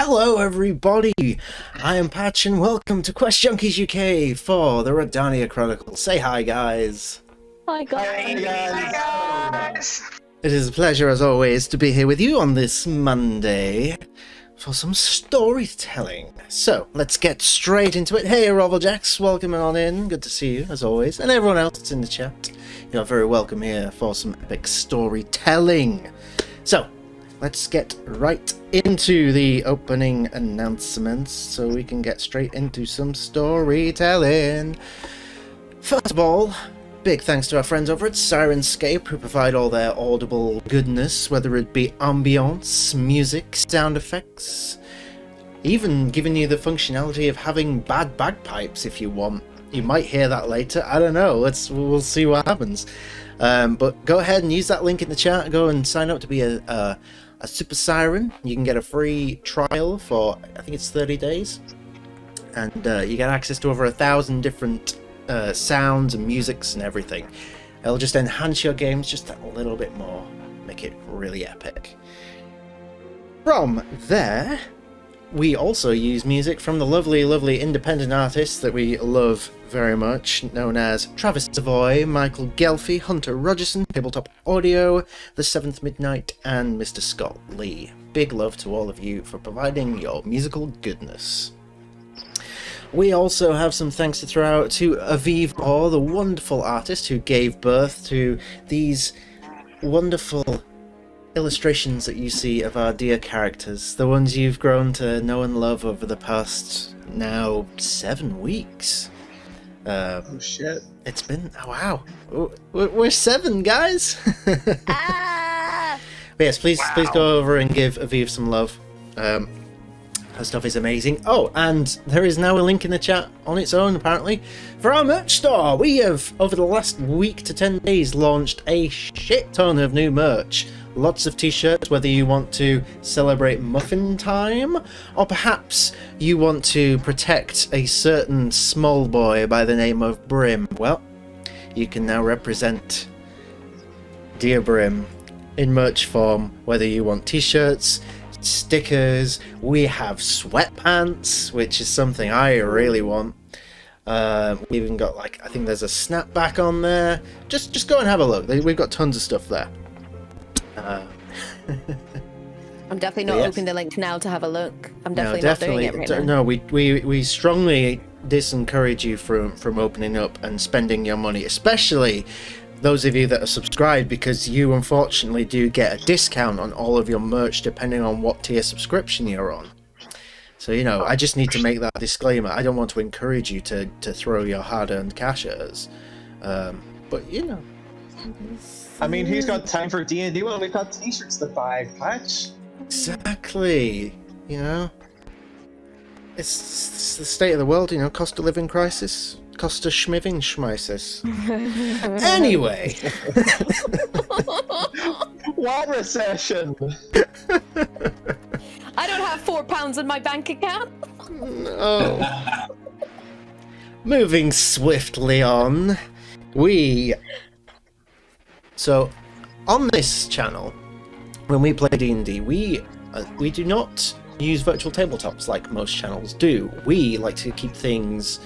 Hello everybody, I am Patch and welcome to QuestJunkiesUK for the Rhódania Chronicles. Say hi guys. Hi guys. Hi guys. It is a pleasure as always to be here with you on this Monday for some storytelling. So let's get straight into it. Hey Roveljax, welcome on in, good to see you as always. And everyone else that's in the chat, you're very welcome here for some epic storytelling. So let's get right into the opening announcements so we can get straight into some storytelling. First of all, big thanks to our friends over at Sirenscape who provide all their audible goodness, whether it be ambience, music, sound effects, even giving you the functionality of having bad bagpipes if you want. You might hear that later, I don't know, we'll see what happens. But go ahead and use that link in the chat, go and sign up to be a Super Siren. You can get a free trial for, I think it's 30 days. And you get access to over 1,000 different sounds and musics and everything. It'll just enhance your games just a little bit more. Make it really epic. From there, we also use music from the lovely, lovely independent artists that we love very much, known as Travis Savoy, Michael Gelfie, Hunter Rogerson, Tabletop Audio, The Seventh Midnight, and Mr. Scott Lee. Big love to all of you for providing your musical goodness. We also have some thanks to throw out to Aviv Orr, the wonderful artist who gave birth to these wonderful illustrations that you see of our dear characters, the ones you've grown to know and love over the past now 7 weeks. Oh shit! It's been wow. We're 7 guys. Ah! But yes, please go over and give Aviv some love. Her stuff is amazing. Oh, and there is now a link in the chat on its own, apparently, for our merch store. We have, over the last week to 10 days, launched a shit ton of new merch. Lots of t-shirts, whether you want to celebrate muffin time, or perhaps you want to protect a certain small boy by the name of Brim. Well, you can now represent Dear Brim in merch form, whether you want t-shirts, stickers, we have sweatpants, which is something I really want. We even got, like, I think there's a snapback on there. Just go and have a look. We've got tons of stuff there. I'm definitely not opening the link now to have a look. I'm definitely not doing it right now. No, we strongly disencourage you from opening up and spending your money, especially those of you that are subscribed, because you unfortunately do get a discount on all of your merch depending on what tier subscription you're on. So, you know, I just need to make that disclaimer. I don't want to encourage you to throw your hard-earned cash at us. But, you know. I mean, who's got time for D&D when we've got t-shirts to buy, Patch? Exactly. You know? It's the state of the world, you know, cost of living crisis. Cost of schmiving schmisis. Anyway. What recession? I don't have £4 in my bank account. No. Moving swiftly on. So, on this channel, when we play D&D, we do not use virtual tabletops like most channels do. We like to keep things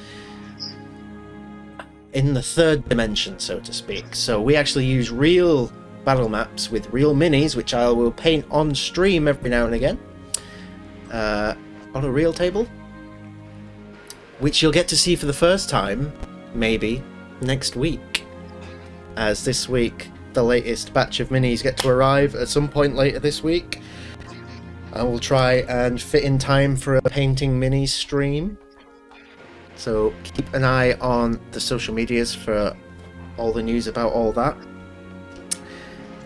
in the third dimension, so to speak. So we actually use real battle maps with real minis, which I will paint on stream every now and again, on a real table, which you'll get to see for the first time, maybe, next week. As this week, the latest batch of minis get to arrive at some point later this week. I will try and fit in time for a painting mini stream. So keep an eye on the social medias for all the news about all that.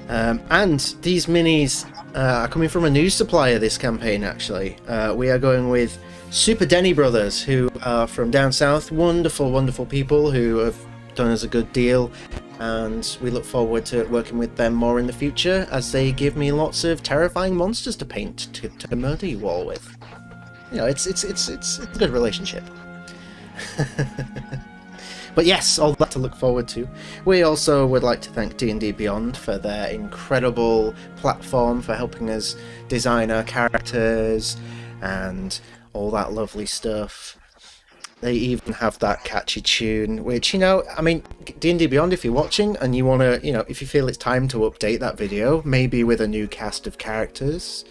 And these minis are coming from a new supplier this campaign, actually. We are going with Super Denny Brothers, who are from down south. Wonderful, wonderful people who have done us a good deal. And we look forward to working with them more in the future as they give me lots of terrifying monsters to paint to murder you all with. You know, it's a good relationship. But yes, all that to look forward to. We also would like to thank D&D Beyond for their incredible platform for helping us design our characters, and all that lovely stuff. They even have that catchy tune, which, you know, I mean, D&D Beyond, if you're watching and you want to, you know, if you feel it's time to update that video, maybe with a new cast of characters,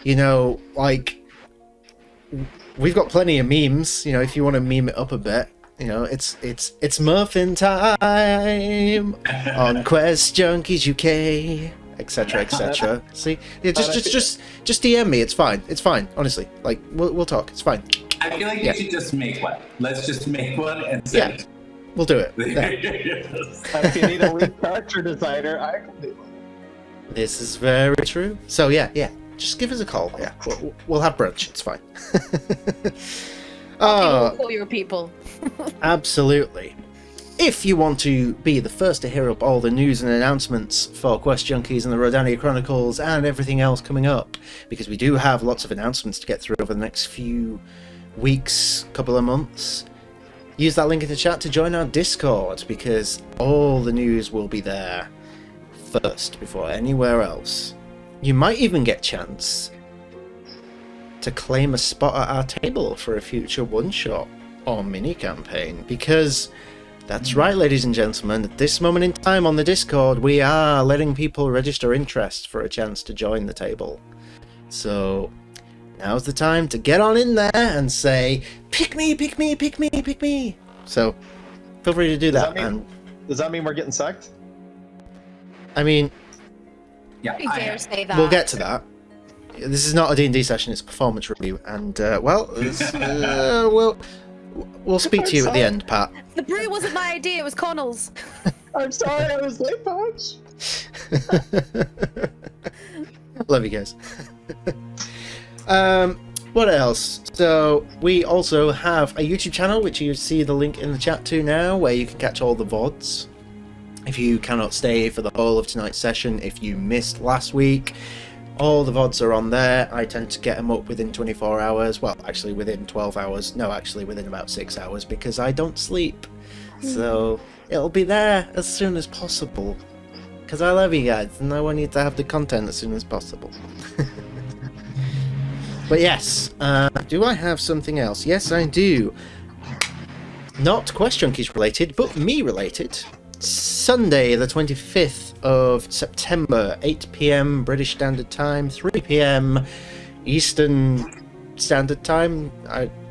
you know, like, we've got plenty of memes, you know, if you want to meme it up a bit, you know, it's muffin time on QuestJunkiesUK, etc, etc. See, yeah, just DM me, it's fine, honestly, like, we'll talk, it's fine. I feel like you should just make one. Let's just make one and send it. We'll do it. And if you need a lead character designer, I can do it. This is very true. So yeah, just give us a call. Yeah, we'll have brunch. It's fine. We'll call your people. Absolutely. If you want to be the first to hear up all the news and announcements for Quest Junkies and the Rhódania Chronicles and everything else coming up, because we do have lots of announcements to get through over the next few weeks, couple of months, use that link in the chat to join our Discord, because all the news will be there first before anywhere else. You might even get a chance to claim a spot at our table for a future one-shot or mini-campaign, because that's right, ladies and gentlemen, at this moment in time on the Discord, we are letting people register interest for a chance to join the table. So now's the time to get on in there and say, pick me, pick me, pick me, pick me. So feel free to do that. Does that mean we're getting sacked? I mean, Yeah, You dare say that. we'll get to that. This is not a D&D session, it's a performance review. And, we'll speak to you at the end, Pat. The brew wasn't my idea, it was Connell's. I'm sorry, I was late, Patch. Love you guys. What else? So we also have a YouTube channel, which you see the link in the chat to now, where you can catch all the VODs. If you cannot stay for the whole of tonight's session, if you missed last week, all the VODs are on there. I tend to get them up within 24 hours. Well, actually within 12 hours. No, actually within about 6 hours, because I don't sleep. So it'll be there as soon as possible, because I love you guys and I want you to have the content as soon as possible. But yes, do I have something else? Yes, I do. Not Quest Junkies related, but me related. Sunday, the 25th of September, 8 PM British Standard Time, 3 PM Eastern Standard Time.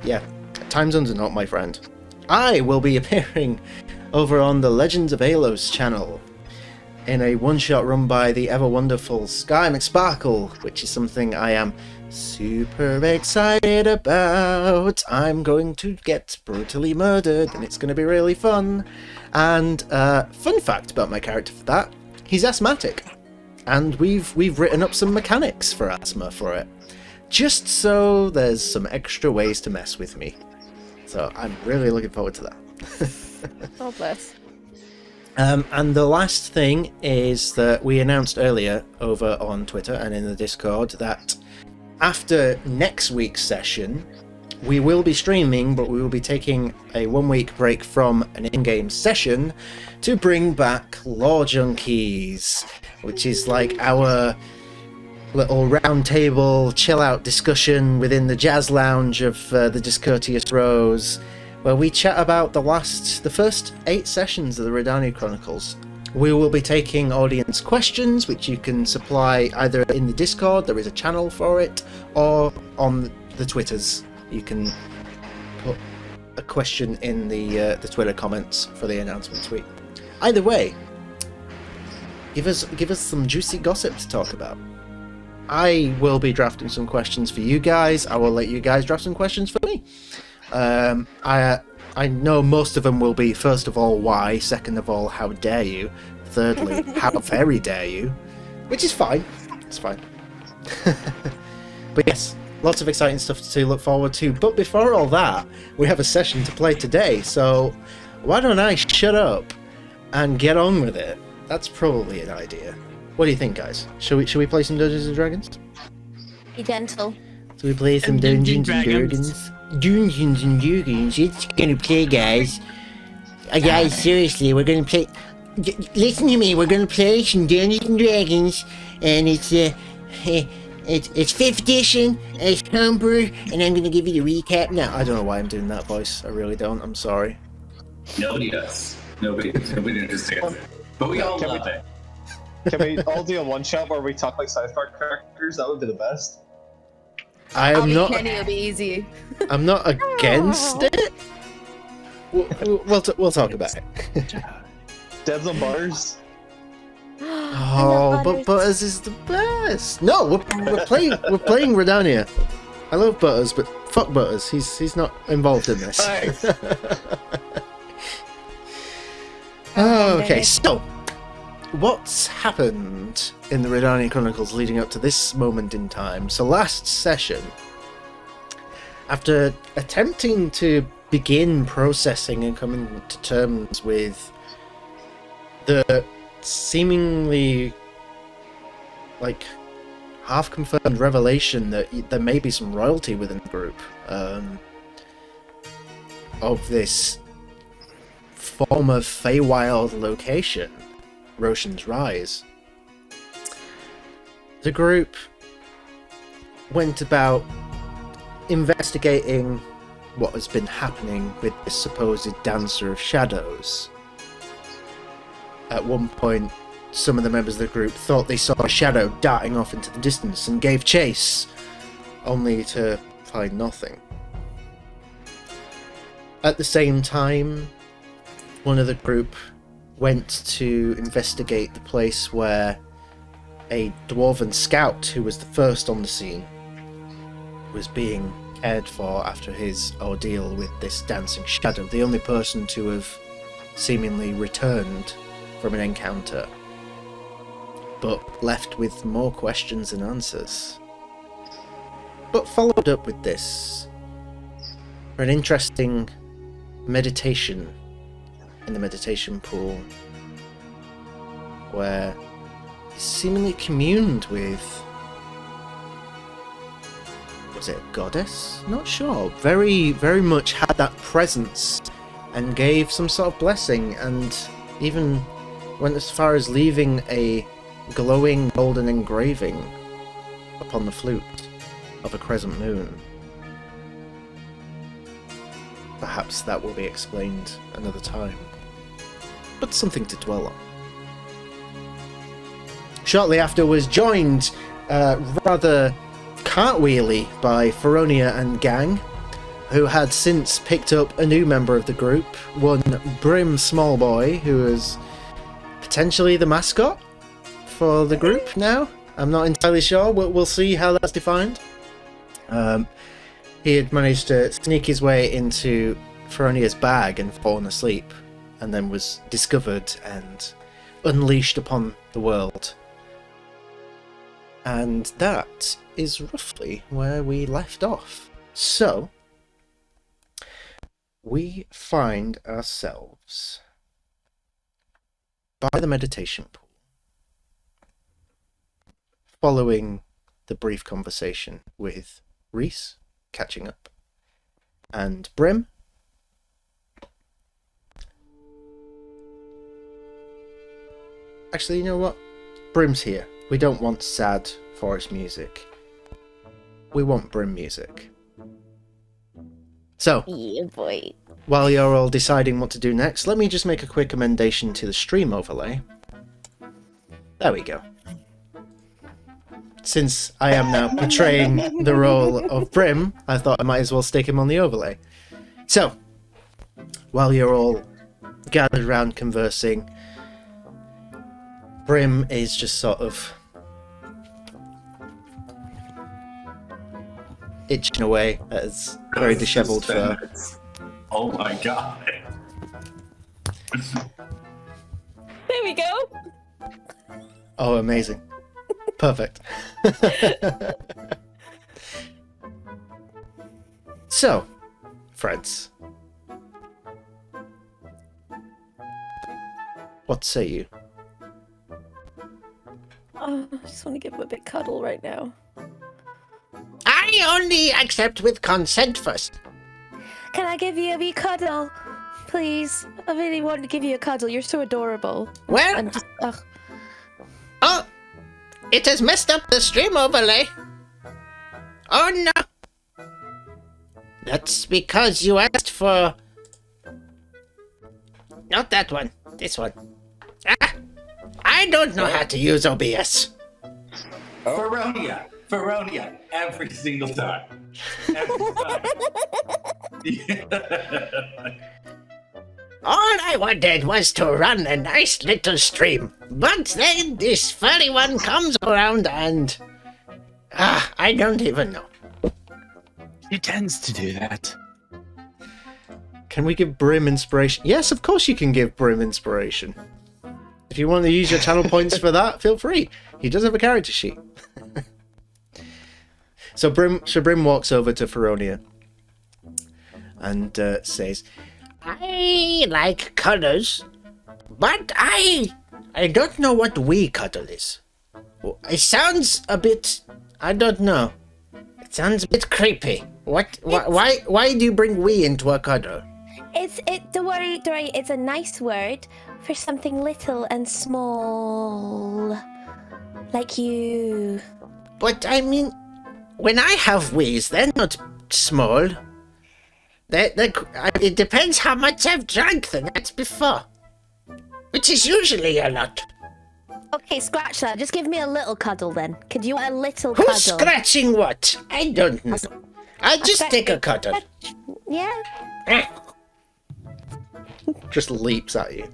Yeah, time zones are not my friend. I will be appearing over on the Legends of Alos channel in a one-shot run by the ever-wonderful Sky McSparkle, which is something I am super excited about. I'm going to get brutally murdered and it's going to be really fun. And fun fact about my character for that, he's asthmatic, and we've written up some mechanics for asthma for it, just so there's some extra ways to mess with me. So I'm really looking forward to that. Oh, bless. And the last thing is that we announced earlier over on Twitter and in the Discord that after next week's session, we will be streaming, but we will be taking a 1-week break from an in-game session to bring back Lore Junkies, which is like our little round table chill out discussion within the jazz lounge of the Discourteous Rose, where we chat about the first 8 sessions of the Rhódania Chronicles. We will be taking audience questions, which you can supply either in the Discord, there is a channel for it, or on the Twitters. You can put a question in the Twitter comments for the announcement tweet. Either way, give us some juicy gossip to talk about. I will be drafting some questions for you guys. I will let you guys draft some questions for me. I know most of them will be, first of all, why? Second of all, how dare you? Thirdly, how very dare you? Which is fine. It's fine. But yes, lots of exciting stuff to look forward to. But before all that, we have a session to play today. So why don't I shut up and get on with it? That's probably an idea. What do you think, guys? Should we play some Dungeons and Dragons? Be gentle. So we play some Dungeons and Dragons. Dungeons and Dragons. It's gonna play, guys. Guys, seriously, we're gonna play. Listen to me. We're gonna play some Dungeons and Dragons, and it's It's 5th edition, it's homebrew, and I'm gonna give you the recap now. I don't know why I'm doing that voice. I really don't. I'm sorry. Nobody does. Nobody understands it. But we all love it. Can we all do a one-shot where we talk like South Park characters? That would be the best. I'll be Kenny, it'll be easy. I'm not against it. We'll talk about it. Devs on bars. Oh, but Butters is the best. No, we're playing Rhódania. I love Butters, but fuck Butters. He's not involved in this. Okay, so what's happened in the Rhódania Chronicles leading up to this moment in time? So last session, after attempting to begin processing and coming to terms with the seemingly like half-confirmed revelation that there may be some royalty within the group of this former Feywild location, Roshan's Rise, the group went about investigating what has been happening with this supposed Dancer of Shadows. At one point, some of the members of the group thought they saw a shadow darting off into the distance and gave chase, only to find nothing. At the same time, one of the group went to investigate the place where a dwarven scout who was the first on the scene was being cared for after his ordeal with this dancing shadow, the only person to have seemingly returned from an encounter, but left with more questions than answers. But followed up with this for an interesting meditation in the meditation pool, where he seemingly communed with, was it a goddess? Not sure. Very, very much had that presence and gave some sort of blessing, and even went as far as leaving a glowing golden engraving upon the flute of a crescent moon. Perhaps that will be explained another time, but something to dwell on. Shortly after was joined rather cartwheely by Rhódania and gang, who had since picked up a new member of the group, one Brim Smallboy, who is potentially the mascot for the group now. I'm not entirely sure. We'll see how that's defined. He had managed to sneak his way into Rhódania's bag and fallen asleep, and then was discovered and unleashed upon the world. And that is roughly where we left off. So, we find ourselves by the meditation pool, following the brief conversation with Reese, catching up, and Brim. Actually, you know what? Brim's here. We don't want sad forest music. We want Brim music. So, yeah, boy. While you're all deciding what to do next, let me just make a quick amendation to the stream overlay. There we go. Since I am now portraying the role of Brim, I thought I might as well stick him on the overlay. So, while you're all gathered around conversing, Brim is just sort of itching away at his very dishevelled fur. Oh my god. There we go. Oh, amazing. Perfect. So, friends, what say you? Oh, I just want to give him a big cuddle right now. I only accept with consent first. Can I give you a wee cuddle? Please. I really want to give you a cuddle. You're so adorable. Well, And just, ugh. oh, it has messed up the stream overlay. Oh no! That's because you asked for... Not that one. This one. Ah! I don't know how to use OBS. Rhódania, every single time. Every time. All I wanted was to run a nice little stream. But then this furry one comes around and... I don't even know. He tends to do that. Can we give Brim inspiration? Yes, of course you can give Brim inspiration. If you want to use your channel points for that, feel free. He does have a character sheet. So Brim walks over to Rhódania and says, I like cuddles, but I don't know what wee cuddle is. It sounds a bit... I don't know. It sounds a bit creepy. Why do you bring wee into a cuddle? Don't worry, it's a nice word for something little and small. Like you. But I mean, when I have wees, they're not small. It depends how much I've drank the night before. Which is usually a lot. Okay, scratch that. Just give me a little cuddle then. Could you want a little cuddle? Who's scratching what? I don't know. I'll just take a cuddle. Yeah. Just leaps at you.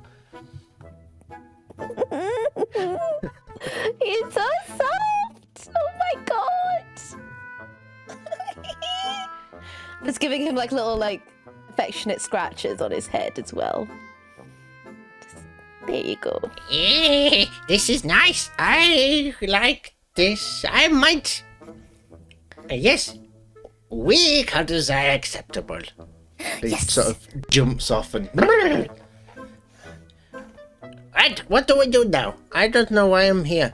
He's so soft. Oh my god. I'm just giving him like little affectionate scratches on his head as well. There you go. This is nice. I like this. I might... Yes. Wee cuddles are acceptable. He sort of jumps off and... Right, what do we do now? I don't know why I'm here.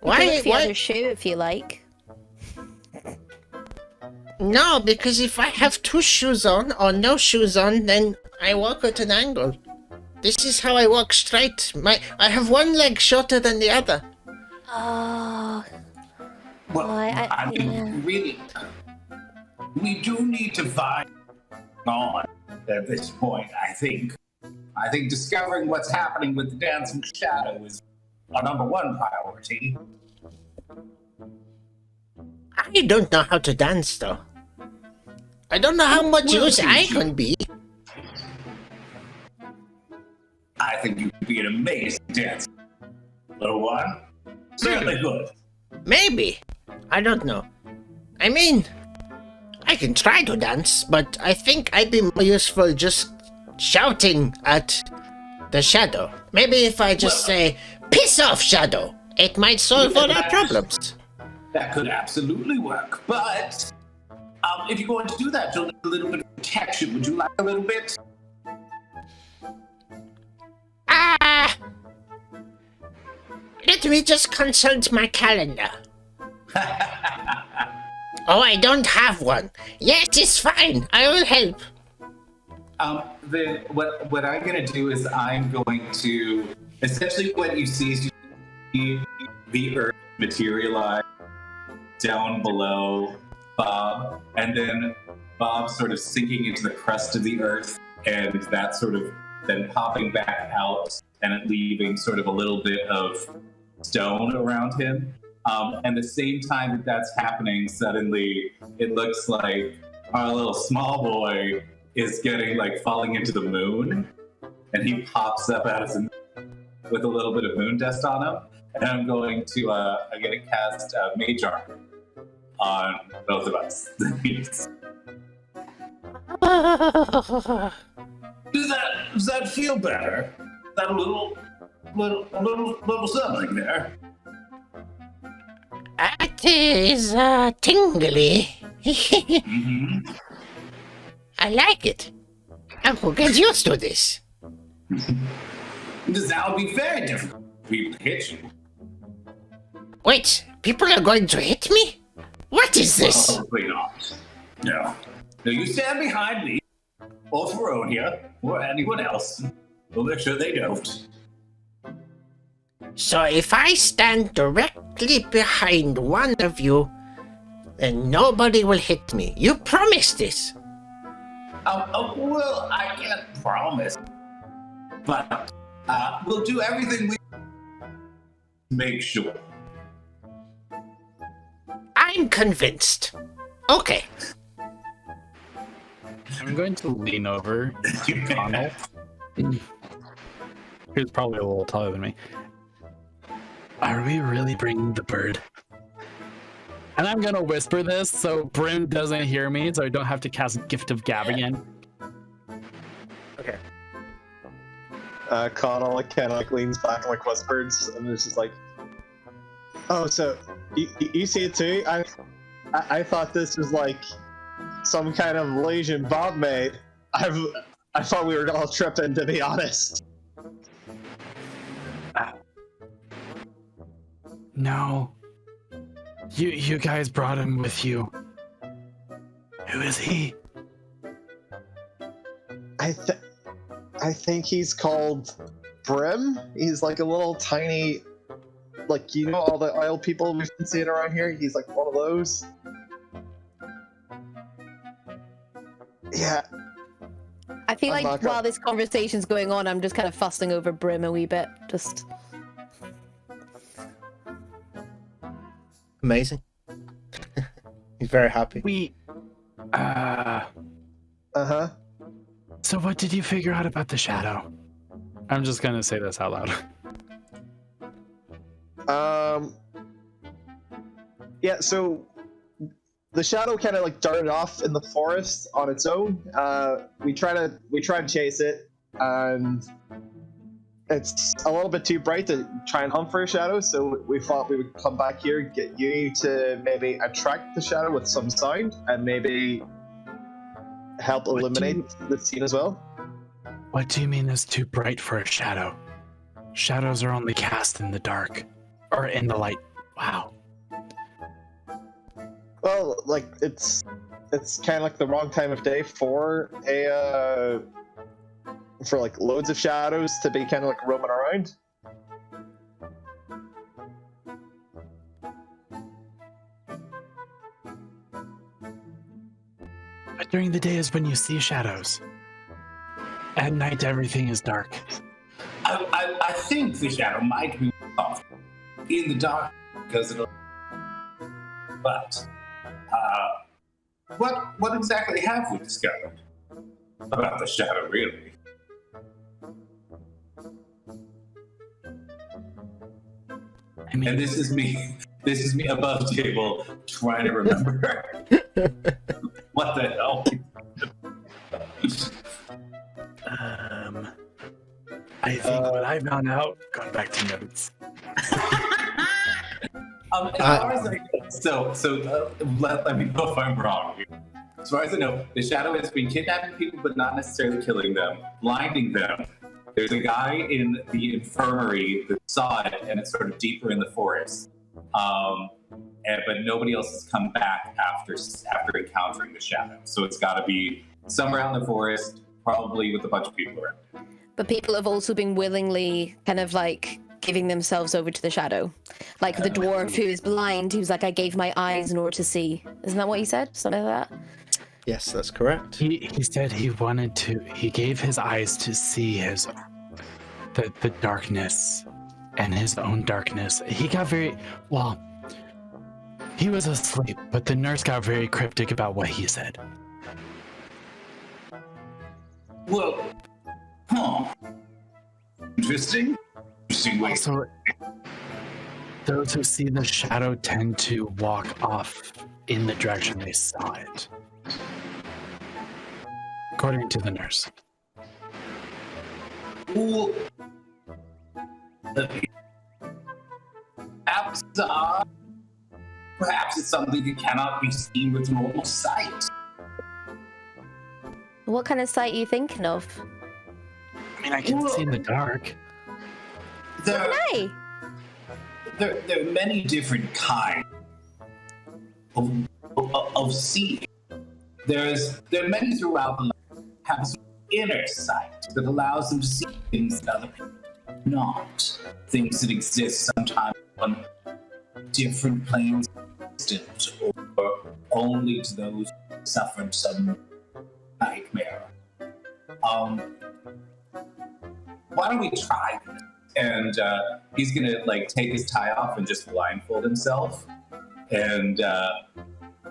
Why? You can your shoe if you like. No, because if I have two shoes on or no shoes on, then I walk at an angle. This is how I walk straight. I have one leg shorter than the other. Oh. Well, I mean, really, we do need to find on at this point, I think. I think discovering what's happening with the dancing shadow is our number one priority. I don't know how to dance, though. I don't know how much use I can be. I think you could be an amazing dancer, little one. Certainly good. Maybe. I don't know. I mean, I can try to dance, but I think I'd be more useful just shouting at the shadow. Maybe if I just say, piss off, shadow, it might solve all our problems. That could absolutely work, but if you're going to do that, you'll need a little bit of protection. Would you like a little bit? Let me just consult my calendar. Oh, I don't have one. Yes, it's fine. I will help. Then what I'm going to do is I'm going to... Essentially what you see is you see the earth materialize down below Bob, and then Bob sort of sinking into the crust of the earth, and that sort of then popping back out and leaving sort of a little bit of stone around him. And the same time that that's happening, suddenly it looks like our little small boy is getting falling into the moon, and he pops up out of the moon with a little bit of moon dust on him. And I'm going to cast Mage Armor on both of us. Does that feel better? Is that a little something there? It is tingly. Mm-hmm. I like it. I will get used to this. That would be very difficult for people to hit you. Wait, people are going to hit me? What is this? Probably not. No. No, you stand behind me, or Rhódania, or anyone else. We'll make sure they don't. So if I stand directly behind one of you, and nobody will hit me. You promised this. Well, I can't promise, but we'll do everything we make sure. I'm convinced. Okay. I'm going to lean over to Connell, who's probably a little taller than me. Are we really bringing the bird? And I'm going to whisper this so Brim doesn't hear me, so I don't have to cast Gift of Gab again. Okay. Connell kind of leans back and whispers, and it's just like, "Oh, so you see it too? I thought this was like some kind of Malaysian Bob made. I thought we were all tripping, to be honest." No. You guys brought him with you. Who is he? I think he's called Brim. He's like a little tiny, like, you know, all the oil people we've been seeing around here. He's like one of those. Yeah. I feel I'm like not gonna- while this conversation's going on, I'm just kind of fussing over Brim a wee bit. Just Amazing. He's very happy. Uh-huh. So what did you figure out about the shadow? I'm just gonna say this out loud. Yeah, so the shadow kind of like darted off in the forest on its own. We try to chase it, and it's a little bit too bright to try and hunt for a shadow, so we thought we would come back here, get you to maybe attract the shadow with some sound, and maybe help illuminate the scene as well. What do you mean it's too bright for a shadow? Shadows are only cast in the dark. Or in the light. Wow. Well, like, it's kind of like the wrong time of day for like loads of shadows to be kind of like roaming around. But during the day is when you see shadows. At night, everything is dark. I think the shadow might be off in the dark because it'll. But what exactly have we discovered about the shadow, really? I mean, And this is me above table trying to remember what the hell. I think what I found out, going back to notes. As far as I know, let me know if I'm wrong. As far as I know, the shadow has been kidnapping people, but not necessarily killing them, blinding them. There's a guy in the infirmary that saw it, and it's sort of deeper in the forest. But nobody else has come back after encountering the shadow. So it's got to be somewhere out in the forest, probably with a bunch of people around. but people have also been willingly kind of like giving themselves over to the shadow. Like the dwarf who is blind, who's like, I gave my eyes in order to see. Isn't that what he said? Something like that? Yes, that's correct. He said he gave his eyes to see the darkness and his own darkness. He got he was asleep, but the nurse got very cryptic about what he said. Well, Interesting way. Also, those who see the shadow tend to walk off in the direction they saw it. According to the nurse. Well, perhaps it's something that cannot be seen with normal sight. What kind of sight are you thinking of? I mean, I can see in the dark. There Hey! are many different kinds of seeing. There are many throughout the land that have this inner sight that allows them to see things that other people do not. Things that exist sometimes on different planes of distant or only to those who suffered some nightmare. Why don't we try this? And he's gonna like take his tie off and just blindfold himself and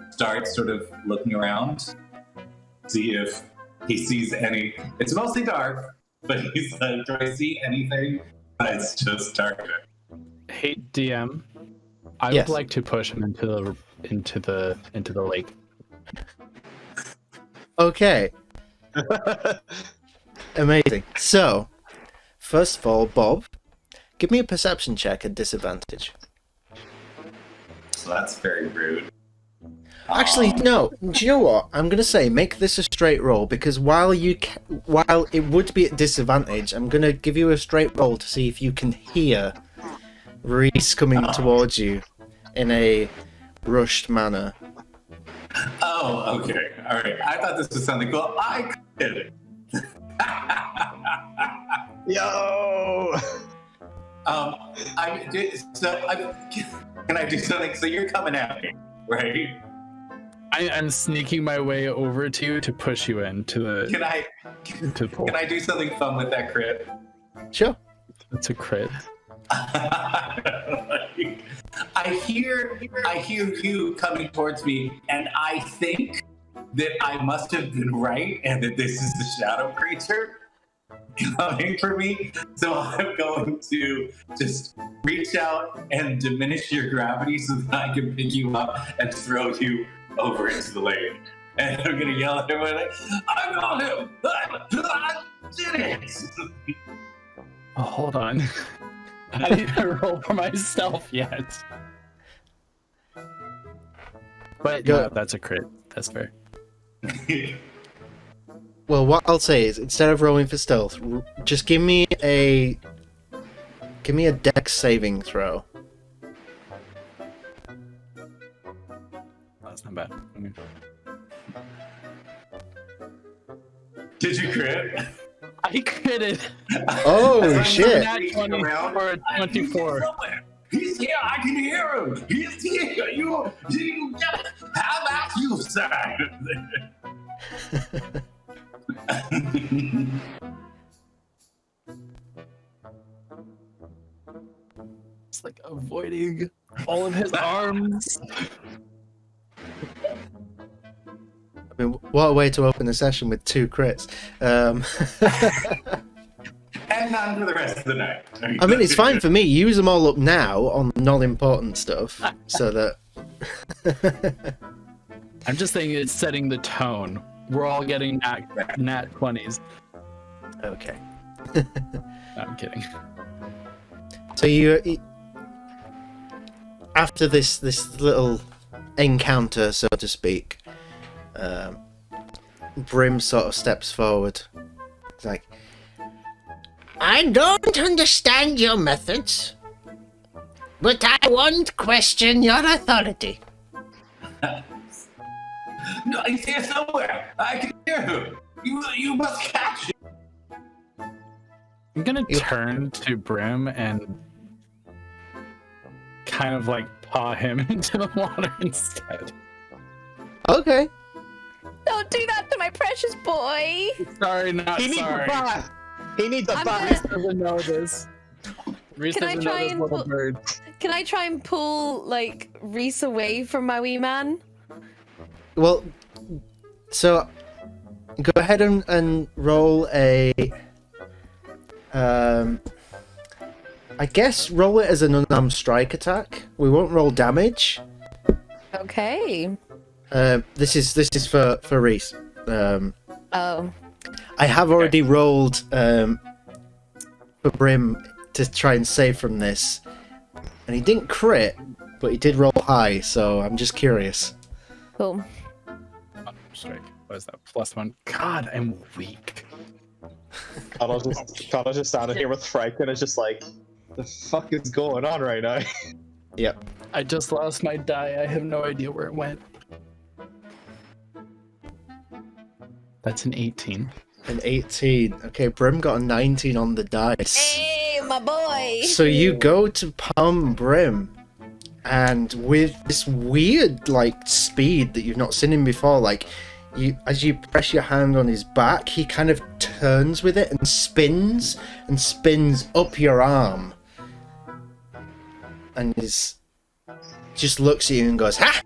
start sort of looking around, see if he sees any. It's mostly dark, but he's like, do I see anything? It's just dark. Hey DM, I Yes. would like to push him into the lake. Okay. Amazing. So, first of all, Bob, give me a perception check at disadvantage. So that's very rude. Actually, no. Do you know what? I'm gonna say make this a straight roll because while it would be at disadvantage, I'm gonna give you a straight roll to see if you can hear Reese coming towards you in a rushed manner. Oh, okay. All right. I thought this was something cool. I could. Yo! Can I do something? So you're coming at me, right? I'm sneaking my way over to you to push you into the to the pool. Can I do something fun with that crit? Sure. It's a crit. I hear you coming towards me, and I think that I must have been right, and that this is the shadow creature coming for me. So I'm going to just reach out and diminish your gravity so that I can pick you up and throw you over into the lake. And I'm gonna yell at him, I got him! I did it! Oh, hold on. I didn't roll for myself yet. But Go- no, that's a crit. That's fair. Well, what I'll say is instead of rolling for stealth, just give me a dex saving throw. That's not bad. Okay. Did you crit? I critted. Oh shit! Nat 20 for a 24. He's here. I can hear him. He's here. You how about you, sir? It's like avoiding all of his arms. I mean, what a way to open the session with 2 crits. And none for the rest of the night. I mean, it's fine for me. Use them all up now on non-important stuff, so that. I'm just saying it's setting the tone. We're all getting nat 20s. Okay. No, I'm kidding. So you, after this little encounter, so to speak, Brim sort of steps forward. It's like, I don't understand your methods, but I won't question your authority. No, he's here somewhere. I can hear him. You must catch him. I'm gonna turn to Brim and kind of like paw him into the water instead. Okay. Don't do that to my precious boy. Sorry, not He needs sorry. a bath! He needs a I'm bath! Reese doesn't know this. Reese Can I doesn't know try this and little put- bird. Can I try and pull like Reese away from my wee man? Well, so go ahead and roll a. I guess roll it as an unarmed strike attack. We won't roll damage. Okay. This is for Reese. Oh. I have already rolled for Brim to try and save from this, and he didn't crit, but he did roll high. So I'm just curious. Cool. Strike. What is that? +1. God, I'm weak. Connor's just standing here with Frank and it's just like, the fuck is going on right now? Yep. I just lost my die. I have no idea where it went. That's an 18. An 18. Okay, Brim got a 19 on the dice. Hey, my boy. So you go to palm Brim, and with this weird like speed that you've not seen him before, like as you press your hand on his back, he kind of turns with it and spins up your arm, and just looks at you and goes, "Ha!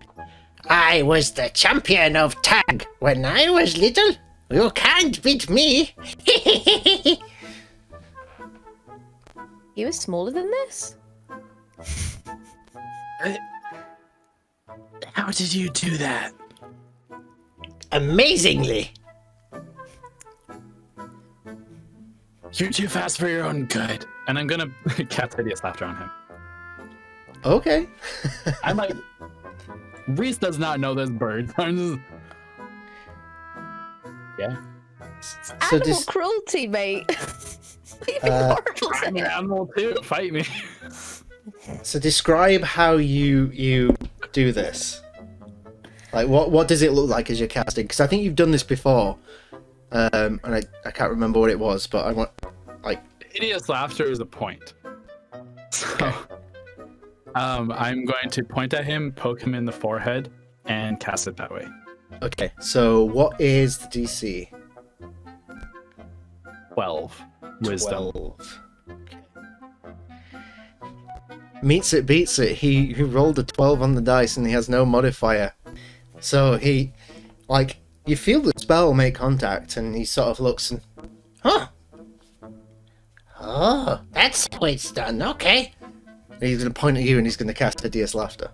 I was the champion of tag when I was little. You can't beat me." He was smaller than this? How did you do that? Amazingly. You're too fast for your own good. And I'm gonna cast hideous laughter on him. Okay. I'm like, Reese does not know this bird. I'm just... Yeah. So Animal cruelty, mate. You've been horrible to I'm an him. animal too. Fight me. So describe how you do this. Like what does it look like as you're casting? Because I think you've done this before, and I can't remember what it was, but I want like Hideous laughter is a point. So, I'm going to point at him, poke him in the forehead, and cast it that way. okay. So what is the DC? 12 wisdom. 12. Okay. Meets it, beats it. He rolled a 12 on the dice and he has no modifier. So he, like, you feel the spell make contact and he sort of looks and, huh? Oh, that's how it's done. Okay. And he's going to point at you and he's going to cast hideous laughter.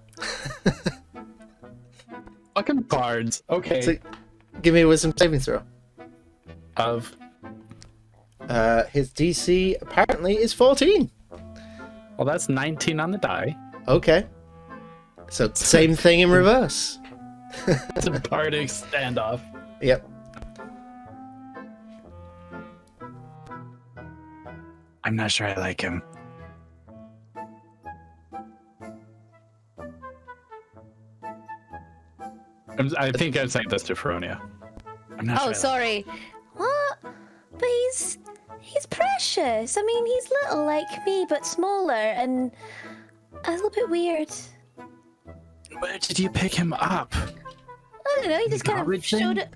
Fucking cards. Okay. So, give me a wisdom saving throw. Of His DC apparently is 14. well, that's 19 on the die. Okay. So same thing in reverse. It's a bardic standoff. Yep. I'm not sure I like him. I think I'm saying this to Rhódania. I'm not sure. Oh, sorry. What? But he's precious. I mean, he's little like me, but smaller and a little bit weird. Where did you pick him up? I don't know. He just kind of Garbage bin? showed it.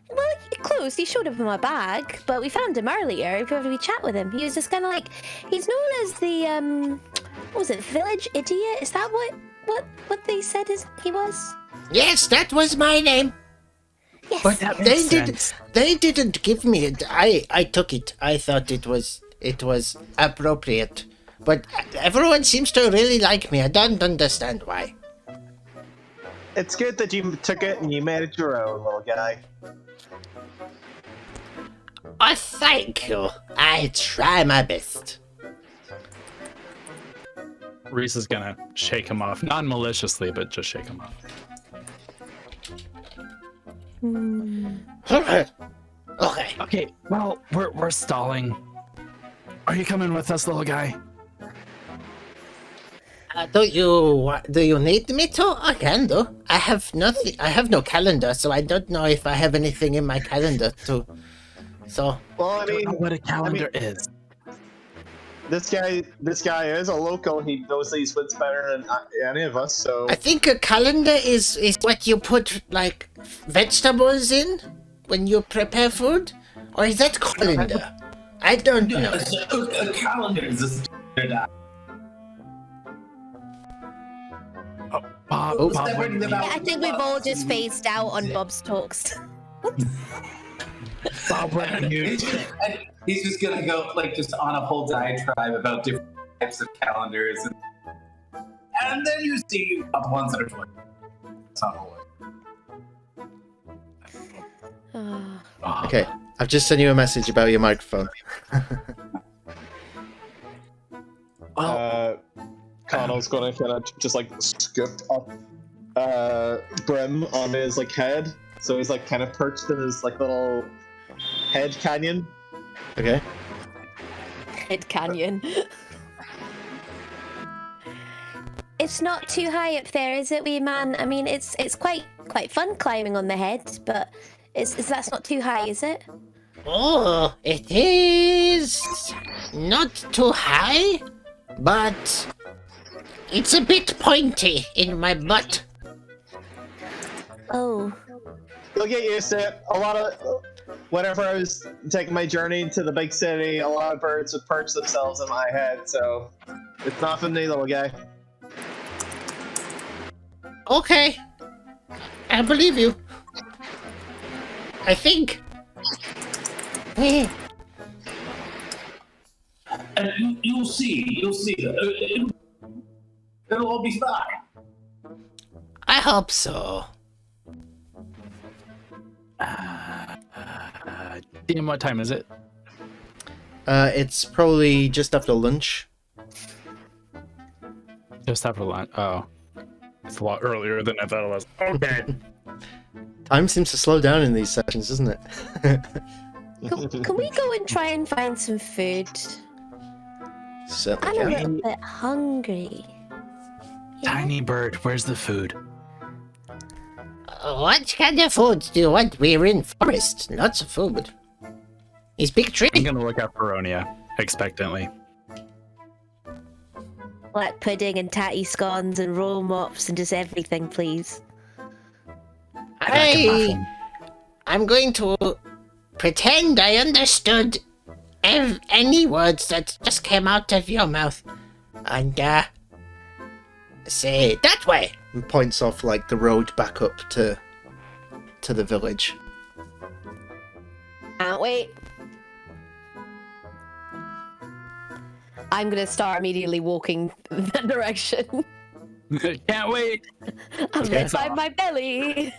Well, close. He showed up in my bag, but we found him earlier. We chat with him. He was just kind of like, he's known as the what was it, village idiot? Is that what they said he was? Yes, that was my name. Yes. But That they makes did. sense. They didn't give me it. I took it. I thought it was appropriate. But everyone seems to really like me. I don't understand why. It's good that you took it and you made it your own, little guy. Oh, thank you. I try my best. Reese is gonna shake him off, non-maliciously, but just shake him off. Okay. Okay, well, we're stalling. Are you coming with us, little guy? Do you need me to? I can do. I have nothing. I have no calendar, so I don't know if I have anything in my calendar to. So. Well, I I don't mean, know what a calendar is. this guy is a local. He knows these woods better than any of us. So I think a calendar is what you put like vegetables in when you prepare food, or is that colander? I don't know. A calendar is a standard. Bob, Oh. Bob, Separating them out. I think we've all just phased out on Bob's talks. Bob, where are you? And he's just gonna go like just on a whole diatribe about different types of calendars, and then you see the ones that are joined. It's not whole. Oh, Okay, I've just sent you a message about your microphone. Connell's gonna kind of just like scoop up Brim on his like head, so he's like kind of perched in his like little head canyon. Okay. Head canyon. It's not too high up there, is it, wee man? I mean, it's quite fun climbing on the head, but that's not too high, is it? Oh, it is not too high, but It's a bit pointy in my butt. Oh. You'll get used to it. Whenever I was taking my journey to the big city, a lot of birds would perch themselves in my head, so it's not for me, little guy. Okay. I believe you. I think. And you'll see. It'll all be fine. I hope so. Dean, what time is it? It's probably just after lunch. Just after lunch. Oh. It's a lot earlier than I thought it was. Okay. Time seems to slow down in these sessions, doesn't it? Can we go and try and find some food? Certainly I'm a can. little bit hungry. Tiny bird, where's the food? What kind of food do you want? We're in forest. Lots of food. Is big tree. I'm gonna look up Rhódania expectantly. Black pudding and tatty scones and roll mops and just everything, please. I'm going to pretend I understood any words that just came out of your mouth. And, say, that way. And points off like the road back up to the village. Can't wait. I'm gonna start immediately walking that direction. Can't wait. I'm Okay. inside my belly.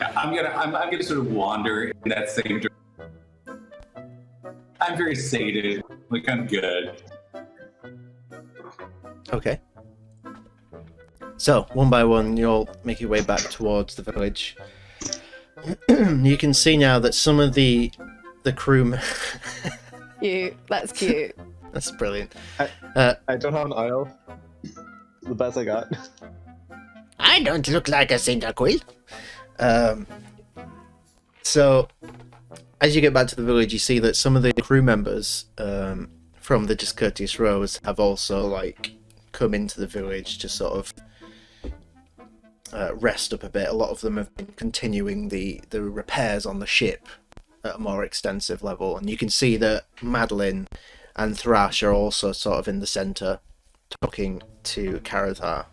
I'm gonna sort of wander in that same direction. I'm very sated. Like, I'm good. Okay. So, one by one, you'll make your way back towards the village. You can see now that some of the crew... Cute. That's cute. That's brilliant. I don't have an aisle. The best I got. I don't look like a centiquil. So, as you get back to the village, you see that some of the crew members from the Discourteous Rose have also, like, come into the village to sort of rest up a bit. A lot of them have been continuing the repairs on the ship at a more extensive level, and you can see that Madeline and Thrash are also sort of in the centre talking to Karathar.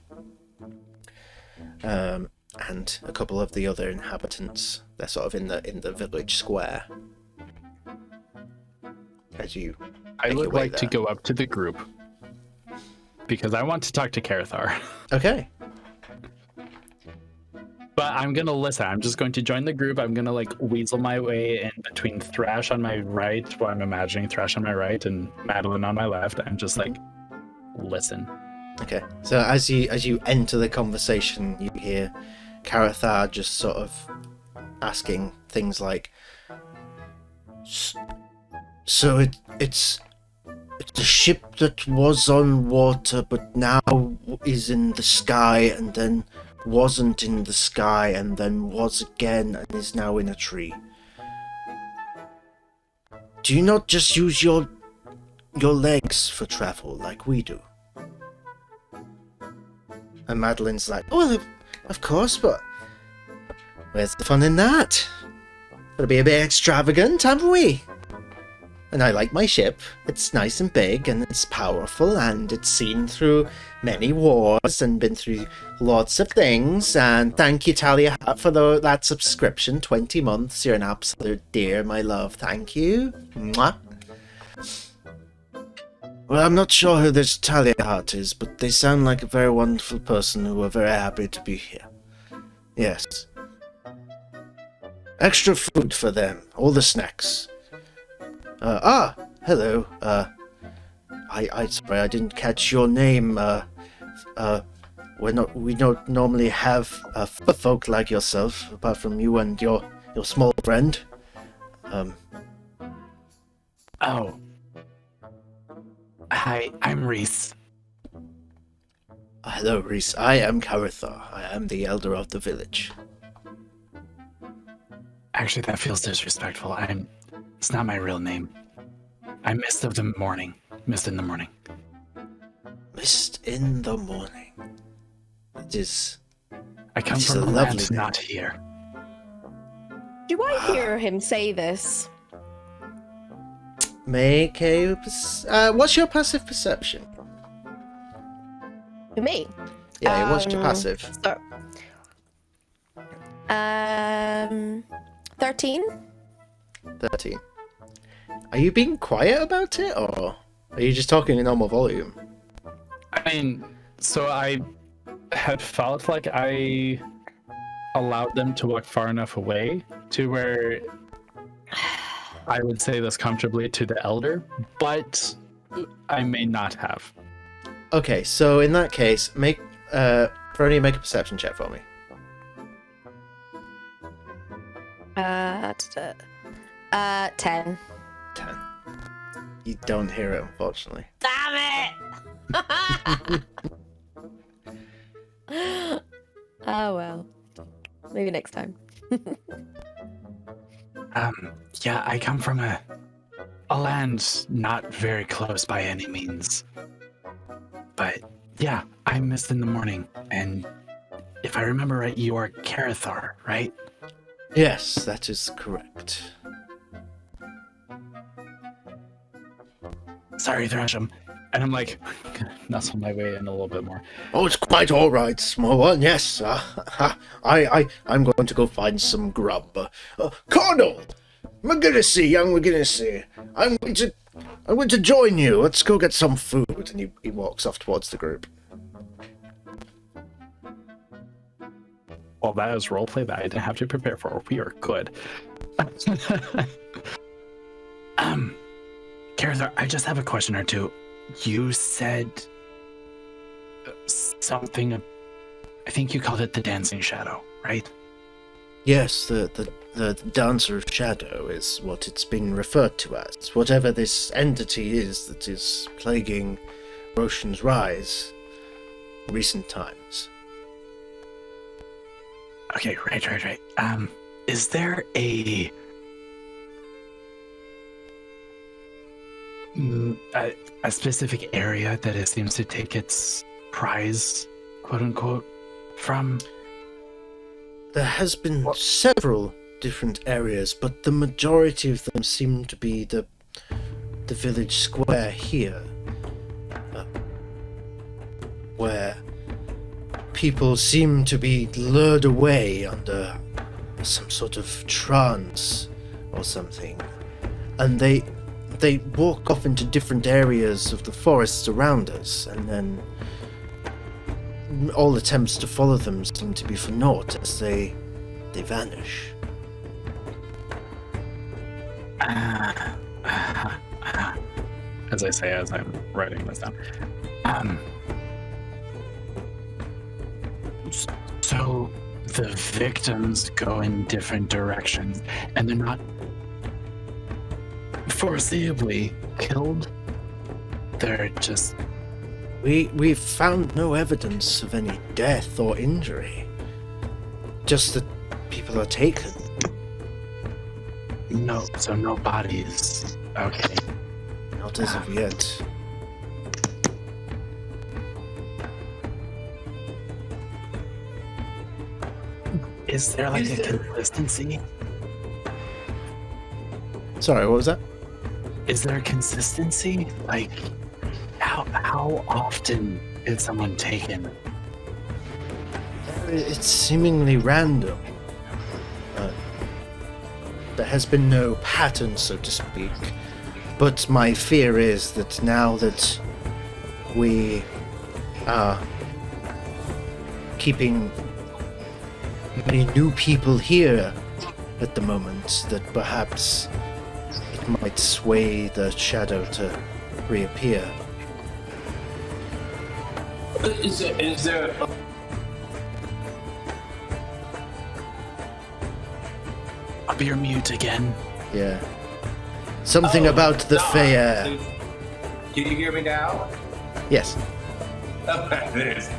And a couple of the other inhabitants, they're sort of in the village square. As you I make your would way like to there. go up to the group because I want to talk to Karathar. Okay. But I'm gonna listen. I'm just going to join the group. I'm gonna like weasel my way in between Thrash on my right, well, I'm imagining Thrash on my right and Madeline on my left, and just like listen. Okay. So as you enter the conversation, you hear Karathar just sort of asking things like, "So it's a ship that was on water, but now is in the sky, and then wasn't in the sky, and then was again, and is now in a tree. Do you not just use your legs for travel like we do?" And Madeline's like, "Oh, of course, but where's the fun in that? Gotta be a bit extravagant, haven't we? And I like my ship. It's nice and big, and it's powerful, and it's seen through many wars and been through lots of things. And thank you, Talia, for that subscription, 20 months. You're an absolute dear, my love. Thank you. Mwah. Well, I'm not sure who this Talia Hart is, but they sound like a very wonderful person who are very happy to be here. Yes. Extra food for them. All the snacks. Hello. I sorry, I didn't catch your name. We don't normally have folk like yourself, apart from you and your small friend. Oh. Hi, I'm Reese. Hello, Reese. I am Karathar. I am the elder of the village. Actually, that feels disrespectful. It's not my real name. I'm Mist in the morning. mist in the morning. It is. I come It's from a a lovely land thing. not here. Do I hear him say this? Make a. What's your passive perception? To me? Yeah, what's your passive? So, 13? 13. Are you being quiet about it, or are you just talking in normal volume? I mean, so I had felt like I allowed them to walk far enough away to where I would say this comfortably to the elder, but I may not have. Okay, so in that case, make Rhódania, make a perception check for me. 10. 10. You don't hear it, unfortunately. Damn it! Oh well. Maybe next time. Yeah, I come from a land not very close by any means. But yeah, I missed in the morning, and if I remember right, you are Carathar, right? Yes, that is correct. Sorry, Thrasham. And I'm like, nestle my way in a little bit more. Oh, it's quite all right, small one. Yes, I'm going to go find some grub. Cardinal, McGinnisy, young McGinnisy, I'm going to join you. Let's go get some food. And he walks off towards the group. Well, that is roleplay that I didn't have to prepare for. We are good. Carathar, I just have a question or two. You said something, I think you called it the dancing shadow, right? Yes, the Dancer of Shadow is what it's been referred to as. Whatever this entity is that is plaguing Roshan's rise in recent times. Okay, right. Is there a specific area that it seems to take its prize, quote unquote, from? There has been several different areas, but the majority of them seem to be the village square here, where people seem to be lured away under some sort of trance or something, and they walk off into different areas of the forests around us, and then all attempts to follow them seem to be for naught as they vanish. As I say, as I'm writing this down. So the victims go in different directions, and they're not foreseeably killed. They're just... We've found no evidence of any death or injury. Just that people are taken. No, so no bodies. Okay. Not as of yet. Is there like a consistency? Sorry, what was that? Is there a consistency? Like, how often is someone taken? It's seemingly random. There has been no pattern, so to speak. But my fear is that now that we are keeping many new people here at the moment, that perhaps it might sway the shadow to reappear. Is there Up your mute again. Yeah. Something about the fair. Can you hear me now? Yes. Okay, it is.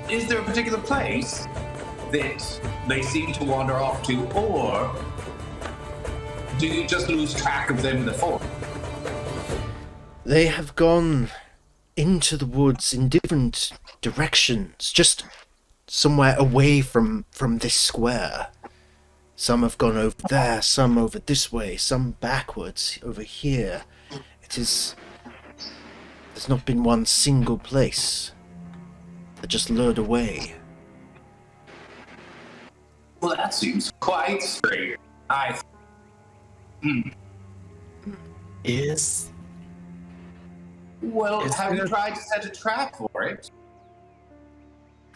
Is there a particular place that they seem to wander off to, or do you just lose track of them in the forest? They have gone into the woods in different directions, just somewhere away from this square. Some have gone over there, some over this way, some backwards over here. There's not been one single place. They're just lured away. Well, that seems quite strange. Is Well, have you tried to set a trap for it?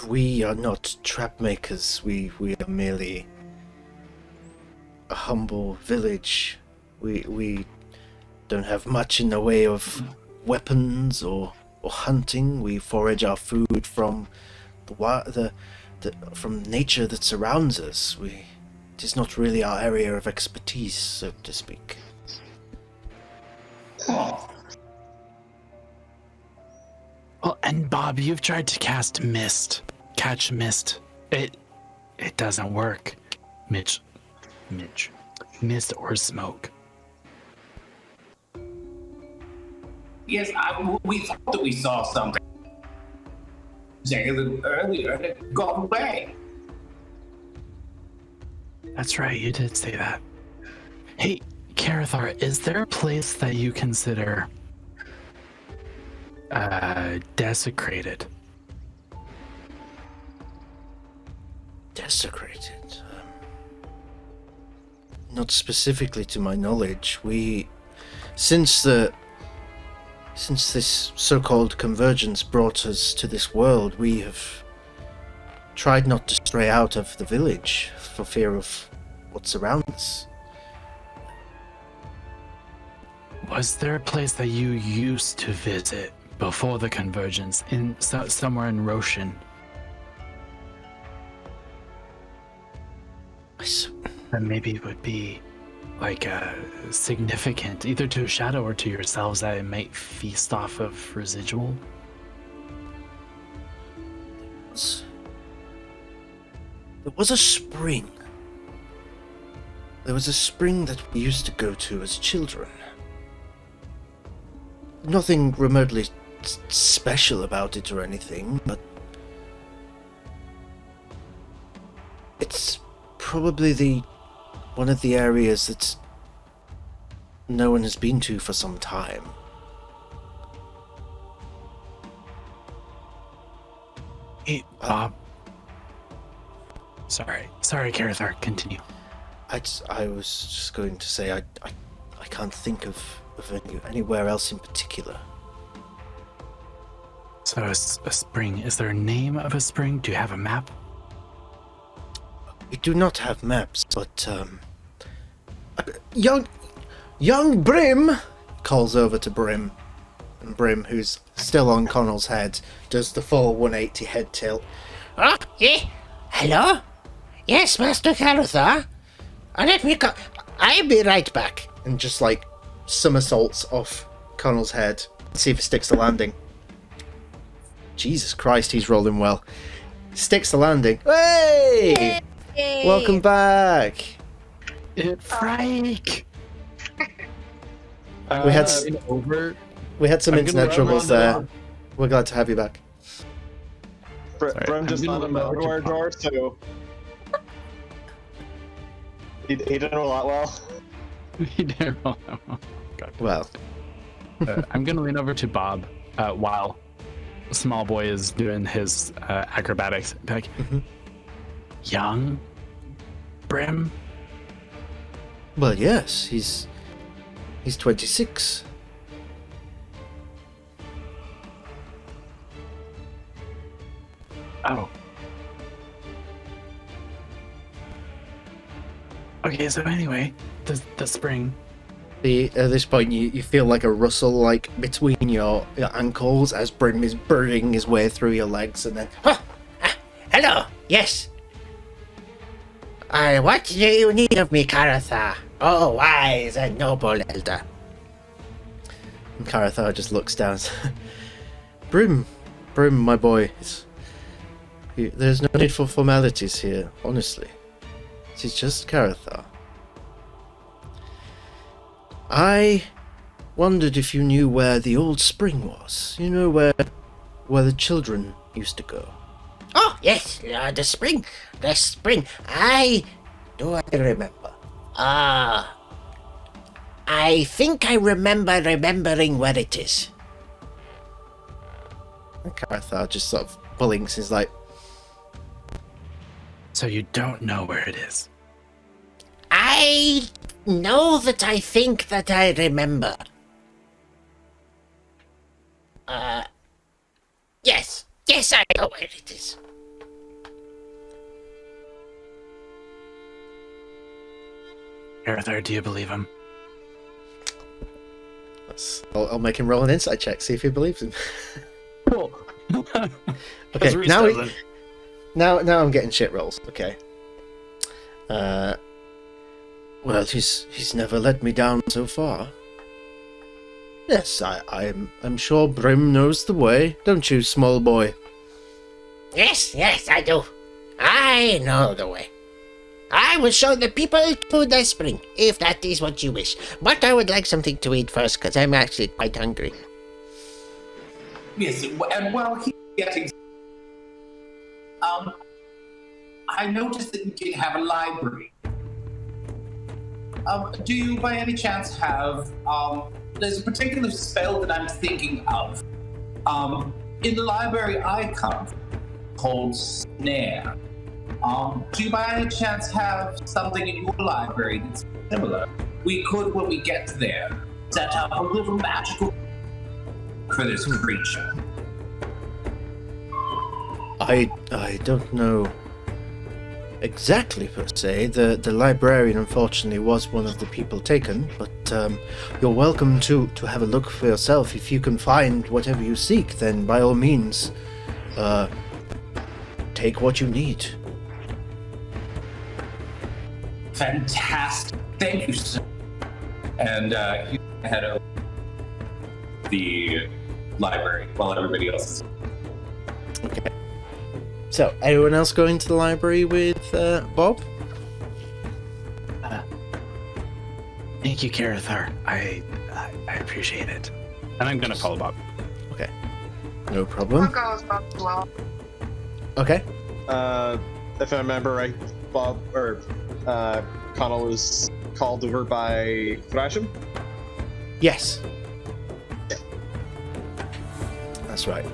We are not trap makers. We are merely a humble village. We don't have much in the way of weapons or hunting. We forage our food from from nature that surrounds us. It is not really our area of expertise, so to speak. Oh, well, and Bob, you've tried to catch mist. It doesn't work. Mitch, mist or smoke. yes, we thought that we saw something a little earlier and it got away. That's right, you did say that. Hey, Carathar, is there a place that you consider desecrated? Desecrated? Not specifically to my knowledge. Since this so-called convergence brought us to this world, we have tried not to stray out of the village for fear of what's around us. Was there a place that you used to visit before the convergence, somewhere in Roshan? That maybe would be like significant, either to a shadow or to yourselves, that it might feast off of residual. There was a spring. There was a spring that we used to go to as children. Nothing remotely special about it or anything, but it's probably one of the areas that no one has been to for some time. Hey, Bob. Sorry, Carathar, continue. I was just going to say I can't think of anywhere else in particular. So a spring. Is there a name of a spring? Do you have a map? We do not have maps, but young Brim calls over to Brim, and Brim, who's still on Connell's head, does the full 180 head tilt. Oh, yeah. Hello? Yes, Master Carathar. Let me go. I'll be right back. And just like somersaults off Connell's head. See if it sticks the landing. Jesus Christ, he's rolling well. Sticks the landing. Hey! Yay! Welcome back. Frike! We had over. We had some I'm internet gonna troubles run there. on. We're glad to have you back. Brim just I'm found a gonna look hardware at drawer, so he didn't roll that well. We didn't roll that well. God. Well, I'm gonna lean over to Bob while Small Boy is doing his acrobatics. Be like, young Brim. well, yes, he's 26. Oh. Okay, so anyway, the spring. At this point, you feel like a rustle like between your ankles as Brim is burying his way through your legs, and then Hello. Yes. What do you need of me, Carathar? Oh, wise and noble elder. and Carathar just looks down. Brim, my boy, there's no need for formalities here, honestly. It is just Carathar. I wondered if you knew where the old spring was. You know where the children used to go. Oh, yes, the spring. The spring. I remember. I think I remember remembering where it is. And Carathar just sort of blinks. He's like, So you don't know where it is? I know that I think that I remember. Yes. Yes, I know where it is. Arthur, do you believe him? I'll make him roll an insight check, see if he believes him. Cool. Okay, now I'm getting shit rolls. Okay. Well, he's never let me down so far. Yes, I'm sure Brim knows the way, don't you, small boy? Yes, I do. I know the way. I will show the people to the spring, if that is what you wish. But I would like something to eat first, because I'm actually quite hungry. Yes, and while he's getting... I noticed that you did have a library. Do you by any chance have... there's a particular spell that I'm thinking of. In the library I come from, called Snare. Do you by any chance have something in your library that's similar? We could, when we get there, set up a little magical for this creature. I don't know exactly per se. The librarian unfortunately was one of the people taken, but you're welcome to have a look for yourself. If you can find whatever you seek, then by all means, take what you need. Fantastic. Thank you, sir. And he's gonna head over to the library while everybody else is. Okay. So, anyone else going to the library with Bob? Thank you, Carathar. I appreciate it. And I'm gonna follow Bob. Okay. No problem. I'll go with Bob as well. Okay. If I remember right, Bob or Connell was called over by Thrasham. Yes. That's right.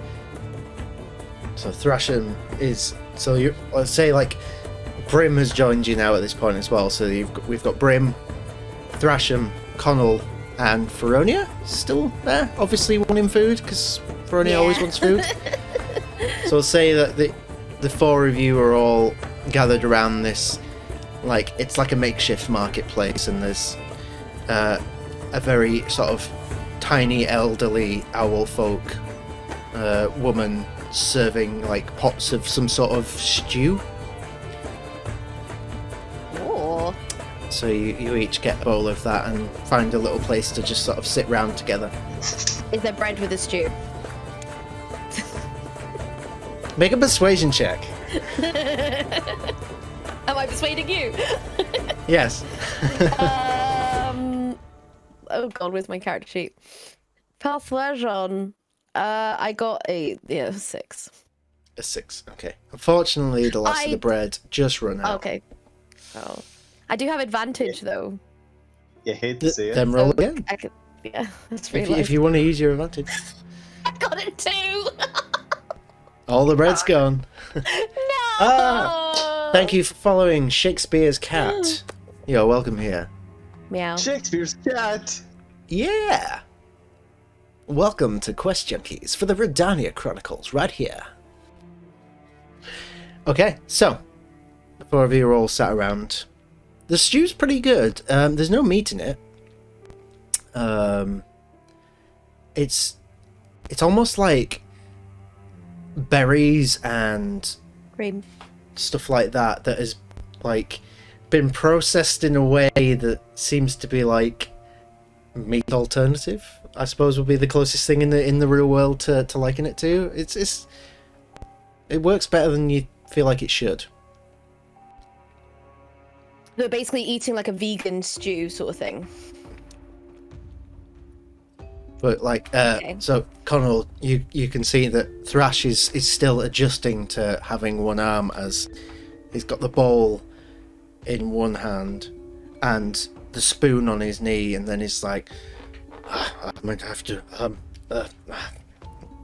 So Thrasham is... So you... Let's say, like, Brim has joined you now at this point as well. So we've got Brim, Thrasham, Connell, and Rhódania still there. Obviously wanting food, because Rhódania always wants food. So we'll say that the four of you are all gathered around this... Like, it's like a makeshift marketplace, and there's a very sort of tiny, elderly owl folk woman serving like pots of some sort of stew. Oh. So you each get a bowl of that and find a little place to just sort of sit round together. Is there bread with a stew? Make a persuasion check. Am I persuading you? Yes. Oh god, where's my character sheet? Persuasion. I got a 6. A 6. Okay. Unfortunately, the last of the bread just run out. Okay. Oh, I do have advantage though. You hate to see it. Then roll again. I could, yeah, that's If you want to use your advantage. I got it too. All the bread's gone. No. Thank you for following Shakespeare's Cat. You're welcome here. Meow. Shakespeare's cat. Yeah. Welcome to QuestJunkies for the Rhódania Chronicles, right here. Okay, so the four of you are all sat around. The stew's pretty good. There's no meat in it. It's almost like berries and Cream. stuff like that has like been processed in a way that seems to be like meat alternative, I suppose would be the closest thing in the real world to liken it to. It works better than you feel like it should. They're basically eating like a vegan stew sort of thing. But like, Okay. so Connell, you can see that Thrash is still adjusting to having one arm, as he's got the bowl in one hand and the spoon on his knee, and then he's like, I might have to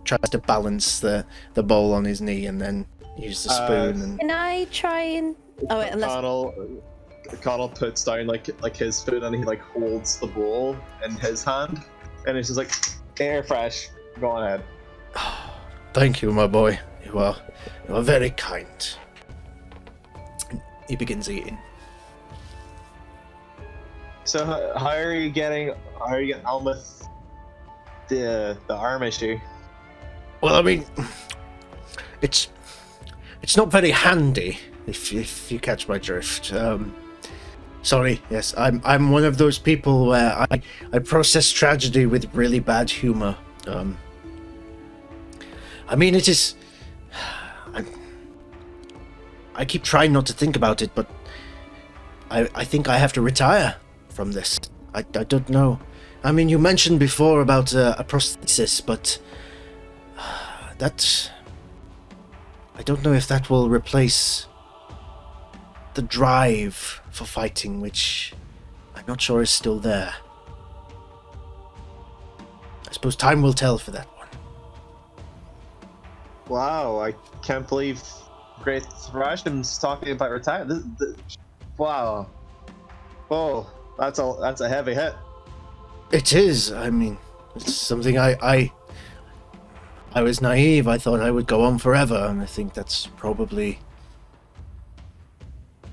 tries to balance the bowl on his knee and then use the spoon. And Can I try and? Oh wait, unless. Connell puts down like his food and he like holds the bowl in his hand, and it's just like air fresh. Go on ahead. Thank you, my boy. You are very kind. He begins eating. So how are you getting on with the arm issue? Well, I mean, it's not very handy, if you catch my drift. Sorry, yes, I'm one of those people where I process tragedy with really bad humor. I mean, it is. I keep trying not to think about it, but I think I have to retire from this. I don't know. I mean, you mentioned before about a prosthesis, but that. I don't know if that will replace the drive for fighting, which I'm not sure is still there. I suppose time will tell for that one. Wow, I can't believe Great Thrasham's talking about retirement. Wow. Oh, that's a heavy hit. It is. I mean, it's something I was naive. I thought I would go on forever, and I think that's probably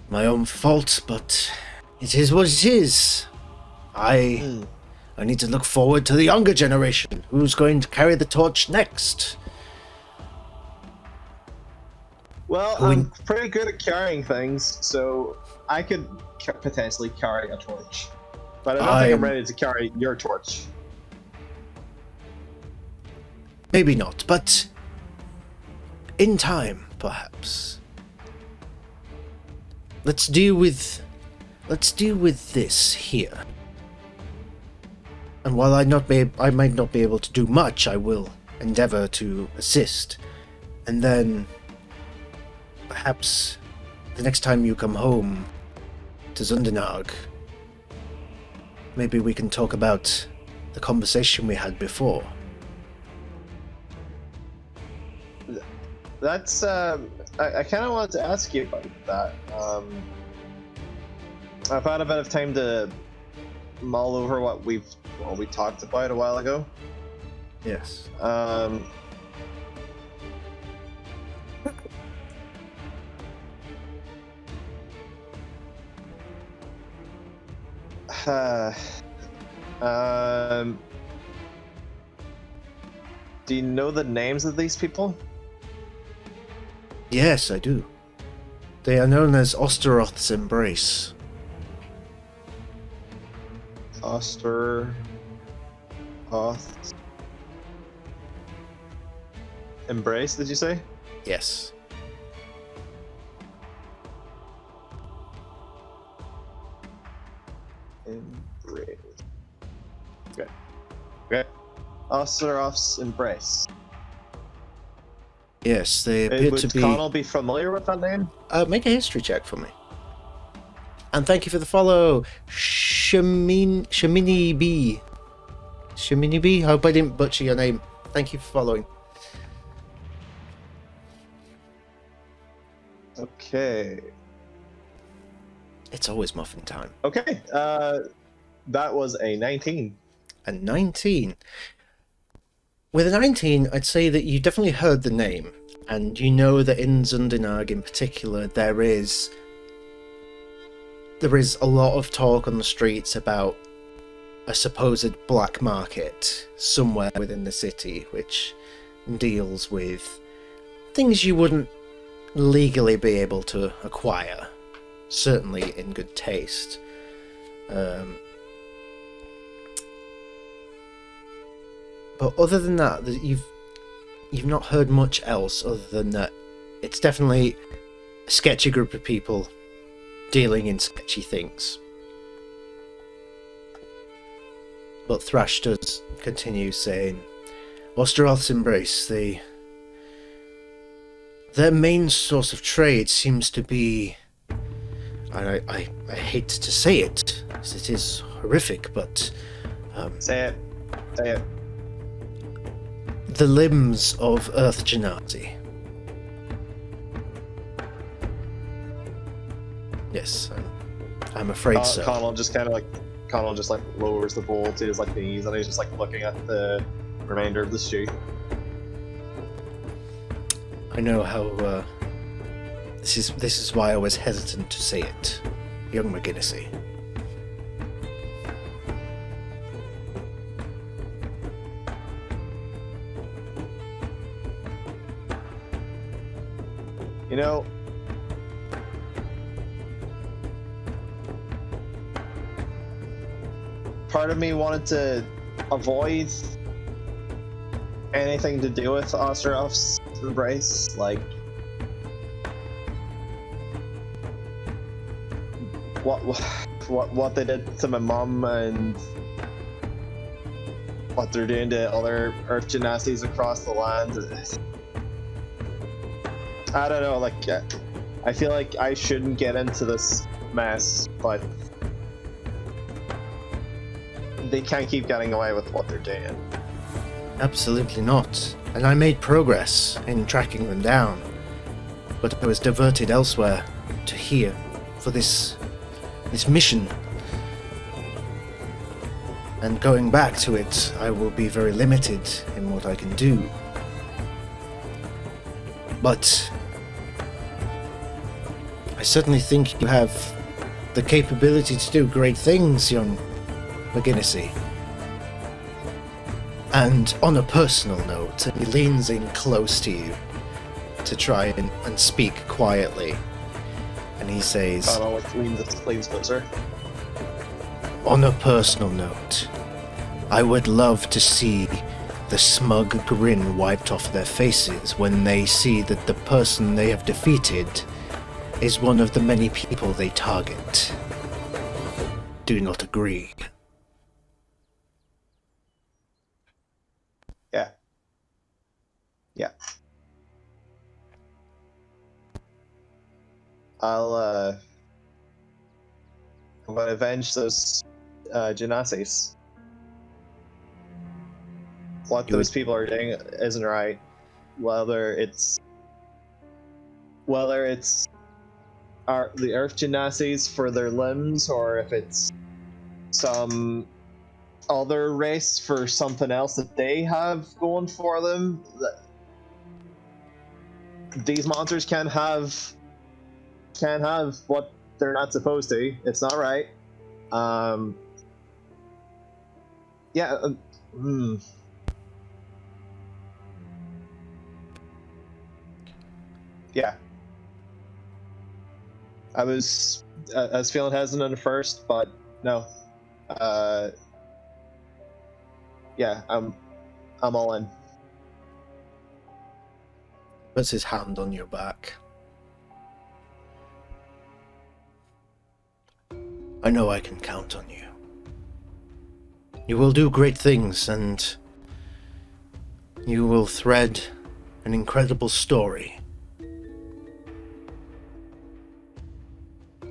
my own fault, but it is what it is. I need to look forward to the younger generation. Who's going to carry the torch next? Well, I'm pretty good at carrying things, so I could potentially carry a torch. But I don't think I'm ready to carry your torch. Maybe not, but in time, perhaps. Let's deal with this here. And while I might not be able to do much, I will endeavor to assist. And then perhaps the next time you come home to Zundenarg, maybe we can talk about the conversation we had before. That's I kind of wanted to ask you about that. I've had a bit of time to mull over what we talked about a while ago. Yes. Do you know the names of these people? Yes, I do. They are known as Osteroth's Embrace. Osteroth Embrace, did you say? Yes. Embrace. Okay. Okay. Osteroth's Embrace. Yes, they appear to Would be... Connell be familiar with that name? Make a history check for me. And thank you for the follow, Shamini B. Shamini B? I hope I didn't butcher your name. Thank you for following. Okay. It's always muffin time. Okay. That was a 19. A 19. With a 19, I'd say that you definitely heard the name, and you know that in Zundenarg in particular, there is a lot of talk on the streets about a supposed black market somewhere within the city, which deals with things you wouldn't legally be able to acquire, certainly in good taste. But other than that, you've not heard much else other than that it's definitely a sketchy group of people dealing in sketchy things. But Thrash does continue saying, Osteroth's embrace, their main source of trade seems to be, I hate to say it, as it is horrific, but Say it. the limbs of Earth Genasi. Yes, I'm afraid so. Connell just lowers the bowl to his like knees, and he's just like looking at the remainder of the stew. I know how this is why I was hesitant to say it, young McGinnisy. You know, part of me wanted to avoid anything to do with Osteroth's embrace, like what they did to my mom and what they're doing to other Earth Genasties across the land. I don't know, like, I feel like I shouldn't get into this mess, but they can't keep getting away with what they're doing. Absolutely not. And I made progress in tracking them down, but I was diverted elsewhere to here for this mission. And going back to it, I will be very limited in what I can do. But I certainly think you have the capability to do great things, young McGinnisy. And on a personal note, he leans in close to you to try and speak quietly. And he says, Connell leans closer. on a personal note, I would love to see the smug grin wiped off their faces when they see that the person they have defeated is one of the many people they target. Do you not agree? Yeah. I'm gonna avenge those Genasis. What those people are doing isn't right. Whether it's the Earth Genasis for their limbs, or if it's some other race for something else that they have going for them. These monsters can have what they're not supposed to. It's not right. Yeah. I was feeling hesitant at first, but no. Yeah, I'm all in. Puts his hand on your back. I know I can count on you. You will do great things, and you will thread an incredible story.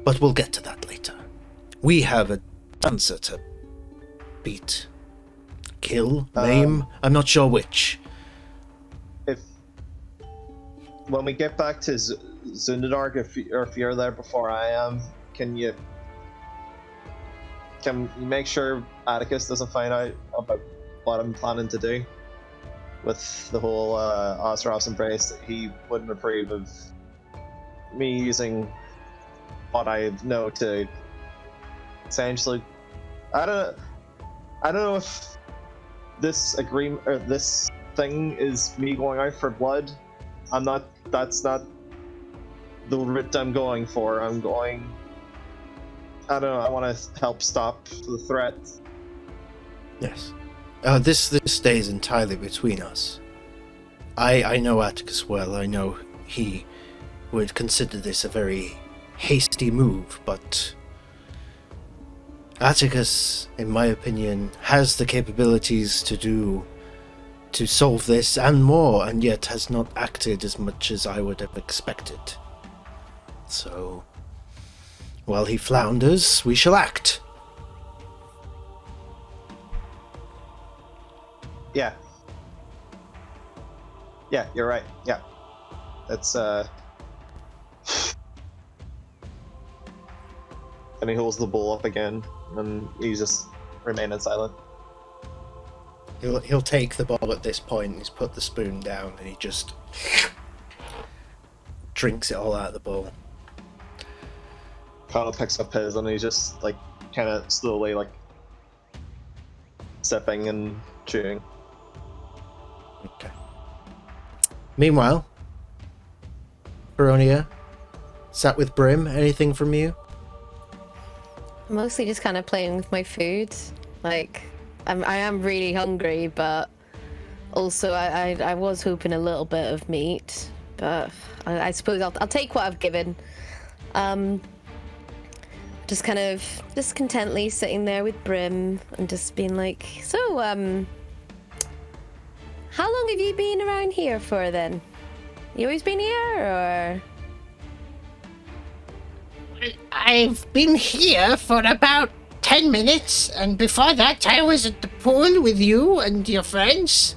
But we'll get to that later. We have a dancer to beat. Kill? Maim? I'm not sure which. When we get back to Zundark, if you're there before I am, can you make sure Atticus doesn't find out about what I'm planning to do with the whole Osteroth's embrace? He wouldn't approve of me using what I know to essentially. I don't know if this agreement or this thing is me going out for blood. That's not the route I'm going for. I don't know, I want to help stop the threat. Yes. This stays entirely between us. I know Atticus well. I know he would consider this a very hasty move, but Atticus, in my opinion, has the capabilities to solve this and more, and yet has not acted as much as I would have expected. So, while he flounders, we shall act. Yeah. Yeah, you're right. Yeah. That's, And he holds the bowl up again, and he's just remaining silent. He'll take the bowl at this point, he's put the spoon down, and he just drinks it all out of the bowl. Connell picks up his, and he's just, like, kind of slowly, like, sipping and chewing. Okay. Meanwhile, Rhódania, sat with Brim, anything from you? Mostly just kind of playing with my food. Like, I am really hungry, but also I was hoping a little bit of meat. But I suppose I'll take what I've given. Just kind of contently sitting there with Brim and just being like, so how long have you been around here for then? You always been here, or? I've been here for about 10 minutes, and before that I was at the pool with you and your friends.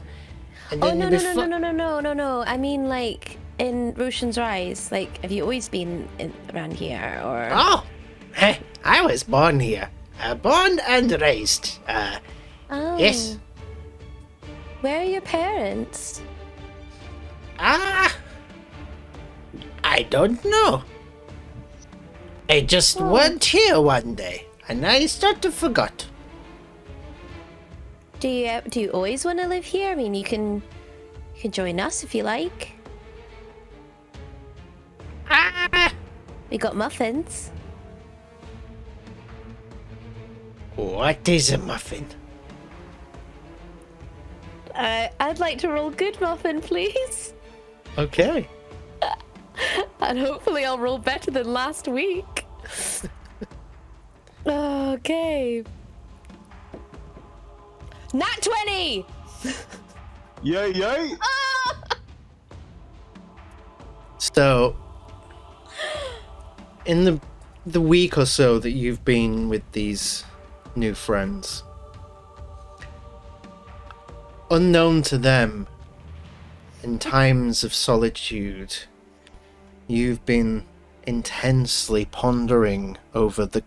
And Oh then no before- no! I mean, like in Roshan's Rise. Like, have you always been around here, or? Oh, I was born here. Born and raised. Oh. Yes. Where are your parents? I don't know. I just weren't here one day, and I sort of forgot. Do you always want to live here? I mean, you can join us if you like. We got muffins. What is a muffin? I'd like to roll good muffin, please. Okay. And hopefully I'll roll better than last week. Okay. Nat 20! Yay, yay! So, in the week or so that you've been with these new friends, unknown to them, in times of solitude, you've been intensely pondering over the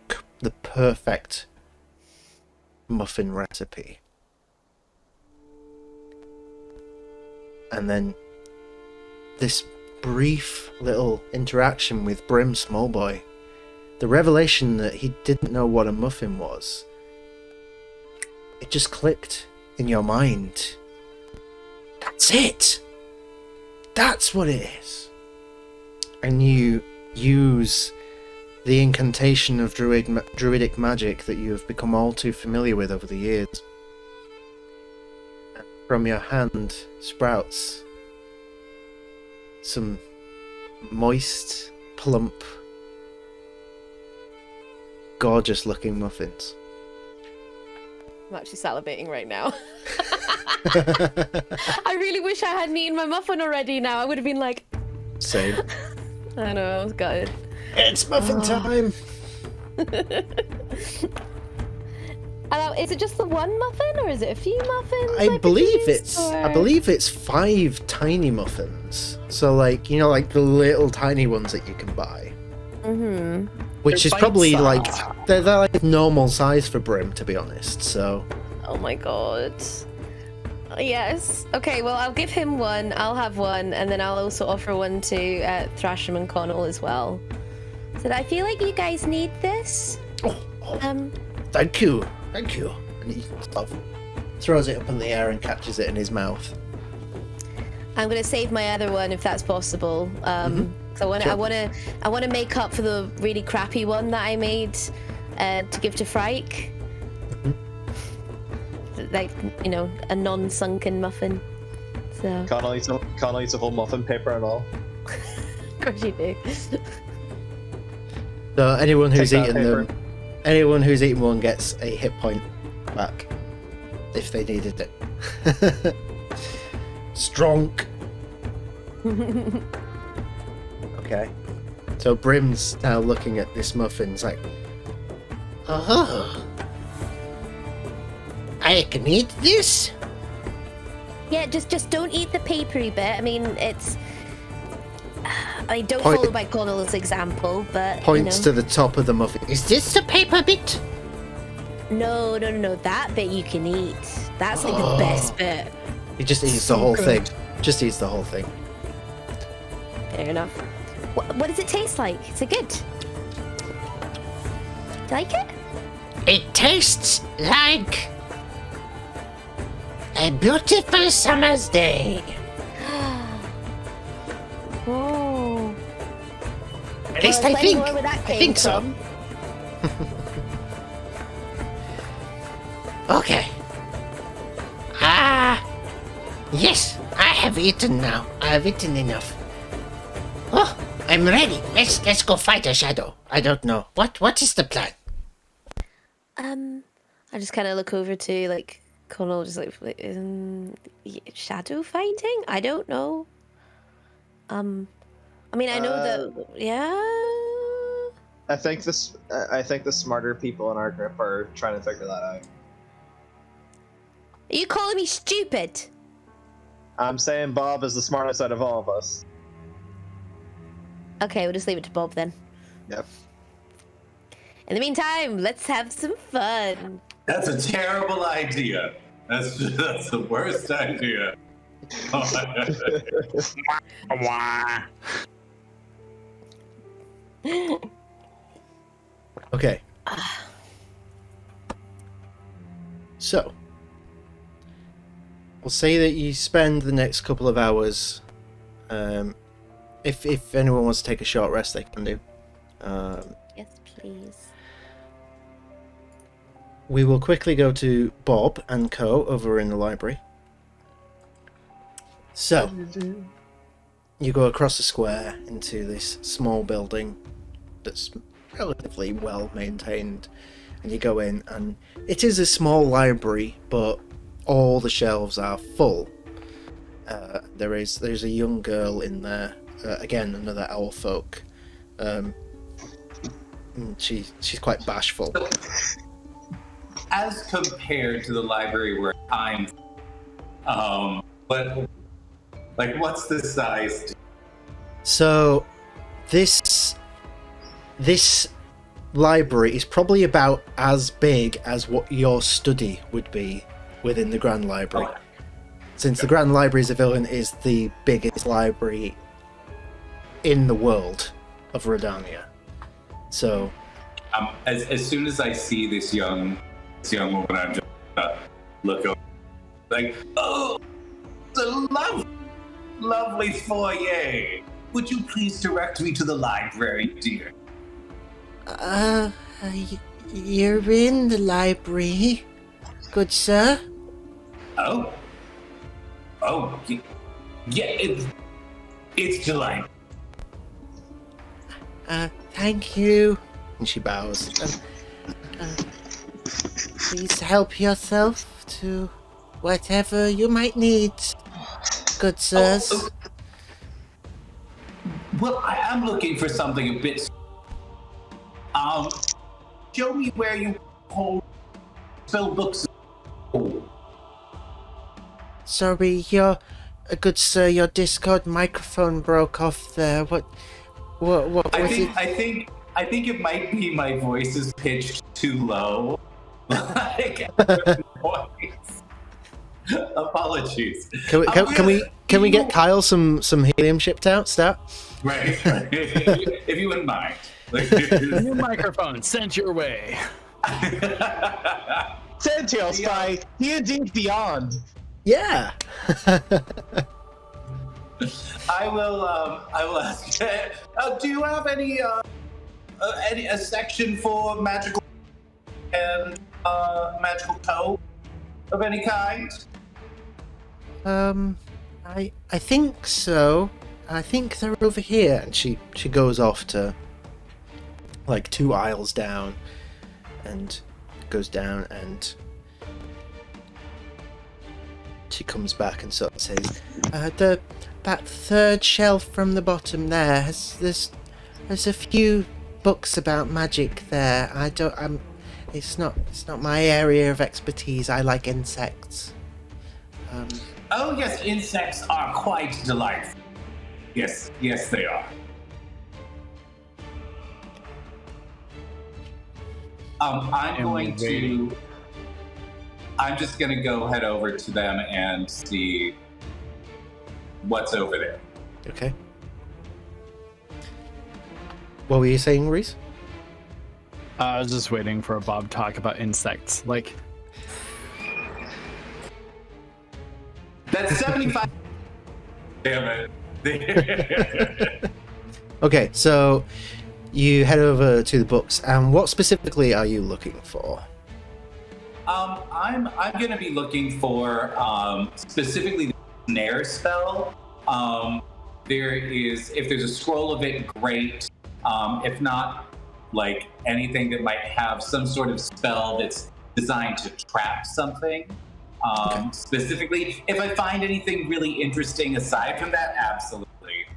perfect muffin recipe. And then this brief little interaction with Brim Smallboy, the revelation that he didn't know what a muffin was, it just clicked in your mind. That's it! That's what it is! And you use the incantation of druidic magic that you have become all too familiar with over the years. And from your hand sprouts some moist, plump, gorgeous looking muffins. I'm actually salivating right now. I really wish I hadn't eaten my muffin already now. I would have been like... Same. I know, I was gutted. It's muffin time! Is it just the one muffin, or is it a few muffins? I believe produced, I or- believe it's 5 tiny muffins. So like, you know, like the little tiny ones that you can buy. Mm-hmm. Which They're is probably bite-sized. like they're like normal size for Brim, to be honest. So Oh my god. Yes. Okay, well, I'll give him one, I'll have one, and then I'll also offer one to Thrasham and Connell as well. So I feel like you guys need this. thank you. And he sort of throws it up in the air and catches it in his mouth. I'm gonna save my other one if that's possible. So I want to make up for the really crappy one that I made to give to Frike. Like, you know, a non-sunken muffin. So Connell eats a whole muffin, paper and all. of course you do. So anyone who's Take that eaten paper. them Anyone who's eaten one gets a hit point back if they needed it. Strong. Okay. So Brim's now looking at this muffin. It's like, Oh. I can eat this? Yeah, just don't eat the papery bit. I mean, it's. I don't Point- follow my Connell's example, but points to the top of the muffin. Is this the paper bit? No. That bit you can eat. That's like the best bit. He just eats the whole thing. Just eats the whole thing. Fair enough. What does it taste like? Is it good? Do you like it? It tastes like a beautiful summer's day. Oh. At least Well, I think. where that I came think so. from. Okay. Yes, I have eaten now. I have eaten enough. Oh, I'm ready. Let's go fight a shadow. I don't know. What is the plan? I just kind of look over to like Connell, just like shadow fighting. I don't know. I mean, I know that. Yeah. I think the smarter people in our group are trying to figure that out. Are you calling me stupid? I'm saying Bob is the smartest out of all of us. Okay, we'll just leave it to Bob then. Yep. In the meantime, let's have some fun. That's a terrible idea. That's the worst idea. Okay. So, we'll say that you spend the next couple of hours. If anyone wants to take a short rest, they can do. Yes, please. We will quickly go to Bob and Co. over in the library. So, you go across the square into this small building that's relatively well maintained, and you go in, and it is a small library, but all the shelves are full. There's a young girl in there, again another owl folk. And she's quite bashful. As compared to the library where I'm, but like, what's the size? So, this library is probably about as big as what your study would be within the Grand Library. Oh. Since the Grand Library of Villain is the biggest library in the world of Rhódania. So, As soon as I see this young woman, I'm just look over, like, oh, the lovely foyer. Would you please direct me to the library, dear? You're in the library, good sir. Oh, yeah, it's delightful. Thank you. and she bows. Please help yourself to whatever you might need, good sirs. Well, I am looking for something a bit. Show me where you hold spell books. Sorry, good sir, your Discord microphone broke off there. What was it? I think it might be my voice is pitched too low. Like, voice. Apologies. Can we get Kyle some helium shipped out? Stat. Right. If you wouldn't mind. New microphone sent your way. Sandtail Spy, D&D Beyond. Yeah. I will ask. Do you have any a section for magical and magical code of any kind? I think so. I think they're over here. And she goes off to like 2 aisles down, and goes down, and she comes back and sort of says, that third shelf from the bottom there there's a few books about magic there. It's not my area of expertise. I like insects. Oh yes, insects are quite delightful. Yes, they are. I'm just gonna go head over to them and see what's over there. Okay. What were you saying, Reese? I was just waiting for Bob to talk about insects. Like, that's 75. Damn it. Okay, so you head over to the books, and what specifically are you looking for? I'm gonna be looking for specifically the snare spell. If there's a scroll of it, great. If not, like anything that might have some sort of spell that's designed to trap something. Okay. Specifically, if I find anything really interesting aside from that, absolutely.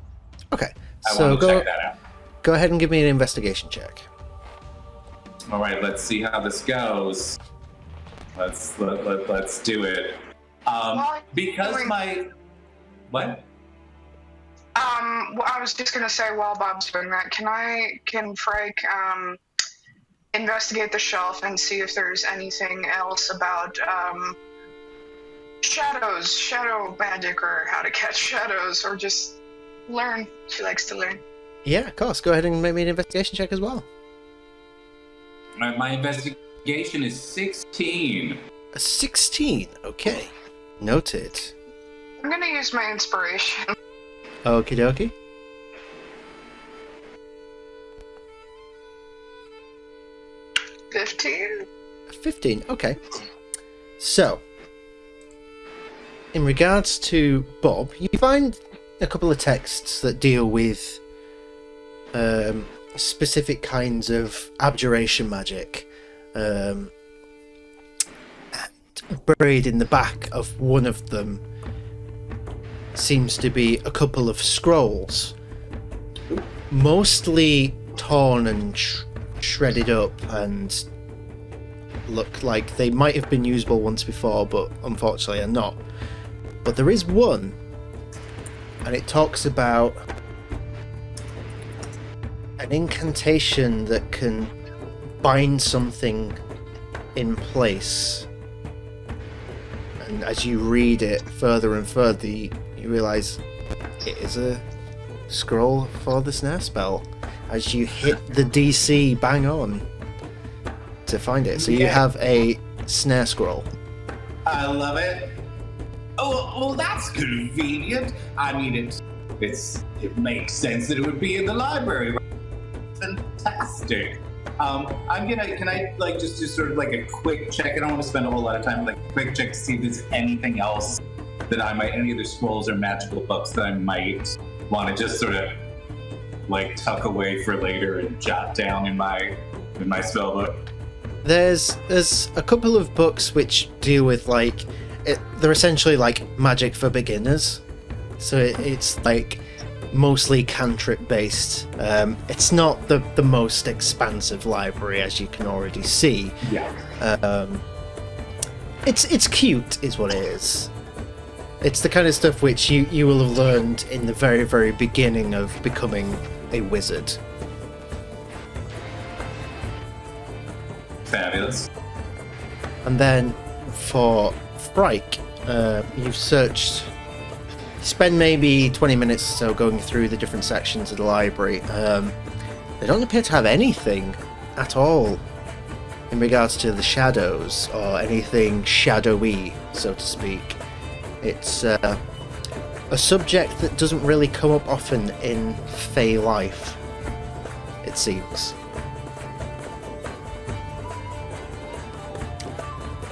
Okay, I so want to check that out. go ahead and give me an investigation check. All right, let's see how this goes. Let's do it. Because my what? Well, I was just gonna say while Bob's doing that, can Frank investigate the shelf and see if there's anything else about shadow magic, or how to catch shadows, or just learn. She likes to learn. Yeah, of course. Go ahead and make me an investigation check as well. My investigation is 16. A 16. Okay. Noted. I'm gonna use my inspiration. Okie dokie. $15. 15. Okay. So, in regards to Bob, you find a couple of texts that deal with specific kinds of abjuration magic. And buried in the back of one of them seems to be a couple of scrolls, mostly torn and shredded up, and look like they might have been usable once before, but unfortunately are not. But there is one, and it talks about an incantation that can bind something in place. And as you read it further and further, you realise it is a scroll for the snare spell. As you hit the DC bang on to find it. So you have a snare scroll. I love it. Oh, that's convenient. I mean, it makes sense that it would be in the library. Fantastic. Can I just do sort of like a quick check? I don't want to spend a whole lot of time, like a quick check to see if there's anything else that any other scrolls or magical books that I might want to just sort of like tuck away for later and jot down in my spell book. There's a couple of books which deal with they're essentially like magic for beginners. So it's like mostly cantrip based. It's not the most expansive library, as you can already see. Yeah. It's cute, is what it is. It's the kind of stuff which you will have learned in the very, very beginning of becoming a wizard. Fabulous. And then for Frike, you've searched. Spend maybe 20 minutes or so going through the different sections of the library. They don't appear to have anything at all in regards to the shadows or anything shadowy, so to speak. It's a subject that doesn't really come up often in Fey life, it seems.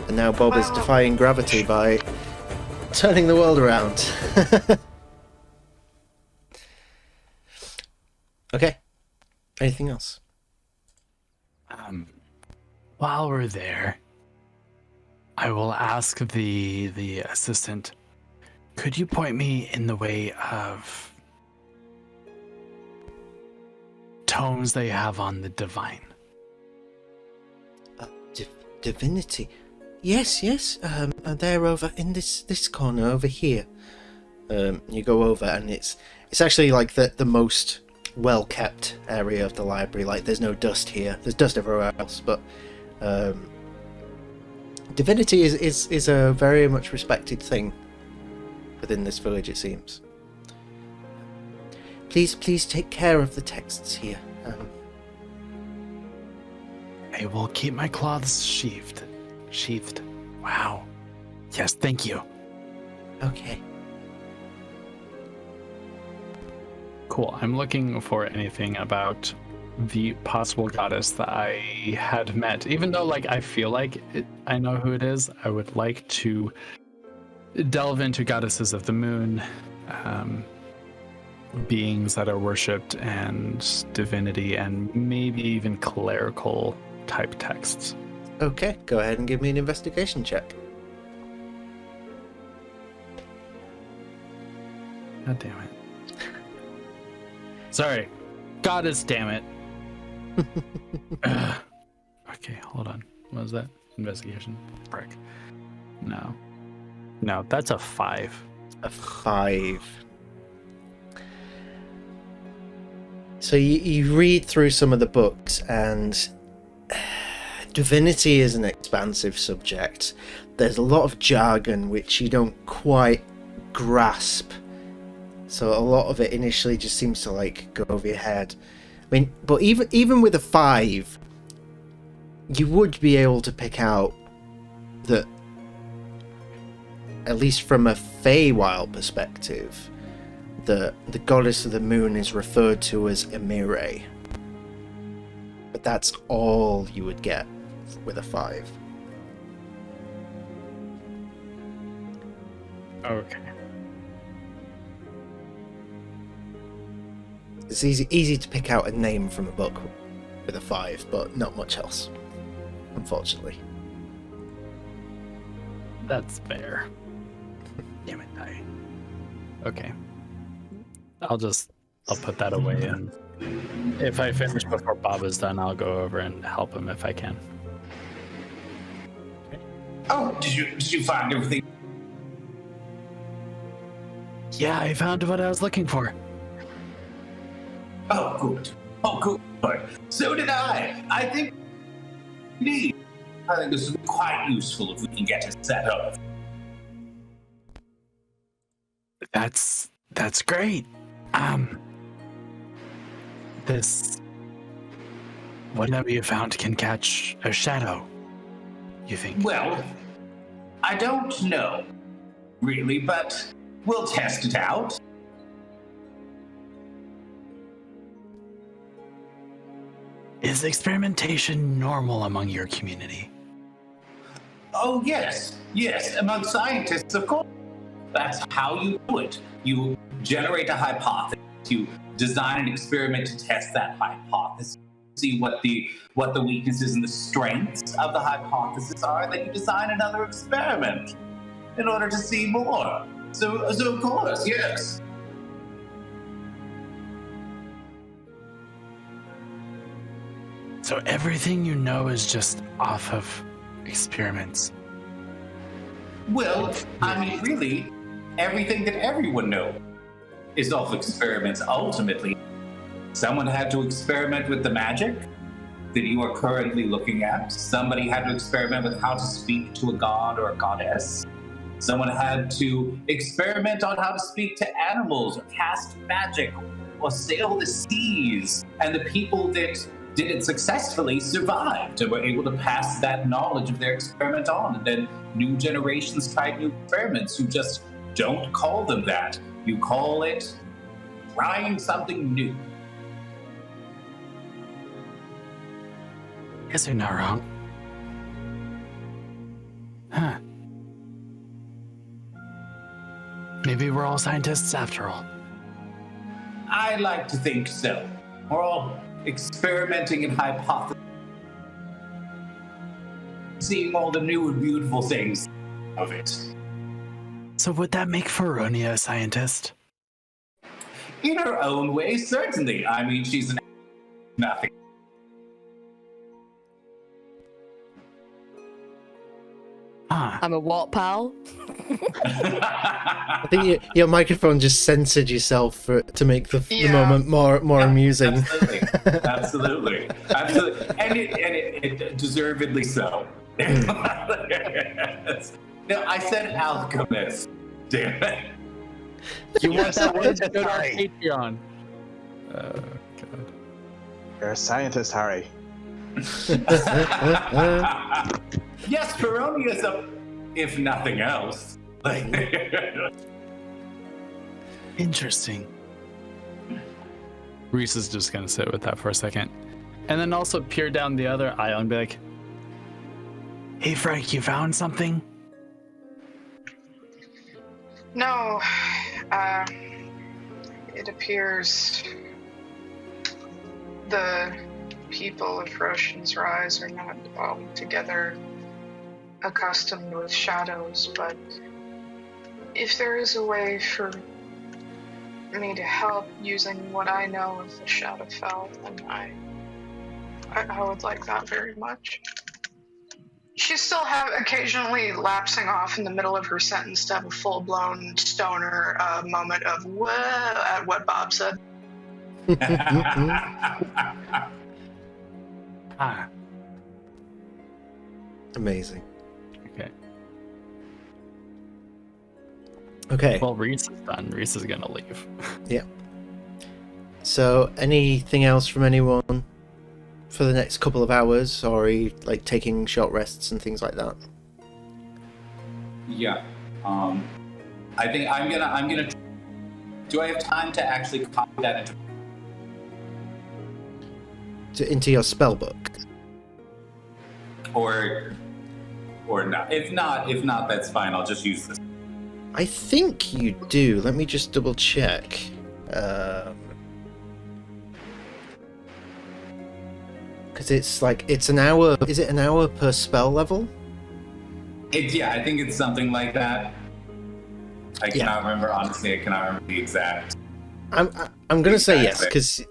And now Bob is defying gravity by turning the world around. Okay. Anything else? while we're there, I will ask the assistant, could you point me in the way of tomes they have on the divine? Divinity. Yes. They're over in this corner over here. You go over, and it's actually like the most well kept area of the library. Like, there's no dust here. There's dust everywhere else, but divinity is a very much respected thing within this village, it seems. Please take care of the texts here. I will keep my cloths sheathed. Wow. Yes, thank you. Okay. Cool. I'm looking for anything about the possible goddess that I had met. Even though, like, I feel like I know who it is, I would like to delve into goddesses of the moon, beings that are worshipped, and divinity, and maybe even clerical type texts. Okay, go ahead and give me an investigation check. God damn it. Sorry. Goddess, damn it. Okay, hold on. What was that? Investigation? Frick. No, that's a 5. A 5. So you read through some of the books, and divinity is an expansive subject. There's a lot of jargon which you don't quite grasp. So a lot of it initially just seems to like go over your head. I mean, but even with a 5, you would be able to pick out that, at least from a Feywild perspective, the goddess of the moon is referred to as Emire. But that's all you would get with a 5. Okay. It's easy to pick out a name from a book with a 5, but not much else, unfortunately. That's fair. Damn it, Okay. I'll put that away, and if I finish before Bob is done, I'll go over and help him if I can. Oh, did you find everything? Yeah, I found what I was looking for. Oh, good. So did I. I think this is quite useful if we can get it set up. That's great. This whatever you found can catch a shadow, you think? Well, I don't know, really, but we'll test it out. Is experimentation normal among your community? Oh, yes, among scientists, of course. That's how you do it. You generate a hypothesis, you design an experiment to test that hypothesis, see what the weaknesses and the strengths of the hypothesis are, then you design another experiment in order to see more. So of course, yes. So everything you know is just off of experiments? Well, I mean, really, everything that everyone knows is off experiments, ultimately. Someone had to experiment with the magic that you are currently looking at. Somebody had to experiment with how to speak to a god or a goddess. Someone had to experiment on how to speak to animals, or cast magic, or sail the seas. And the people that did it successfully survived and were able to pass that knowledge of their experiment on. And then new generations tried new experiments. You just don't call them that. You call it trying something new. Guess you're not wrong. Huh. Maybe we're all scientists after all. I like to think so. We're all experimenting in hypotheses. seeing all the new and beautiful things of it. So would that make Rhódania a scientist? In her own way, certainly. I mean, she's an nothing. Huh. I'm a what, pal? I think your microphone just censored yourself to make the moment more amusing. Absolutely. And it deservedly so. No, I said alchemist. Damn it. You want that word to go to our Patreon? God. You're a scientist, Harry. Yes, Peroni is a, if nothing else. Interesting. Reese is just gonna sit with that for a second, and then also peer down the other aisle and be like, "Hey, Frank, you found something?" No, it appears the people of Roshan's Rise are not altogether accustomed with shadows, but if there is a way for me to help using what I know of the Shadowfell, then I would like that very much. She's still occasionally lapsing off in the middle of her sentence to have a full-blown stoner moment of whoa at what Bob said. Amazing. Okay. Okay. Well, Reese is done. Reese is gonna leave. Yeah. So, anything else from anyone for the next couple of hours, or are you like taking short rests and things like that? Yeah. I think I'm gonna. Do I have time to actually copy that Into your spell book? or not? If not, that's fine. I'll just use this. I think you do. Let me just double check. Because it's an hour. Is it an hour per spell level? I think it's something like that. I cannot remember, honestly. I cannot remember the exact. I'm gonna say yes, because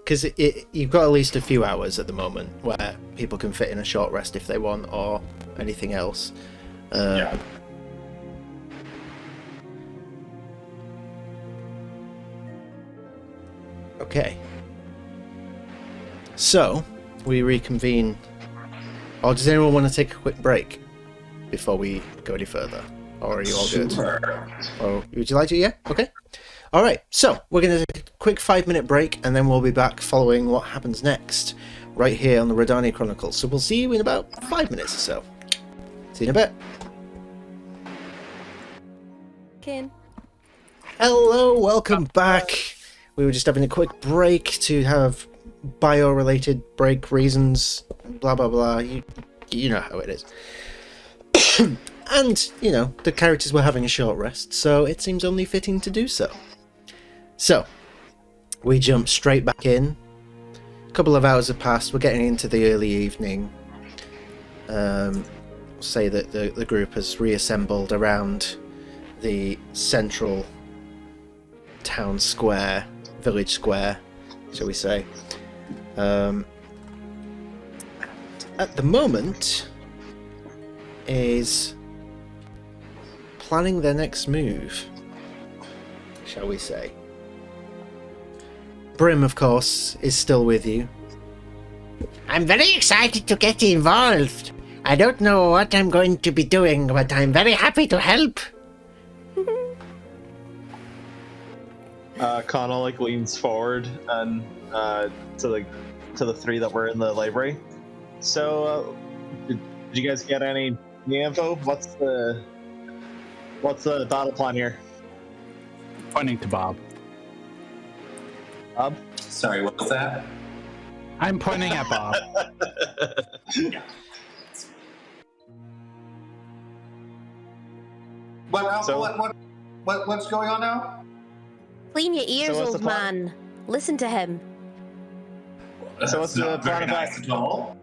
you've got at least a few hours at the moment where people can fit in a short rest if they want, or anything else. Yeah. Okay. So we reconvene. Or does anyone want to take a quick break before we go any further? Or are you all good? Or would you like to? Yeah? Okay. All right. So we're going to take a quick 5-minute break, and then we'll be back following what happens next, right here on the Rhódania Chronicles. So we'll see you in about 5 minutes or so. See you in a bit. Ken. Hello, welcome back. We were just having a quick break to have bio-related break reasons, blah blah blah. You know how it is. And, you know, the characters were having a short rest, so it seems only fitting to do so. So, we jump straight back in. A couple of hours have passed, we're getting into the early evening. Say that the group has reassembled around the central town square, village square, shall we say. At the moment is planning their next move, shall we say. Brim, of course, is still with you. I'm very excited to get involved. I don't know what I'm going to be doing, but I'm very happy to help. Connell leans forward and to the three that were in the library. So, did you guys get any info? What's the battle plan here? Pointing to Bob. Bob? Sorry, what was that? I'm pointing at Bob. Yeah. What's going on now? Clean your ears, what's the old plan? man. Listen to him. So what's the Not plan very of nice action? at all.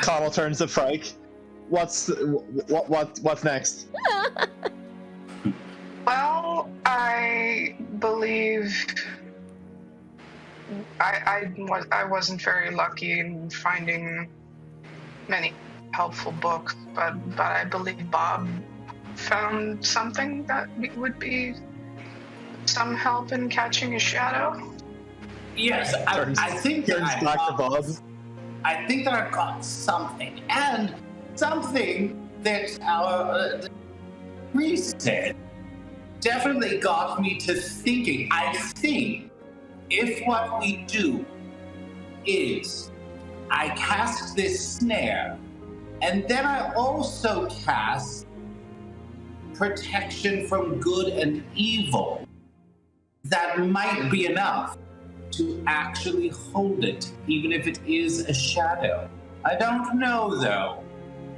Connell turns to Frike. What's next? Well, I believe I wasn't very lucky in finding many helpful books, but I believe Bob found something that would be some help in catching a shadow. Yes, I think that Turns back to Bob. I think that I've got something, and something that our priest said definitely got me to thinking. I think if what we do is I cast this snare, and then I also cast protection from good and evil, that might be enough to actually hold it, even if it is a shadow. I don't know, though.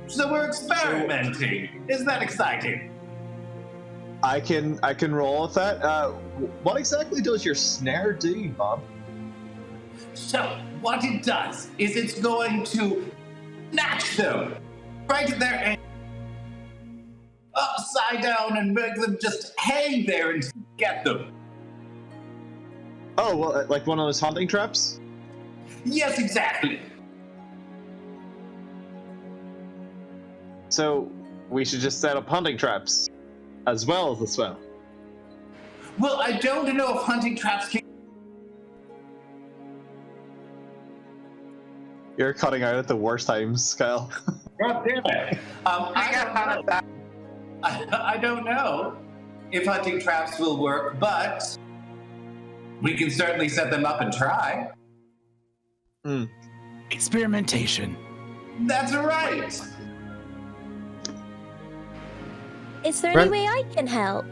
So we're experimenting. Isn't that exciting? I can roll with that. What exactly does your snare do, Bob? So what it does is it's going to snatch them right in their hand, upside down, and make them just hang there and get them. Oh, well, like one of those hunting traps? Yes, exactly. So we should just set up hunting traps as well as the spell. Well, I don't know if hunting traps can. You're cutting out at the worst times, Kyle. God damn it. I don't know if hunting traps will work, but we can certainly set them up and try. Experimentation. That's right. Is there any way I can help?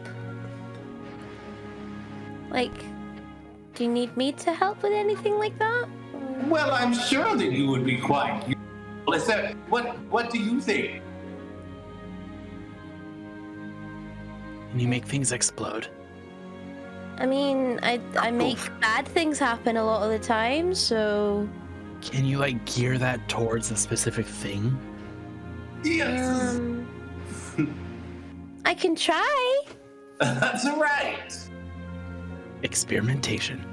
Like, do you need me to help with anything like that? Well, I'm sure that you would be quite useful. Is there, what do you think? Can you make things explode? I mean, I make bad things happen a lot of the time, so... Can you, like, gear that towards a specific thing? Yes. I can try. That's right. Experimentation.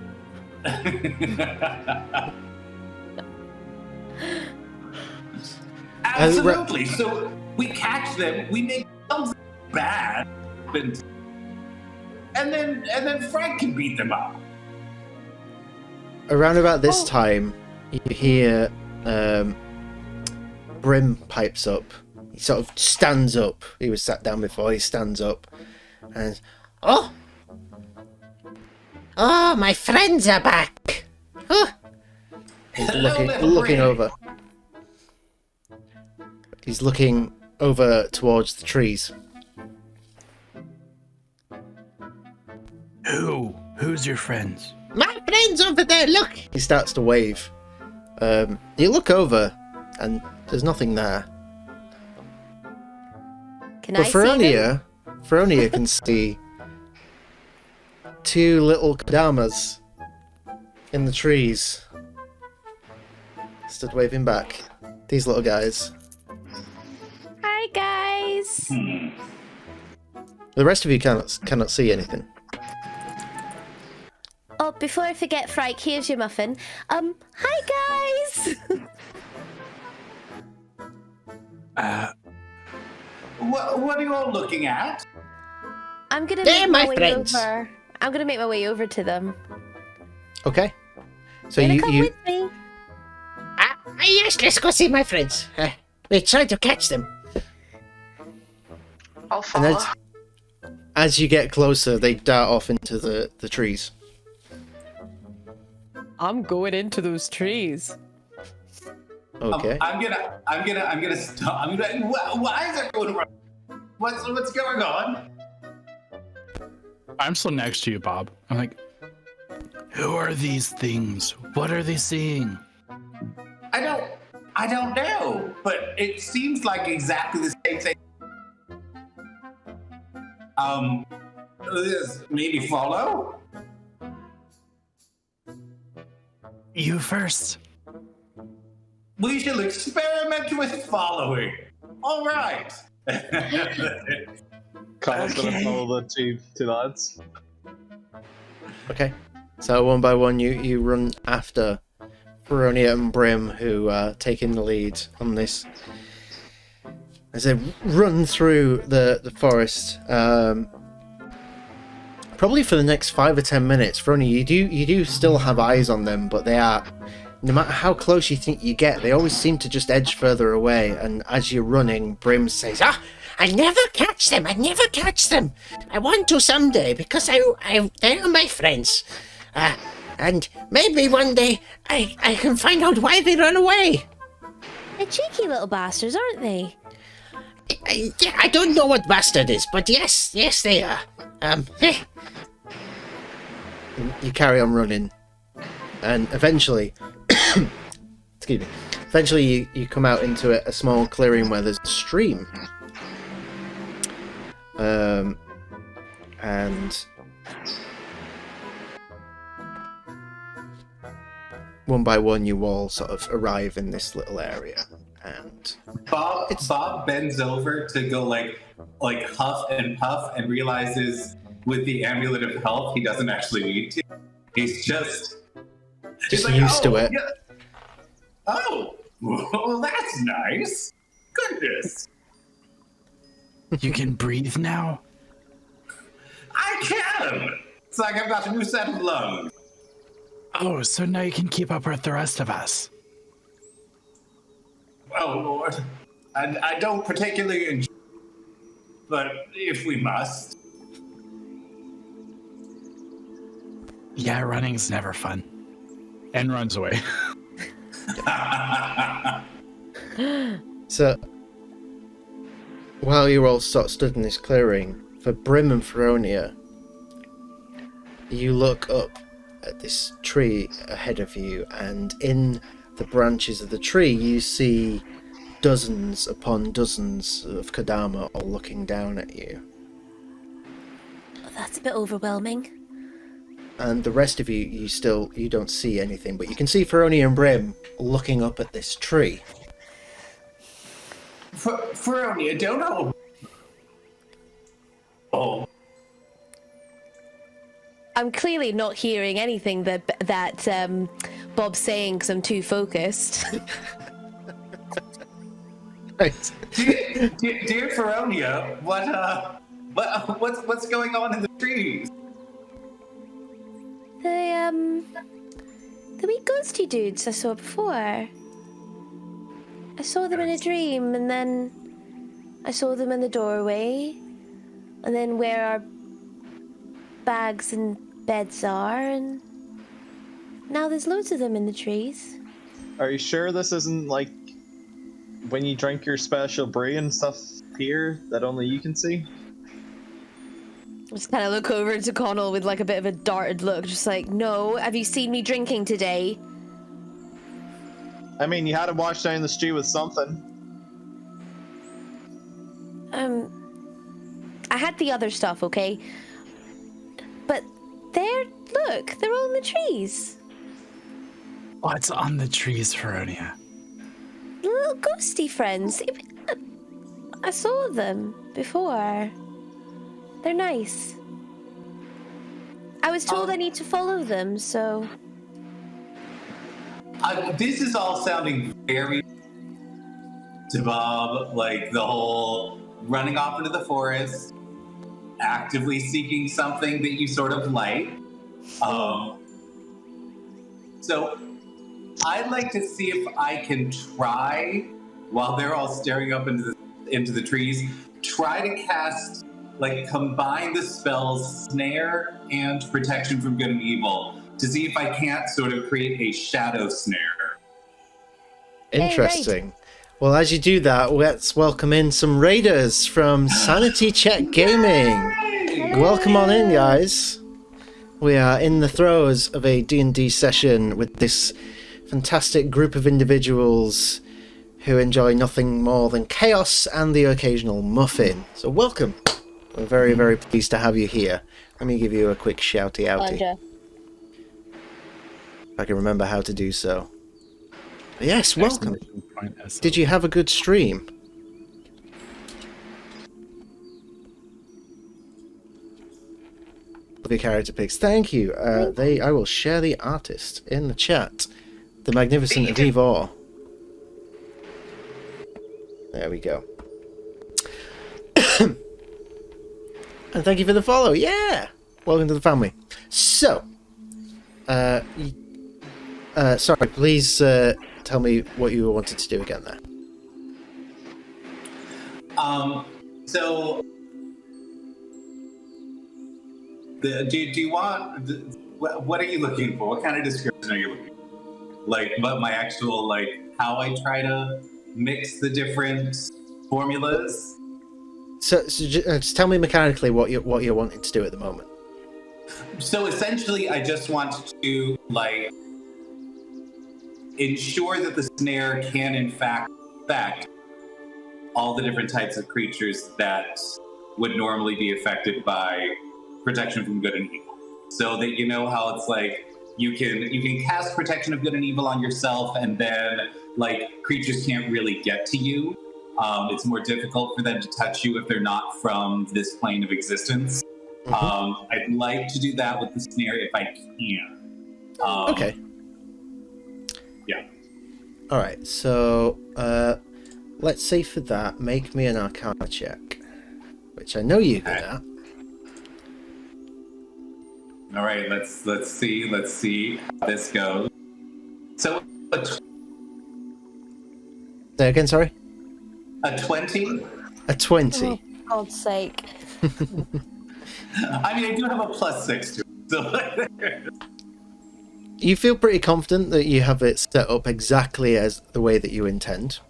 Absolutely. So we catch them, we make something bad, and then Frank can beat them up. Around about this time, you hear Brim pipes up. He sort of stands up. He was sat down before. He stands up, and Oh, my friends are back. Huh. he's Hello, looking Brim. over. He's looking over towards the trees. Who's your friends? My friends over there, look. He starts to wave. You look over, and there's nothing there. Can But I see them? Feronia can see two little Kadamas in the trees. Stood waving back. These little guys. Hi, guys. The rest of you cannot see anything. Oh, before I forget, Frike, here's your muffin. Hi, guys. What are you all looking at? I'm gonna They're make my my way friends. over. I'm gonna make my way over to them. Okay. So Gonna come you with me. Yes, let's go see my friends. We tried to catch them. I'll and follow. as you get closer, they dart off into the trees. I'm going into those trees. Okay. I'm gonna stop. Why is everyone running? What's going on? I'm still next to you, Bob. I'm like, who are these things? What are they seeing? I don't know, but it seems like exactly the same thing. Maybe follow? You first. We shall experiment with following. All right. Kyle's gonna follow the two lads. Okay. So one by one, you run after Rhódania and Brim, who are taking the lead on this. As they run through the forest, probably for the next 5 or 10 minutes. Rhódania, you do still have eyes on them, but they are, no matter how close you think you get, they always seem to just edge further away. And as you're running, Brim says, Ah, I never catch them. I never catch them. I want to someday because they are my friends. And maybe one day I can find out why they run away. They're cheeky little bastards, aren't they? I don't know what bastard is, but yes, they are. you carry on running, and eventually, excuse me, eventually you come out into a small clearing where there's a stream. And one by one you all sort of arrive in this little area, and Bob bends over to go like huff and puff and realizes with the amulet of health he doesn't actually need to. He's just like, used to it. Yeah. Oh, well, that's nice. Goodness. You can breathe now? I can! It's like I've got a new set of lungs. Oh, so now you can keep up with the rest of us. Oh, Lord. I don't particularly enjoy it, but if we must. Yeah, running's never fun. And runs away. So, while you're all sort of stood in this clearing, for Brim and Rhódania, you look up at this tree ahead of you, and in the branches of the tree you see dozens upon dozens of Kodama all looking down at you. Oh, that's a bit overwhelming. And the rest of you don't see anything, but you can see Rhódania and Brim looking up at this tree. Rhódania, don't know. Oh. I'm clearly not hearing anything that Bob's saying because I'm too focused. Right. Dear Rhódania, what's going on in the trees? The wee ghosty dudes I saw before. I saw them in a dream, and then I saw them in the doorway, and then where our bags and beds are, and now there's loads of them in the trees. Are you sure this isn't like when you drink your special brie and stuff here that only you can see? Just kind of look over to Connell with like a bit of a darted look, just like, no, have you seen me drinking today? I mean, you had to wash down the stew with something. I had the other stuff, okay? But they're all in the trees. What's on the trees, Rhódania? Little ghosty friends. I saw them before. They're nice. I was told I need to follow them, so... This is all sounding very to Bob, like the whole running off into the forest, actively seeking something that you sort of like. So I'd like to see if I can try, while they're all staring up into the trees, try to cast, like, combine the spells Snare and Protection from Good and Evil to see if I can't sort of create a shadow snare. Interesting. Well, as you do that, let's welcome in some raiders from Sanity Check Gaming. Welcome on in, guys. We are in the throes of a D&D session with this fantastic group of individuals who enjoy nothing more than chaos and the occasional muffin. So welcome. We're very, very pleased to have you here. Let me give you a quick shouty-outy. If I can remember how to do so. Yes, welcome. Exclamation point SO. Did you have a good stream? Love your character pics. Thank you. I will share the artist in the chat. The Magnificent Avivor. There we go. And thank you for the follow. Yeah! Welcome to the family. So, sorry, please tell me what you wanted to do again there. So, do you want? What are you looking for? What kind of description are you looking for? Like, what my actual how I try to mix the different formulas? So just tell me mechanically what you're wanting to do at the moment. So essentially, I just want to ensure that the snare can in fact affect all the different types of creatures that would normally be affected by protection from good and evil. So that you know how it's you can cast protection of good and evil on yourself, and then creatures can't really get to you. It's more difficult for them to touch you if they're not from this plane of existence. Mm-hmm. I'd like to do that with the snare if I can. Okay. Yeah. All right. So let's say for that, make me an Arcana check, which I know you're good at. All right. Let's see how this goes. So. Say again. Sorry. A 20? A 20. Oh, for God's sake. I mean, I do have a +6 to it. So. You feel pretty confident that you have it set up exactly as the way that you intend.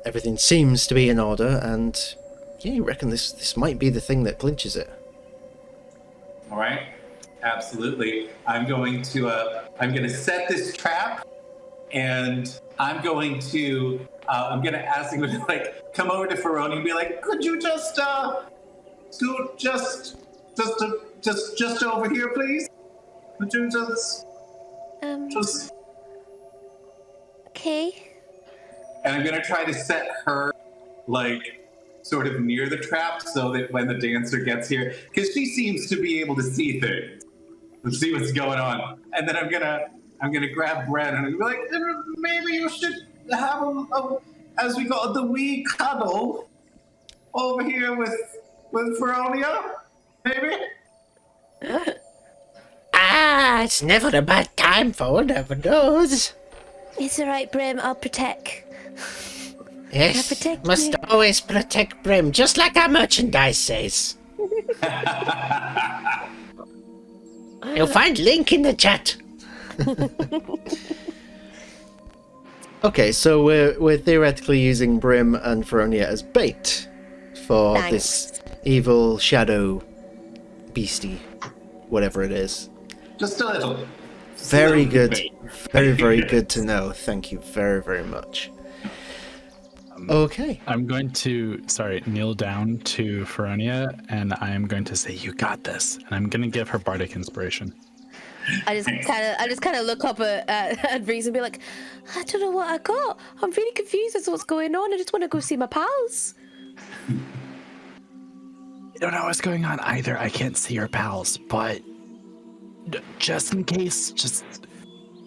Everything seems to be in order, and yeah, you reckon this might be the thing that clinches it. All right. Absolutely. I'm going to set this trap, and I'm going to ask him to come over to Rhódania and be like, could you just scoot just over here, please? Could you just Okay. And I'm gonna try to set her sort of near the trap so that when the dancer gets here, because she seems to be able to see things and see what's going on. And then I'm gonna grab Brent and I'm gonna be like, maybe you should have a as we call it, the wee cuddle over here with Rhódania, maybe? It's never a bad time for one never knows. It's alright, Brim. I'll protect. Yes, protect must you. always protect Brim, just like our merchandise says. You'll find link in the chat. Okay, so we're theoretically using Brim and Rhódania as bait for this evil shadow beastie, whatever it is. Just a little. Very good. Very, very good to know. Thank you very, very much. Okay. I'm going to, kneel down to Rhódania, and I'm going to say, you got this. And I'm going to give her bardic inspiration. I just kind of look up at Reese and be like, I don't know what I got. I'm really confused as to what's going on. I just want to go see my pals. I don't know what's going on either. I can't see your pals, but just in case,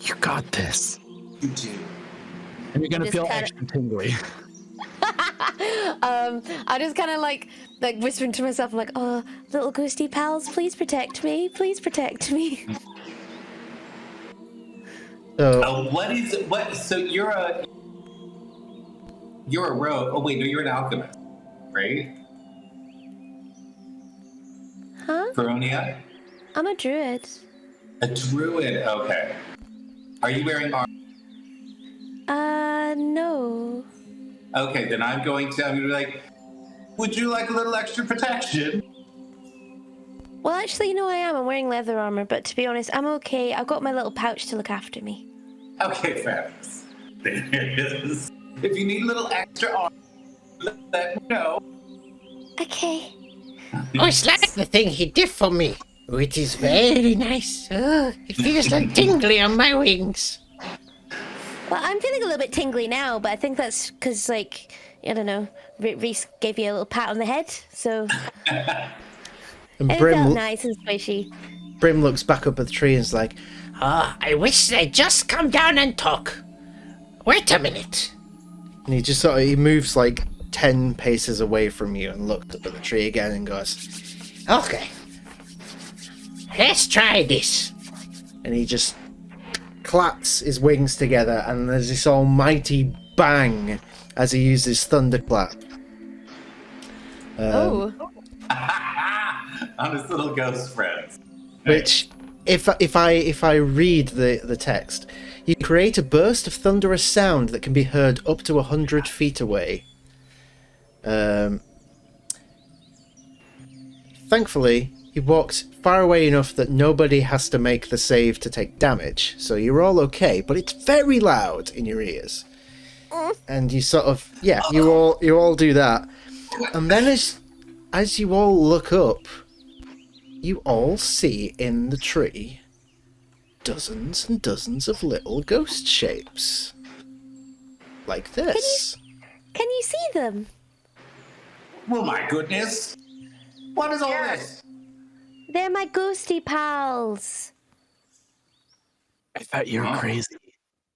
you got this. You do. And you're gonna Just feel kinda- extra tingly. I just kind of like whispering to myself, I'm like, oh, little ghosty pals, please protect me. Please protect me. So, So you're a rogue. Oh wait, no, you're an alchemist, right? Huh? Rhódania? I'm a druid. A druid. Okay. Are you wearing armor? No. Okay, then I'm gonna be like, would you like a little extra protection? Well, actually, I am. I'm wearing leather armor, but to be honest, I'm okay. I've got my little pouch to look after me. Okay, fabulous. There it is. If you need a little extra armor, let me know. Okay. Oh, it's like the thing he did for me. Oh, it is very nice. Oh, it feels like tingly on my wings. Well, I'm feeling a little bit tingly now, but I think that's because, like, I don't know, Reese gave you a little pat on the head, so And it felt nice and squishy. Brim looks back up at the tree and is like, I wish they'd just come down and talk. Wait a minute. and he just sort of, he moves like 10 paces away from you and looks up at the tree again and goes, Okay. Let's try this. and he just claps his wings together, and there's this almighty bang as he uses thunderclap. Oh. On his little ghost friends. Which, if I read the text, you create a burst of thunderous sound that can be heard up to 100 feet away. Thankfully, he walked far away enough that nobody has to make the save to take damage, so you're all okay. But it's very loud in your ears, and you sort of you all do that, and then as you all look up, you all see in the tree dozens and dozens of little ghost shapes, like this. Can you see them? Well, my goodness. What is all this? They're my ghosty pals. I thought you were crazy.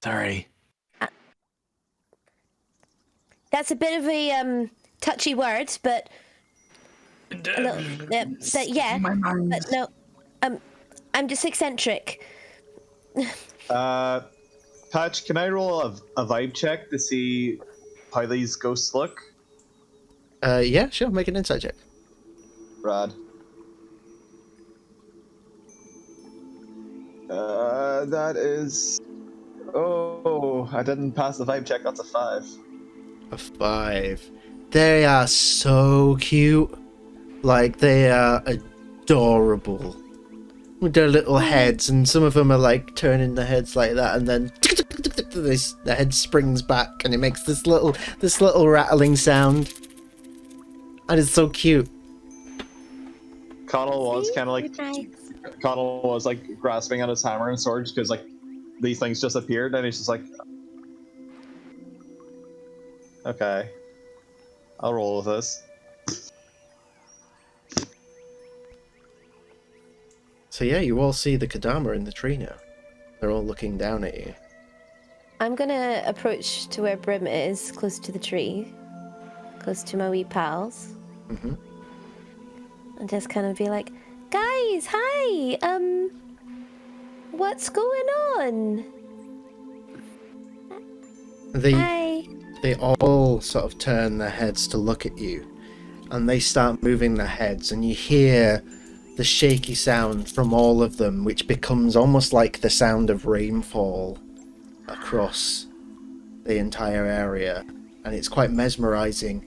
Sorry. That's a bit of a touchy word, but yeah. But no, I'm just eccentric. Patch, can I roll a vibe check to see how these ghosts look? Yeah, sure. Make an insight check. Rad. That is... Oh, I didn't pass the vibe check. That's a 5. A 5. They are so cute. Like, they are adorable. With their little heads, and some of them are like turning their heads like that, and then the head springs back, and it makes this little rattling sound. And it's so cute. Connell was kind of like... Connell was like grasping at his hammer and sword because like these things just appeared, and he's just like, okay, I'll roll with this. So yeah, you all see the Kadama in the tree now. They're all looking down at you. I'm gonna approach to where Brim is, close to the tree, close to my wee pals, Mm-hmm. and just kind of be like, "Guys, hi! What's going on? Hi." They all sort of turn their heads to look at you, and they start moving their heads, and you hear the shaky sound from all of them, which becomes almost like the sound of rainfall across the entire area, and it's quite mesmerizing.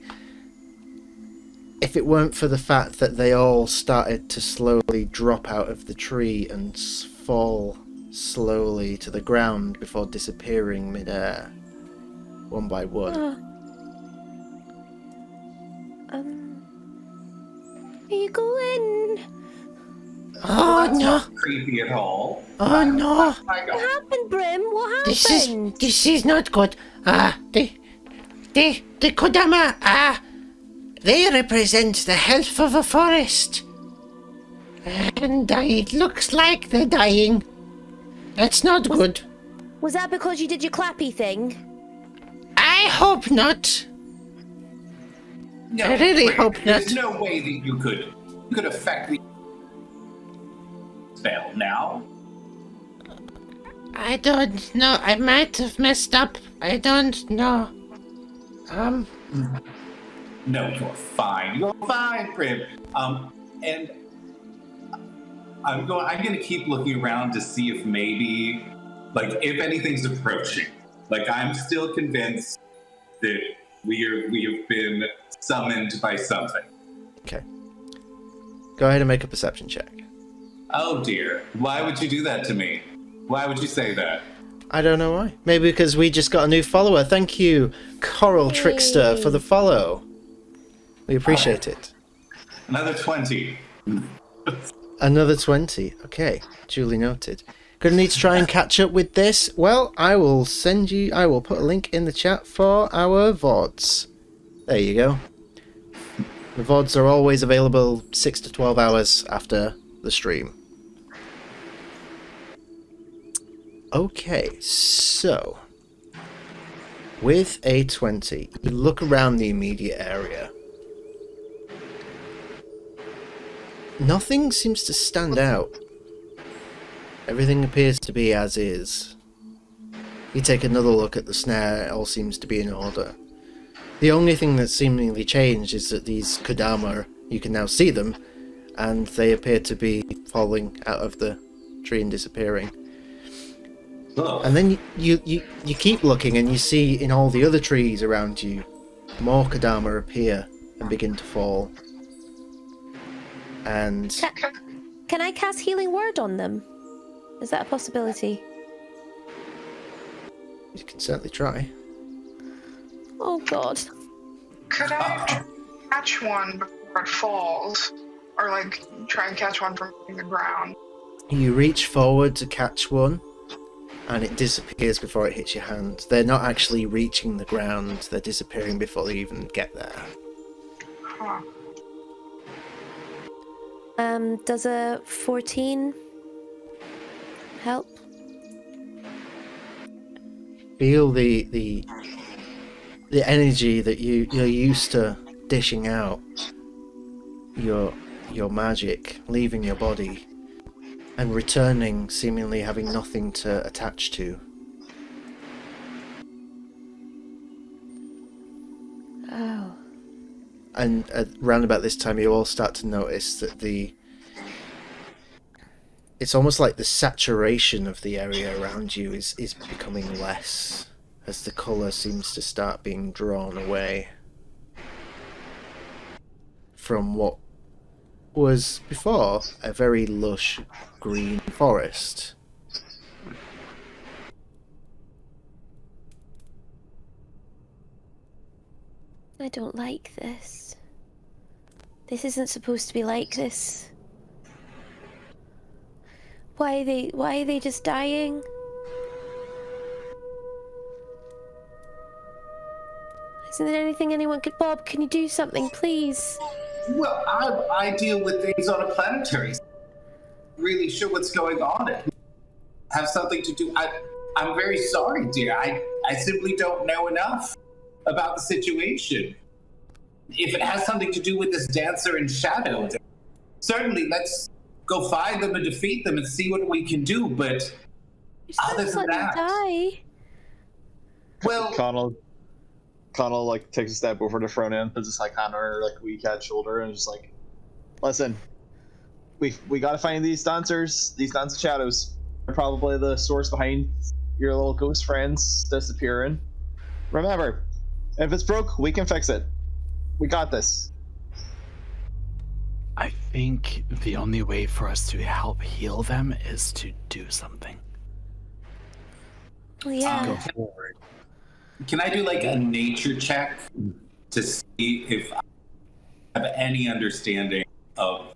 If it weren't for the fact that they all started to slowly drop out of the tree and fall slowly to the ground before disappearing midair, one by one. Are you going? Oh That's no! not creepy at all. Oh no! What happened, Brim? What happened? This is not good. The Kodama, they represent the health of a forest. And it looks like they're dying. That's not good. Was that because you did your clappy thing? I hope not. No, I really hope there's not. no way that you could affect the spell now. I don't know. I might have messed up. I don't know. No, you're fine. You're fine, Prim. And I'm gonna keep looking around to see if maybe, like, if anything's approaching. Like, I'm still convinced that we have been summoned by something. Okay. Go ahead and make a perception check. Oh dear. Why would you do that to me? Why would you say that? I don't know why. Maybe because we just got a new follower. Thank you, Coral Trickster, for the follow. We appreciate it. Another 20. Another 20. Okay, duly noted. Gonna need to try and catch up with this. Well, I will put a link in the chat for our VODs. There you go. The VODs are always available 6 to 12 hours after the stream. Okay, so with a 20, you look around the immediate area. Nothing seems to stand out. Everything appears to be as is. You take another look at the snare, it all seems to be in order. The only thing that's seemingly changed is that these Kodama, you can now see them, and they appear to be falling out of the tree and disappearing. Oh. And then you keep looking and you see in all the other trees around you, more Kodama appear and begin to fall. And Can I cast Healing Word on them? Is that a possibility? you can certainly try. Oh god. Could I catch one before it falls? Or, like, try and catch one from hitting the ground? You reach forward to catch one, and it disappears before it hits your hand. They're not actually reaching the ground, they're disappearing before they even get there. Huh. Does a 14 help? Feel the energy that you're used to dishing out, your magic leaving your body and returning, seemingly having nothing to attach to. Oh. And around about this time, you all start to notice that it's almost like the saturation of the area around you is becoming less, as the colour seems to start being drawn away from what was before a very lush green forest. I don't like this. This isn't supposed to be like this. Why are they just dying? Isn't there anything anyone could... Bob, can you do something, please? Well, I deal with things on a planetary. Really sure what's going on. Have something to do. I'm very sorry, dear. I simply don't know enough about the situation. If it has something to do with this dancer in shadow, then certainly let's go find them and defeat them and see what we can do. But other than that, die. well, Connell like takes a step over to Fronan, puts his like hand on her like wee cat shoulder, and just like, listen, we gotta find these dancers, these dancing shadows. They're probably the source behind your little ghost friends disappearing. Remember, if it's broke, we can fix it. We got this. I think the only way for us to help heal them is to do something. Well, yeah. Go forward. can I do like a nature check to see if I have any understanding of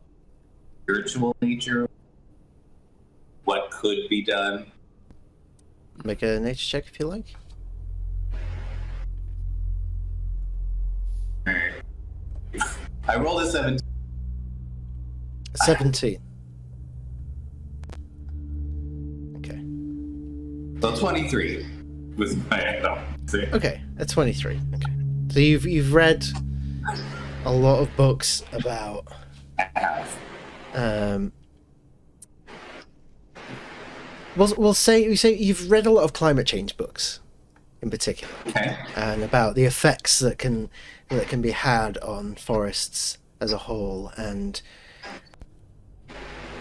spiritual nature? What could be done? Make a nature check if you like. Alright. I rolled a 17. 17. Okay. So 23 was my add-on. Okay, a 23. Okay. So you've read a lot of books about I have. we'll say you've read a lot of climate change books in particular. Okay. And about the effects that can be had on forests as a whole, and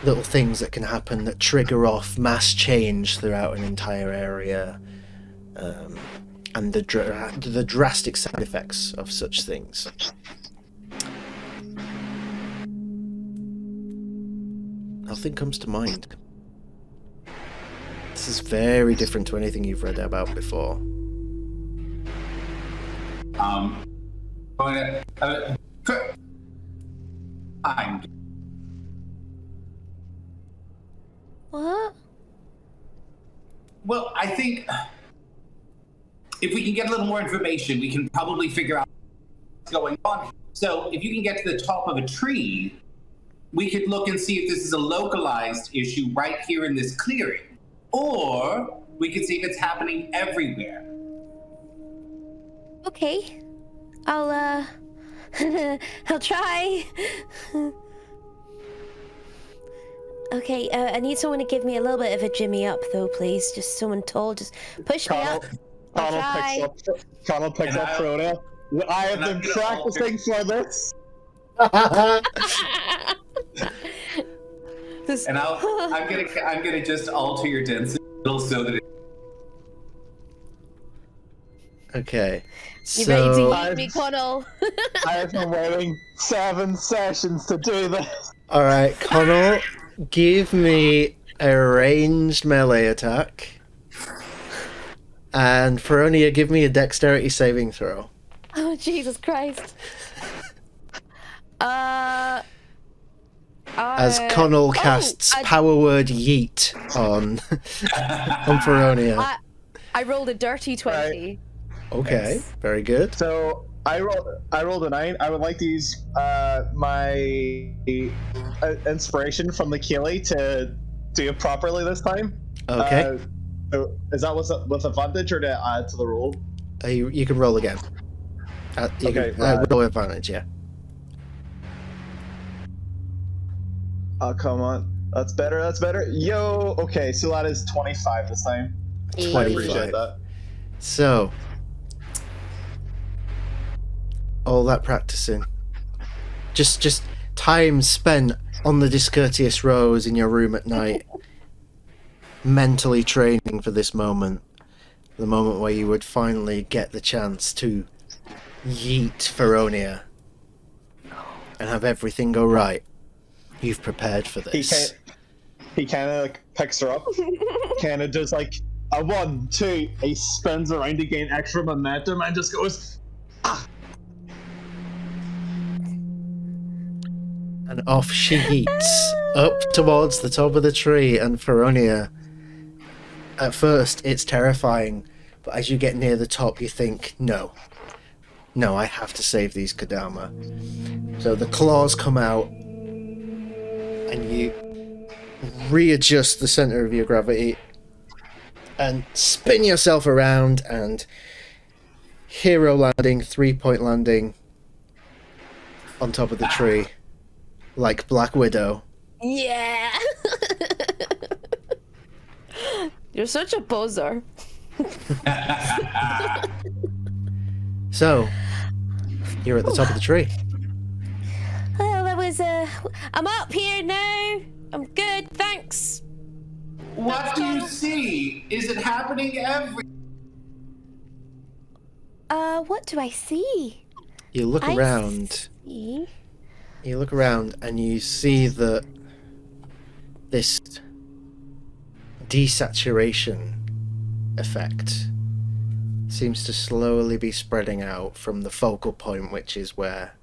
little things that can happen that trigger off mass change throughout an entire area, and the drastic side effects of such things. Nothing comes to mind. This is very different to anything you've read about before. I'm What? I think if we can get a little more information, we can probably figure out what's going on. So if you can get to the top of a tree, we could look and see if this is a localized issue right here in this clearing. Or we could see if it's happening everywhere. Okay. I'll I'll try. Okay, I need someone to give me a little bit of a jimmy up though, please. Just someone tall, just push me up. Connell picks up Frodo. I have been practicing for this. And I'm gonna just alter your density a little so that it... Okay. You ready to So, eat me, Connell? I have been waiting 7 sessions to do this. alright, Connell, give me a ranged melee attack. And Feronia, give me a dexterity saving throw. Oh, Jesus Christ. As Connell casts power word yeet on Feronia. I rolled a dirty 20. Okay, Nice. very good. So I rolled a 9. I would like to use my inspiration from the Keeley to do it properly this time. Okay. So is that with advantage or to add to the roll? You can roll again. Roll advantage, yeah. Oh, come on. That's better, that's better. Yo, okay, so that is 25 this time. I 25. appreciate that. So, all that practicing, just time spent on the discourteous rose in your room at night, mentally training for this moment, the moment where you would finally get the chance to yeet Feronia and have everything go right. You've prepared for this. He kind of like picks her up, kind of does like a 1, 2. He spins around to gain extra momentum and just goes, ah. And off she yeets up towards the top of the tree. And Feronia, at first it's terrifying, but as you get near the top you think, no, I have to save these Kodama. So the claws come out and you readjust the center of your gravity and spin yourself around and hero landing, 3-point landing on top of the tree like Black Widow. Yeah. You're such a poser. So you're at the top of the tree. Well, that was I'm up here now. I'm good, thanks. What do you see? Is it happening every... What do I see? You look around. See? You look around and you see that this desaturation effect seems to slowly be spreading out from the focal point, which is where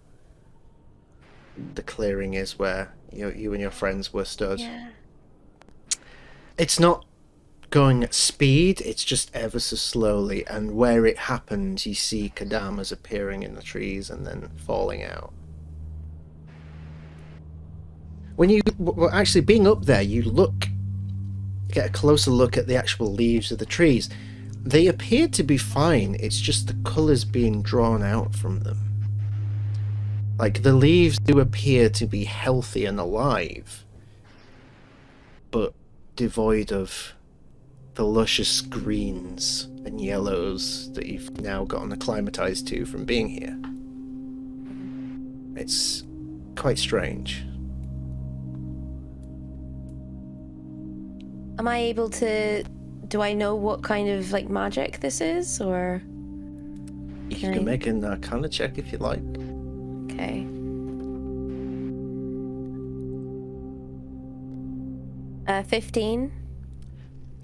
the clearing is, where you and your friends were stood. Yeah. It's not going at speed, it's just ever so slowly, and where it happens you see Kadamas appearing in the trees and then falling out. When you actually being up there, you get a closer look at the actual leaves of the trees. They appear to be fine, it's just the colours being drawn out from them. Like, the leaves do appear to be healthy and alive, but devoid of the luscious greens and yellows that you've now gotten acclimatized to from being here. It's quite strange. Am I able to... Do I know what kind of, like, magic this is, or... You can make an Arcana check if you like. Okay. 15.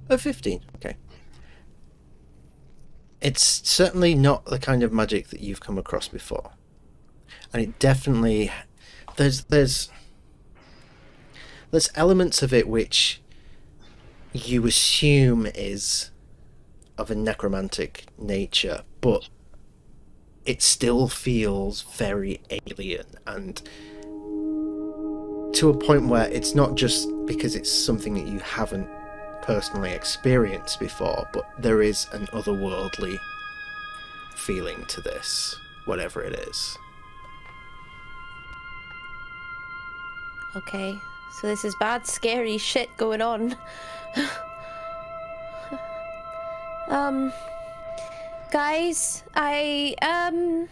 A 15, okay. It's certainly not the kind of magic that you've come across before. And it definitely... There's elements of it which you assume is of a necromantic nature, but it still feels very alien, and to a point where it's not just because it's something that you haven't personally experienced before, but there is an otherworldly feeling to this, whatever it is. Okay, so this is bad, scary shit going on. Guys, I'm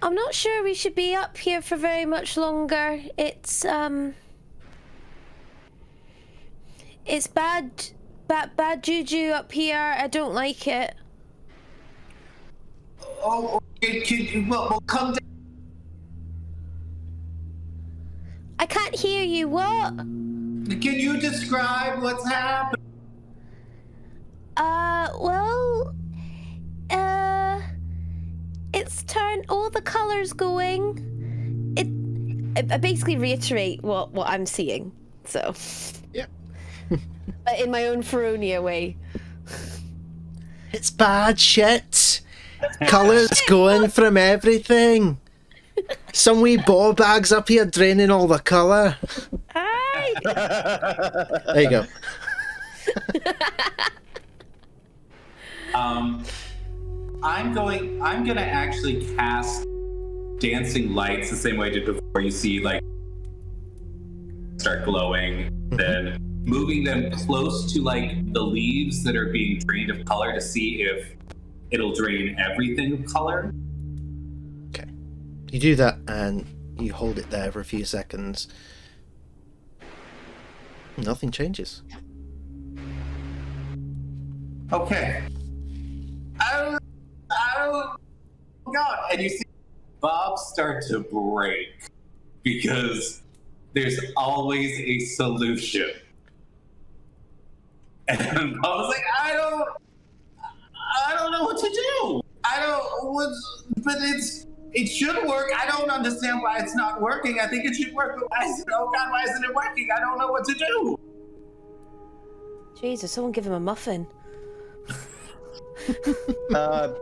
not sure we should be up here for very much longer. It's bad juju up here. I don't like it. Oh, well, come down. I can't hear you. What? Can you describe what's happening? Well, it's turned all the colors going. I basically reiterate what I'm seeing. So. Yeah. But in my own Rhódania way. It's bad shit. Colours going from everything. Some wee ball bags up here draining all the colour. Hi. There you go. I'm gonna actually cast dancing lights the same way I did before. You see, like, start glowing, then moving them close to, like, the leaves that are being drained of color to see if it'll drain everything of color. Okay. You do that and you hold it there for a few seconds. Nothing changes. Okay. Oh God! And you see Bob start to break because there's always a solution. And I was like, I don't know what to do. But it should work. I don't understand why it's not working. I think it should work. But oh God, why isn't it working? I don't know what to do. Jesus, someone give him a muffin. Bob,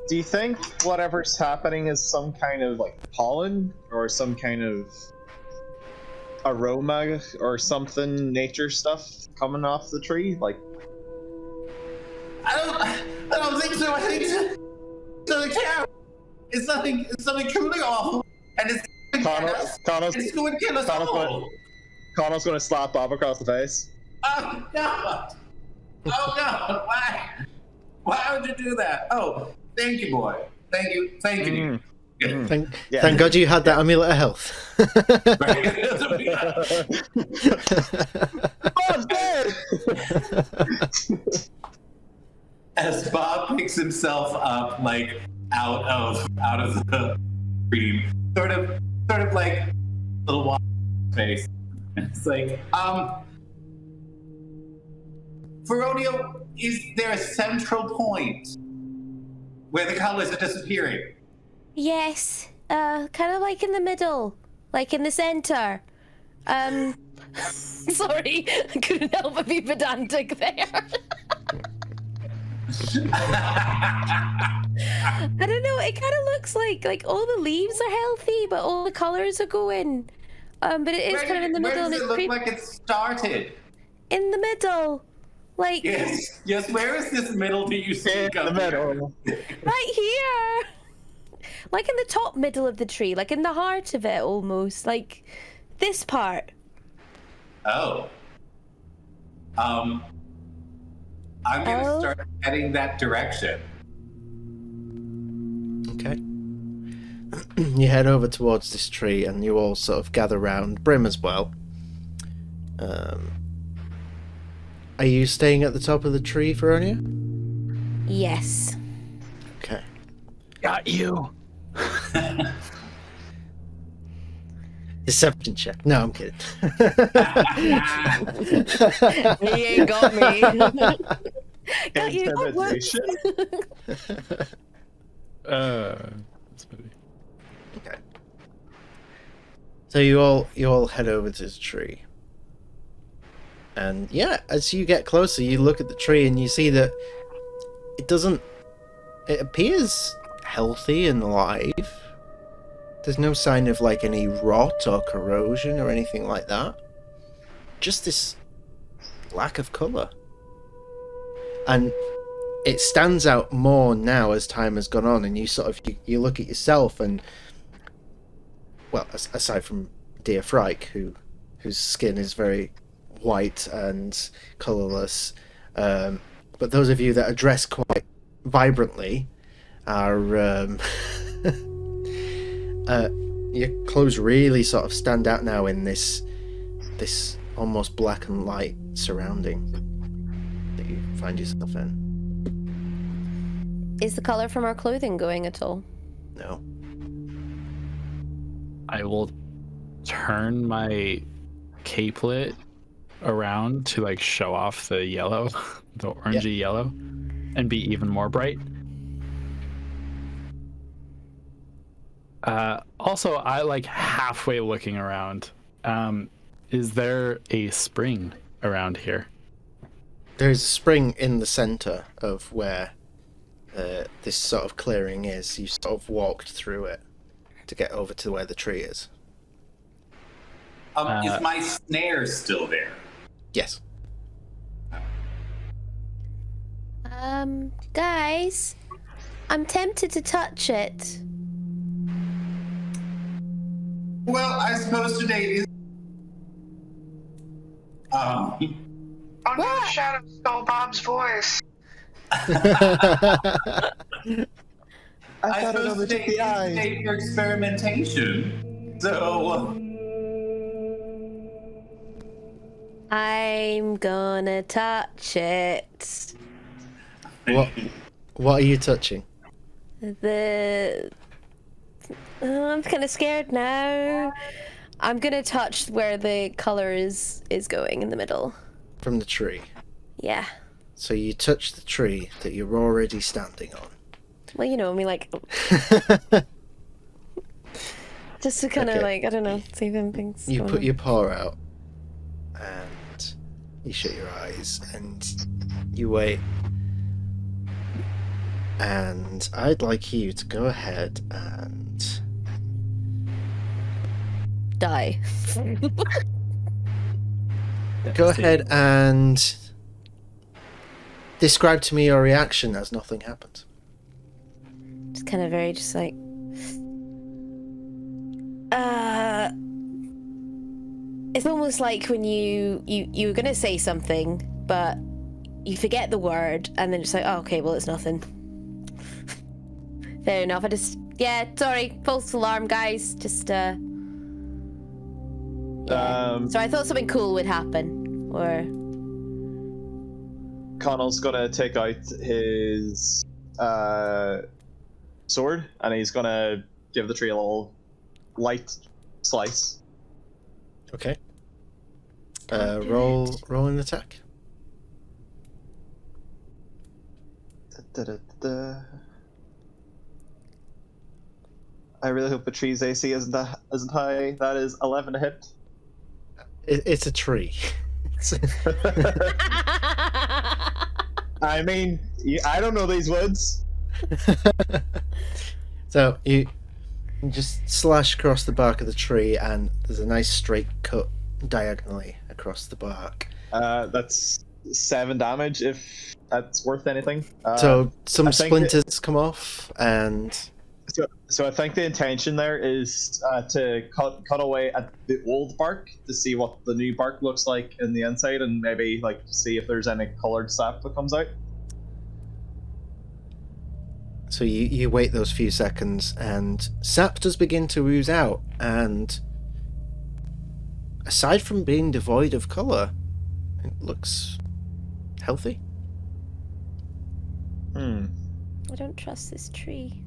do you think whatever's happening is some kind of like pollen or some kind of aroma or something, nature stuff coming off the tree? Like, I don't think so. I think it's something terrible. It's something truly awful, and it's going to kill us all. Connor's going to slap Bob across the face. Oh no! Oh no! Why would you do that? Oh, thank you, boy. Thank you. Thank God you had that amulet of health. Bob's dead! As Bob picks himself up, like out of the stream, sort of like a little water face. It's like, Rhódania, is there a central point where the colors are disappearing? Yes, kind of like in the middle, like in the center. Sorry, I couldn't help but be pedantic there. I don't know, it kind of looks like all the leaves are healthy, but all the colors are going. But it is kind of in the middle. Where does it look like it started? In the middle. Like... Yes, where is this middle do you see? In the middle. Right here. Like in the top middle of the tree, like in the heart of it almost. Like this part. Oh. I'm gonna start heading that direction. Okay. You head over towards this tree and you all sort of gather round. Brim as well. Are you staying at the top of the tree, Rhódania? Yes. Okay. Got you. Deception check. No, I'm kidding. He ain't got me. Got you. Oh, what? Intimidation? This movie. Okay. So you all head over to the tree. And yeah, as you get closer, you look at the tree and you see that it appears healthy and alive. There's no sign of like any rot or corrosion or anything like that. Just this lack of colour. And it stands out more now as time has gone on, and you sort of you look at yourself and, well, aside from dear Frike, whose skin is very white and colourless, but those of you that are dressed quite vibrantly are your clothes really sort of stand out now in this almost black and light surrounding that you find yourself in. Is the color from our clothing going at all? No. I will turn my capelet around to like show off the yellow, the orangey yellow, and be even more bright. Also, I like halfway looking around. Is there a spring around here? There's a spring in the centre of where this sort of clearing is. You sort of walked through it to get over to where the tree is. Is my snare still there? Yes. Guys, I'm tempted to touch it. Well, I suppose today is. Oh no, Shadow stole Bob's voice. I thought it suppose overtook today the is the eyes. day for experimentation. So. I'm gonna touch it. What are you touching? I'm kind of scared now. I'm gonna touch where the color is going in the middle. From the tree. Yeah. So you touch the tree that you're already standing on. Well, you know, I mean, like, just to kind of Okay. like, I don't know, see if anything's You going put on. your paw out and you shut your eyes and you wait. And I'd like you to go ahead and Die. go ahead and describe to me your reaction as nothing happened. Just kind of very, just like, it's almost like when you were gonna say something, but you forget the word, and then just like, oh, okay, well, it's nothing. Fair enough. Sorry, false alarm, guys. Just, yeah. So I thought something cool would happen, or... Connell's gonna take out his sword and he's gonna give the tree a little light slice. Okay. Roll an attack. I really hope the tree's AC isn't high. That is 11 to hit. It's a tree. I mean, I don't know these woods. So you just slash across the bark of the tree, and there's a nice straight cut diagonally across the bark. That's 7 damage, if that's worth anything. So some I think splinters come off, and So I think the intention there is to cut away at the old bark to see what the new bark looks like in the inside, and maybe like see if there's any colored sap that comes out. so you wait those few seconds, and sap does begin to ooze out, and aside from being devoid of colour, it looks healthy. Hmm. I don't trust this tree.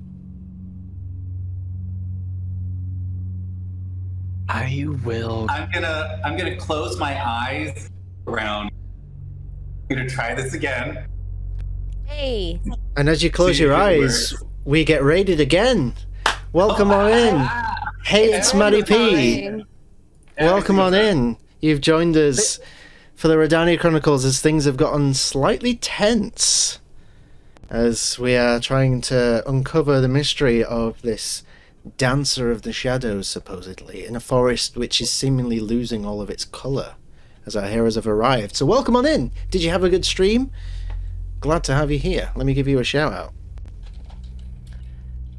I will. I'm gonna close my eyes around. I'm gonna try this again. Hey, And as you close See your if it eyes, works. we get raided again. Welcome on in. Hey, it's Maddie P. fine. Welcome on in. You've joined us for the Rhódania Chronicles as things have gotten slightly tense as we are trying to uncover the mystery of this dancer of the shadows, supposedly, in a forest which is seemingly losing all of its colour as our heroes have arrived. So welcome on in! Did you have a good stream? Glad to have you here. Let me give you a shout out.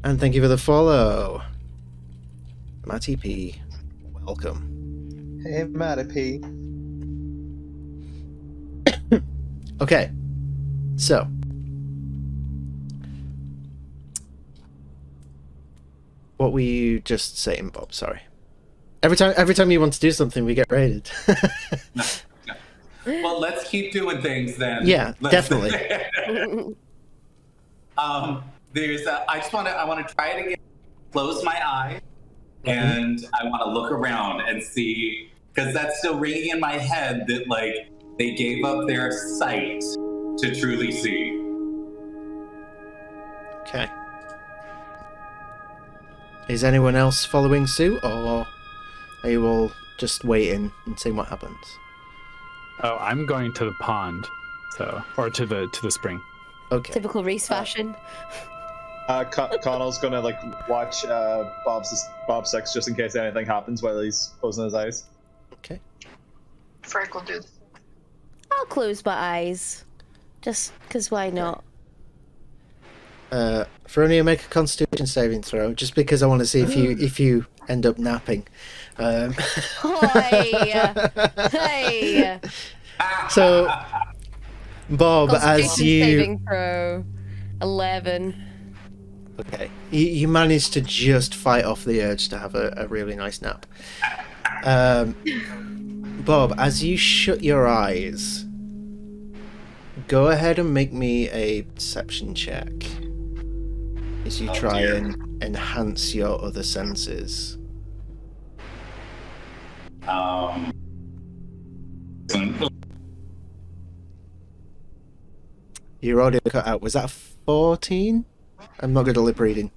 And thank you for the follow. Matty P. Welcome. Hey, Matty P. Okay. So. What were you just saying, Bob? Sorry. Every time you want to do something, we get raided. No. Well, let's keep doing things then. Yeah, definitely. I want to try it again. Close my eyes, and I want to look around and see, because that's still ringing in my head that like they gave up their sight to truly see. Okay. Is anyone else following suit, or are you all just waiting and seeing what happens? Oh, I'm going to the pond, or to the spring. Okay. Typical Reese fashion. Connell's gonna like watch Bob's sex just in case anything happens while he's closing his eyes. Okay. Frank will do. I'll close my eyes. Just because why not? Rhódania, make a Constitution saving throw, just because I want to see if you end up napping. Hey! So, Bob, as Constitution you saving throw 11. okay, you managed to just fight off the urge to have a really nice nap. Bob, as you shut your eyes, go ahead and make me a perception check as you try and enhance your other senses. Your audio cut out. Was that 14? I'm not good at lip reading.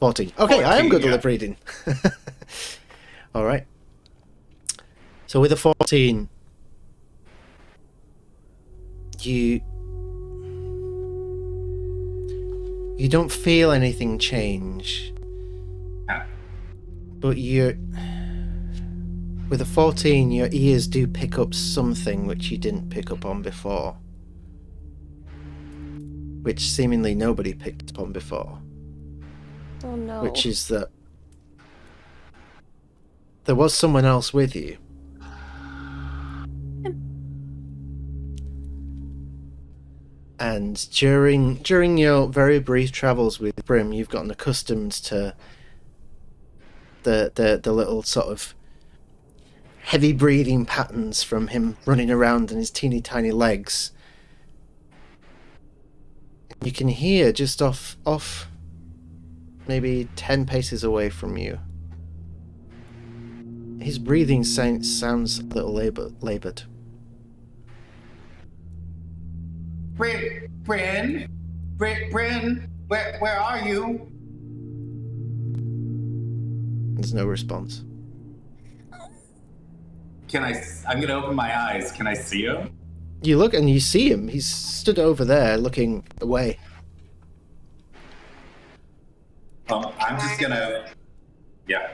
14. Okay, I am good at lip reading. All right. So with a 14, you don't feel anything change, but with a 14, your ears do pick up something which you didn't pick up on before, which seemingly nobody picked up on before. Oh no. Which is that there was someone else with you. And during your very brief travels with Brim, you've gotten accustomed to the little sort of heavy breathing patterns from him running around on his teeny tiny legs. You can hear just off maybe 10 paces away from you. His breathing sounds a little labored. Bryn, where are you? There's no response. I'm gonna open my eyes. Can I see him? You look and you see him. He's stood over there looking away. I'm just gonna... Yeah.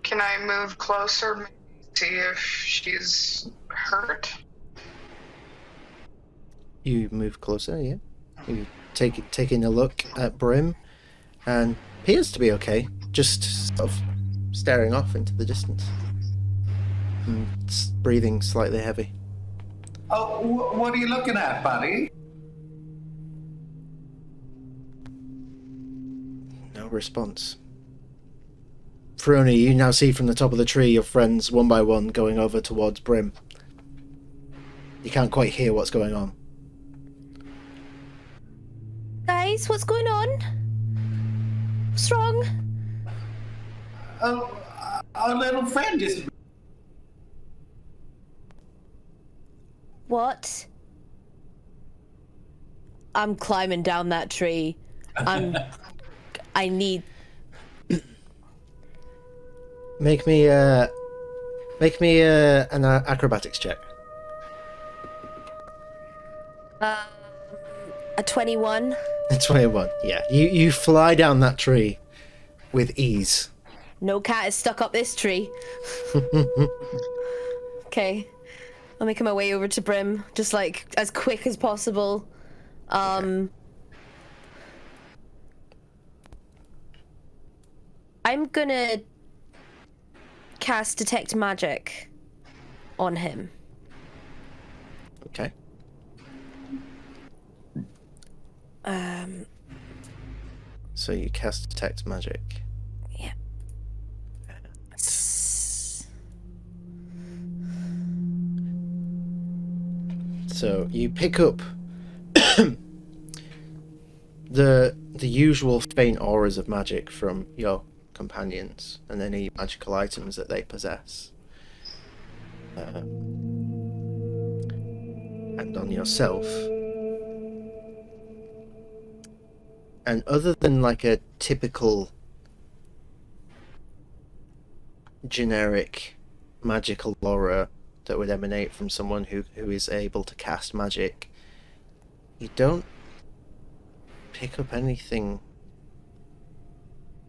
Can I move closer, maybe see if she's hurt? You move closer, yeah. You taking a look at Brim, and appears to be okay. Just sort of staring off into the distance. And breathing slightly heavy. Oh, what are you looking at, buddy? No response. Rhódania, you now see from the top of the tree your friends one by one going over towards Brim. You can't quite hear what's going on. Guys, what's going on? What's wrong? Oh, our little friend is... What? I'm climbing down that tree. I need... Make me an acrobatics check. A 21. A 21. Yeah, you fly down that tree with ease. No cat is stuck up this tree. Okay. I'm making my way over to Brim, just like as quick as possible. I'm gonna cast Detect Magic on him. Okay. So you cast Detect Magic. Yeah. So you pick up the usual faint auras of magic from your companions and any magical items that they possess. And on yourself. And other than like a typical generic magical aura that would emanate from someone who is able to cast magic, you don't pick up anything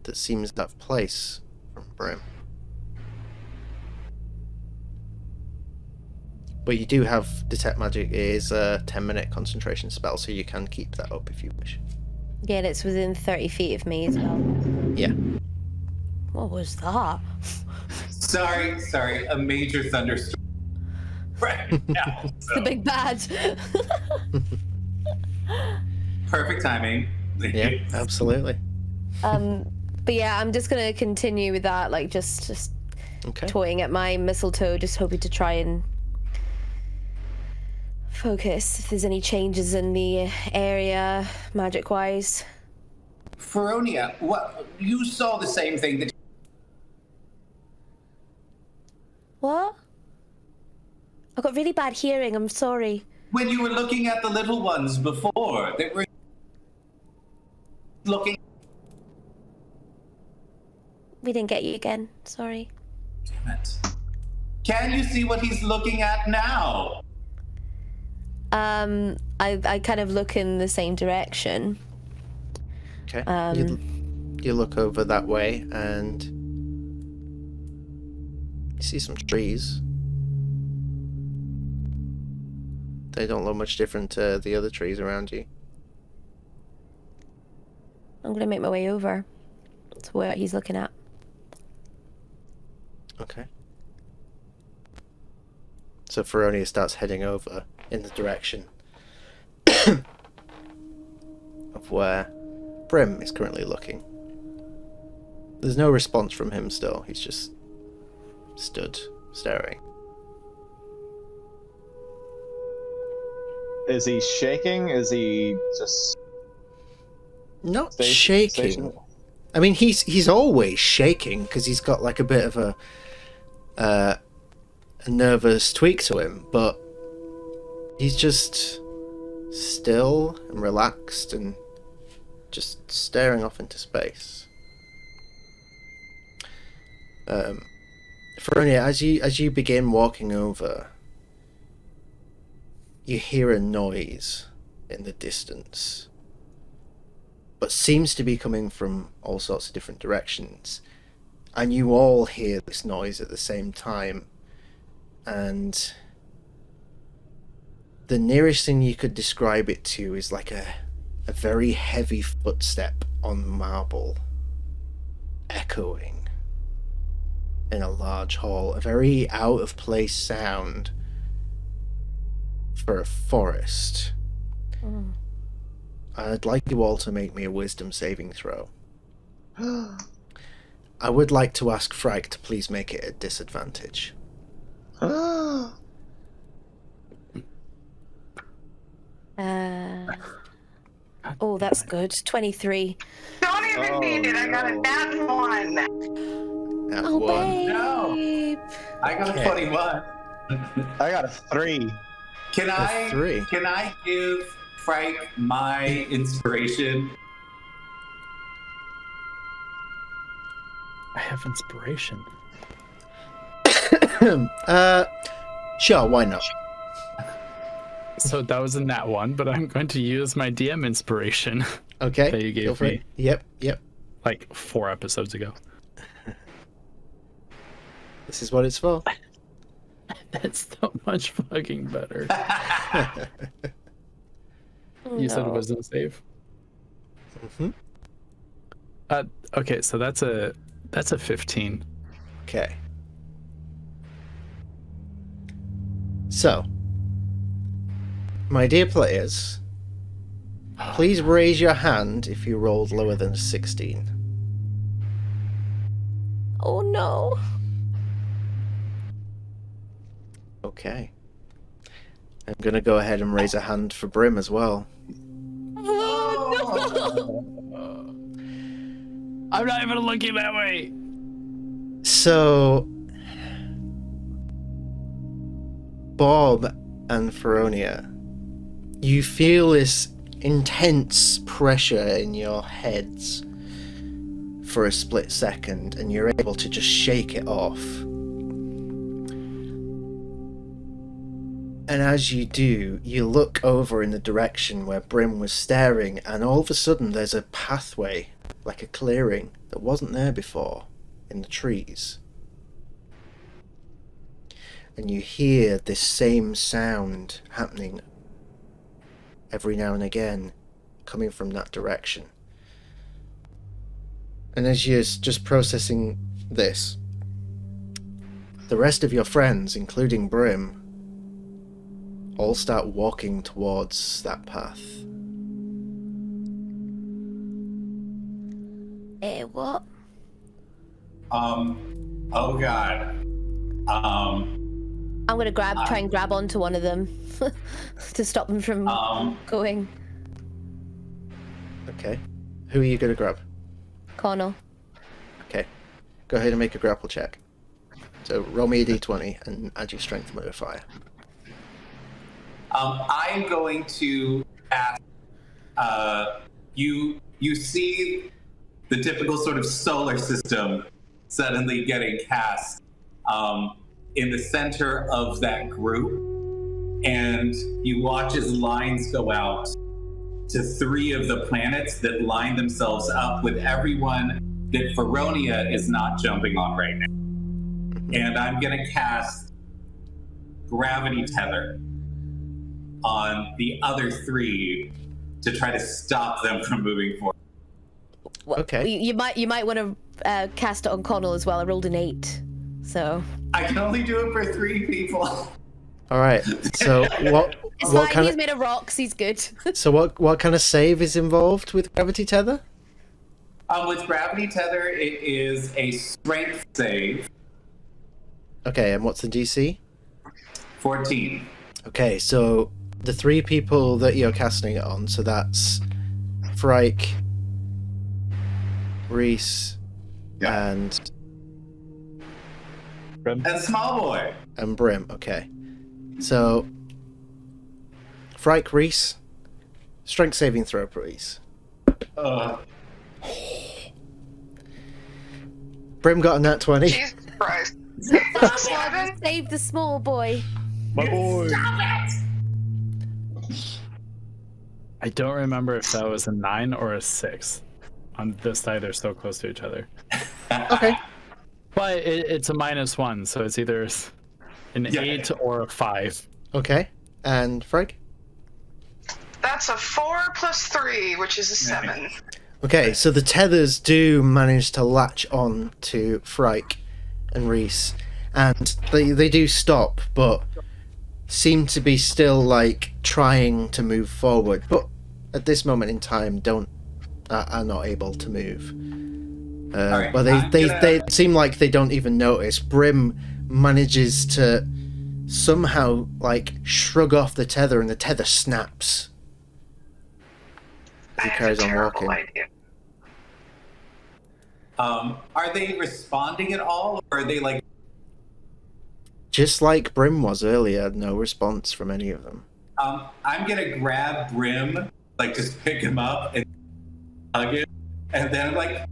that seems out of place from Brim. But you do have Detect Magic. It is a 10-minute concentration spell, so you can keep that up if you wish. Yeah, and it's within 30 feet of me as well. Yeah. What was that? Sorry, a major thunderstorm right now. It's the big bad. Perfect timing. Yeah, absolutely. But yeah, I'm just gonna continue with that, like just Okay. toying at my mistletoe, just hoping to try and focus if there's any changes in the area, magic-wise. Rhódania, what you saw the same thing that What? I got really bad hearing, I'm sorry. when you were looking at the little ones before. They were looking. We didn't get you again, sorry. Damn it. Can you see what he's looking at now? I kind of look in the same direction. Okay. You look over that way and you see some trees. They don't look much different to the other trees around you. I'm gonna make my way over to where he's looking at. Okay. So Feronia starts heading over in the direction of where Brim is currently looking. There's no response from him still. He's just stood staring. Is he shaking? Is he just Not sta- shaking. stationary? I mean, he's always shaking because he's got like a bit of a nervous tweak to him, but he's just still and relaxed and just staring off into space. Feronia, as you begin walking over, you hear a noise in the distance, but seems to be coming from all sorts of different directions, and you all hear this noise at the same time, and the nearest thing you could describe it to is like a very heavy footstep on marble, echoing in a large hall, a very out of place sound for a forest. I'd like you all to make me a wisdom saving throw. I would like to ask Frag to please make it a disadvantage. Oh, that's good. 23. Don't even need it. I got a nat one. That's Oh, one. babe. I got a Okay. 21. I got a 3. Can I 3. Can I give Frank my inspiration? I have inspiration. Sure, why not? So that was in that one, but I'm going to use my DM inspiration Okay. that you go gave for me it. Yep. like 4 episodes ago. This is what it's for. That's so much fucking better. Oh, You said no. wisdom save. hmm Okay, so that's a 15. Okay. So, my dear players, please raise your hand if you rolled lower than a 16. Oh no. Okay. I'm going to go ahead and raise a hand for Brim as well. Oh I'm not even looking that way. So, Bob and Rhódania, you feel this intense pressure in your heads for a split second, and you're able to just shake it off. And as you do, you look over in the direction where Brim was staring, and all of a sudden there's a pathway, like a clearing, that wasn't there before, in the trees. And you hear this same sound happening every now and again, coming from that direction. And as you're just processing this, the rest of your friends, including Brim, all start walking towards that path. what? Oh god. I'm gonna try and grab onto one of them to stop them from going. Okay. Who are you going to grab? Connell. Okay. Go ahead and make a grapple check. So roll me a d20 and add your strength modifier. I'm going to ask, you see the typical sort of solar system suddenly getting cast in the center of that group, and you watch as lines go out to 3 of the planets that line themselves up with everyone that Rhódania is not jumping on right now. And I'm gonna cast Gravity Tether on the other 3 to try to stop them from moving forward. Well, Okay. You might want to cast it on Connell as well. I rolled an 8, so. I can only do it for 3 people. All right. So what It's what fine. kind He's of made of rocks. He's good. so what kind of save is involved with gravity tether? With Gravity Tether, it is a strength save, Okay, and what's the DC? 14. Okay, so the 3 people that you're casting it on, so that's Frike, Reese, and And Small Boy. Brim. Okay, so Frike, Reese, strength saving throw, please. Brim got a nat 20. Jesus Christ. Someone save the small boy. My boy. Stop it! I don't remember if that was a 9 or a 6. On this side, they're so close to each other. Okay. But it's a -1, so it's either an 8 or a 5. Okay, and Frike? That's a 4 plus 3, which is a 7. Okay, so the tethers do manage to latch on to Frike and Reese, and they do stop, but seem to be still like trying to move forward, but at this moment in time are not able to move. Alright, well, they seem like they don't even notice. Brim manages to somehow like shrug off the tether, and the tether snaps. I He have carries a on terrible walking. idea. Are they responding at all, or are they like... Just like Brim was earlier, no response from any of them. I'm gonna grab Brim, like just pick him up and hug him, and then I'm like,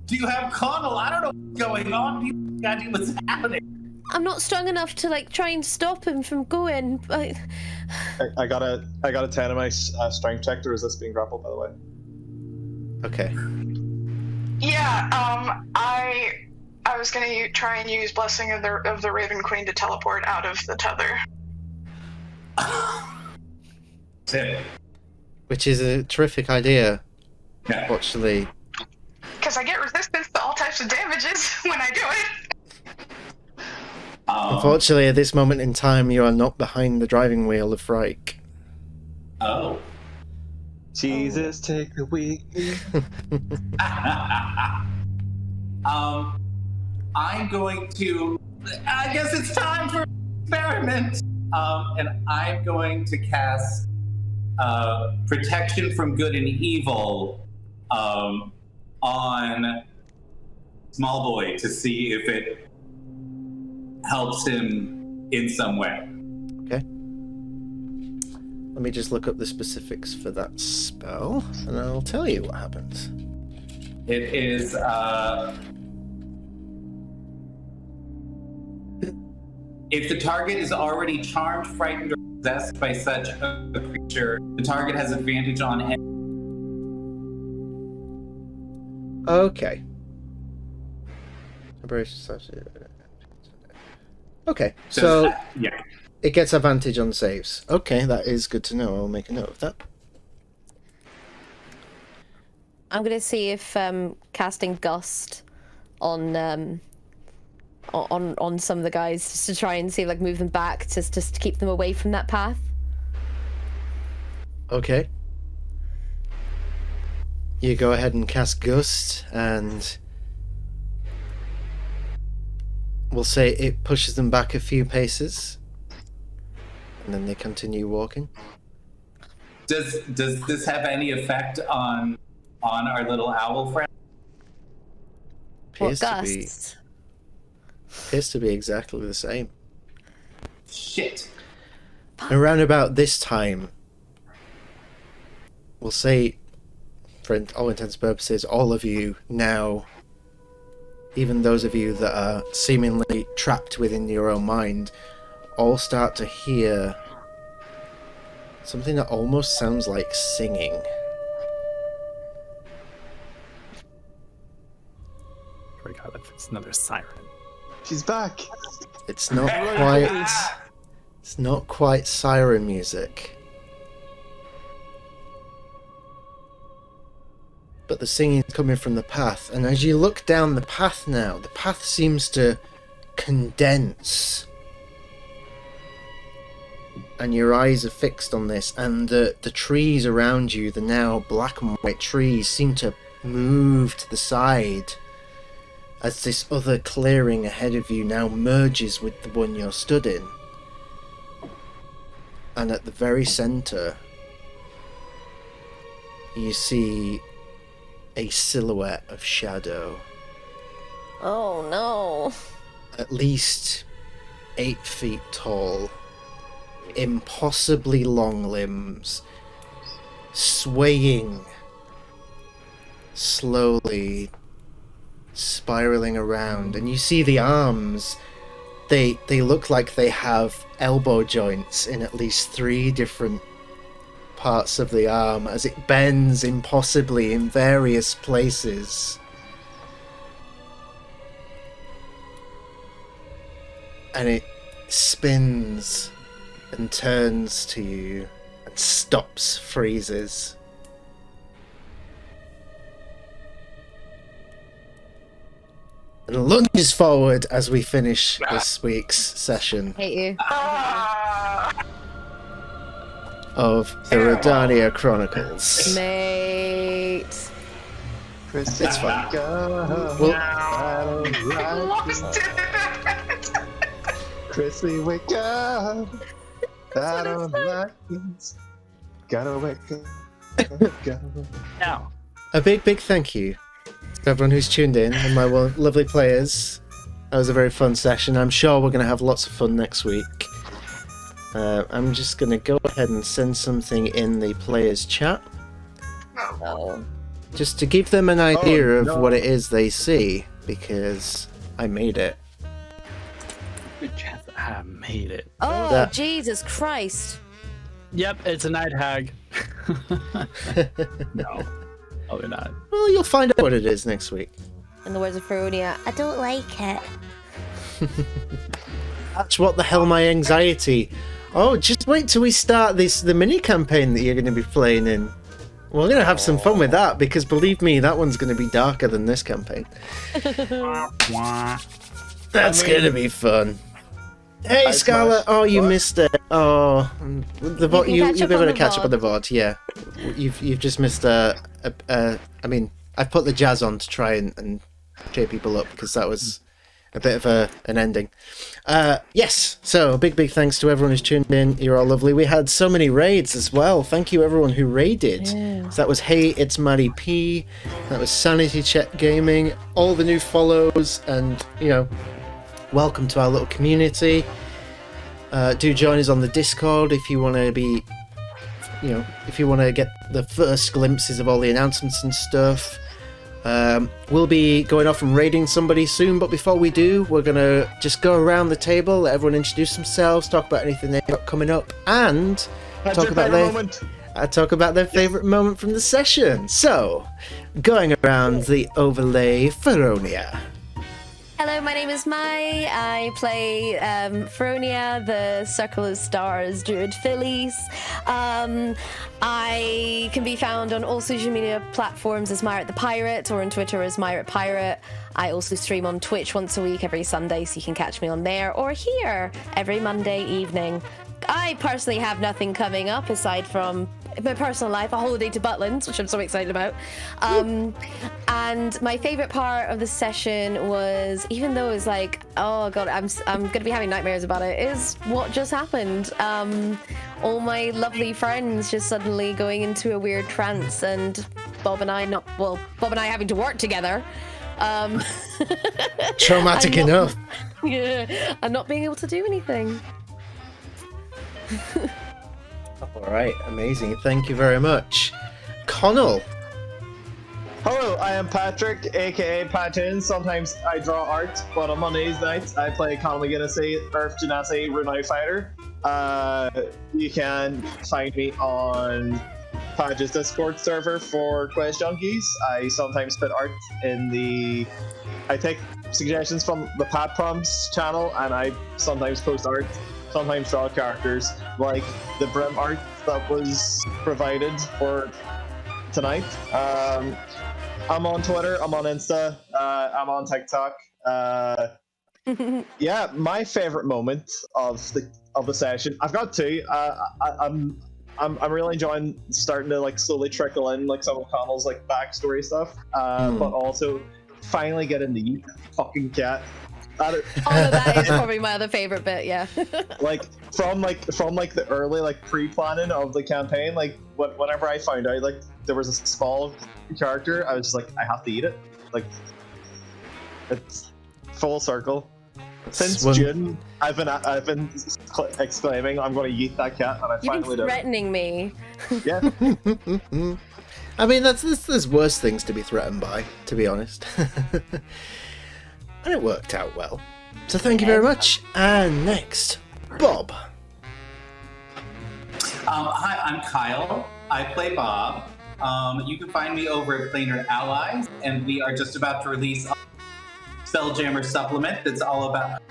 do you have Connell? I don't know what's going on. Do you got what's happening? I'm not strong enough to like try and stop him from going. I got a 10 on my strength check to resist being grappled, by the way. Okay. Yeah, I was gonna try and use Blessing of the Raven Queen to teleport out of the tether. Which is a terrific idea, Yeah. actually. Because I get resistance to all types of damages when I do it. Unfortunately, at this moment in time, you are not behind the driving wheel of Reich. Oh. Jesus, take the wheel. I'm going to. I guess it's time for experiment. And I'm going to cast protection from good and evil on Small Boy to see if it helps him in some way. Okay. Let me just look up the specifics for that spell, and I'll tell you what happens. It is if the target is already charmed, frightened, or possessed by such a creature, the target has advantage on any. Okay. Okay, so yeah. it gets advantage on saves. Okay, that is good to know. I'll make a note of that. I'm gonna see if casting Gust on some of the guys just to try and see like move them back just to keep them away from that path. Okay. You go ahead and cast Gust, and we'll say it pushes them back a few paces, and then they continue walking. Does this have any effect on our little owl friend? Appears What, to be Gust? appears to be exactly the same. Shit. Around about this time, we'll say, for all intents and purposes, all of you now, even those of you that are seemingly trapped within your own mind, all start to hear something that almost sounds like singing. Forgot if it's another siren. She's back. It's not quite siren music. But the singing is coming from the path, and as you look down the path now, the path seems to condense. And your eyes are fixed on this, and the trees around you, the now black and white trees, seem to move to the side as this other clearing ahead of you now merges with the one you're stood in. And at the very center, you see a silhouette of shadow. Oh no. At least 8 feet tall, impossibly long limbs, swaying slowly, spiraling around, and you see the arms. They look like they have elbow joints in at least 3 different parts of the arm as it bends impossibly in various places. And it spins and turns to you and stops, freezes. And lunges forward as we finish this week's session Hate you. of the Rhódania Chronicles. Mate. It's fine. Lost it. Chrissy, wake up. I don't like this. Gotta wake up. Gotta wake up. Now, A big thank you to everyone who's tuned in and my lovely players. That was a very fun session. I'm sure we're going to have lots of fun next week. I'm just going to go ahead and send something in the players chat, Oh. just to give them an idea Oh, of no. what it is they see, because I made it. Good chance I made it. Oh, That- Jesus Christ. Yep, it's a night hag. No, probably not. Well, you'll find out what it is next week. In the words of Rhódania, I don't like it. That's what the hell my anxiety. Oh, just wait till we start the mini campaign that you're going to be playing in. We're going to have some fun with that because believe me, that one's going to be darker than this campaign. Wah. That's going to be fun. Hey, Scarlett. Oh, you missed it. Oh, the VOD. You'll be able to catch up on the VOD. Yeah, you've just missed I mean, I've put the jazz on to try and cheer people up because that was a bit of an ending. Yes, so a big thanks to everyone who's tuned in. You're all lovely. We had so many raids as well. Thank you everyone who raided. Yeah. So that was Hey, It's Maddie P. That was Sanity Check Gaming. All the new follows and, you know, welcome to our little community. Do join us on the Discord if you want to be, you know, if you want to get the first glimpses of all the announcements and stuff. We'll be going off and raiding somebody soon, but before we do, we're going to just go around the table, let everyone introduce themselves, talk about anything they've got coming up, and talk about their favourite moment from the session. So, going around the overlay, Rhódania. Hello, my name is Mai. I play Rhódania, the Circle of Stars Druid Phillies. I can be found on all social media platforms as Myrat the Pirate, or on Twitter as Myrat Pirate. I also stream on Twitch once a week every Sunday, so you can catch me on there, or here every Monday evening. I personally have nothing coming up aside from my personal life, a holiday to Butlins, which I'm so excited about. And my favorite part of the session was, even though it's like, oh god, I'm gonna be having nightmares about it, is what just happened. All my lovely friends just suddenly going into a weird trance, and Bob and I having to work together. Traumatic enough. Yeah, and not being able to do anything. All right, amazing. Thank you very much. Connell. Hello, I am Patrick, aka Pattoon. Sometimes I draw art, but on Mondays nights I play Conal McGinnis, Earth Genasi, Runai Fighter. You can find me on Padge's Discord server for QuestJunkies. I sometimes put art in I take suggestions from the Pat Prompts channel, and I sometimes post art. Sometimes draw characters, like the Brim art that was provided for tonight. I'm on Twitter, I'm on Insta, I'm on TikTok. Yeah, my favorite moment of the session, I've got two. I'm really enjoying starting to like slowly trickle in like some of Connell's like backstory stuff, but also finally getting to eat that fucking cat. That is probably my other favorite bit, yeah. from the early like pre-planning of the campaign, like whenever I found out like there was a small character, I was just like, I have to eat it. Like, it's full circle. Since June, I've been exclaiming, I'm going to eat that cat, and I You've finally been did. threatening me. Yeah. I mean, there's worse things to be threatened by, to be honest. And it worked out well. So thank you very much. And next, Bob. Hi, I'm Kyle. I play Bob. You can find me over at Planar Allies, and we are just about to release a Spelljammer supplement that's all about,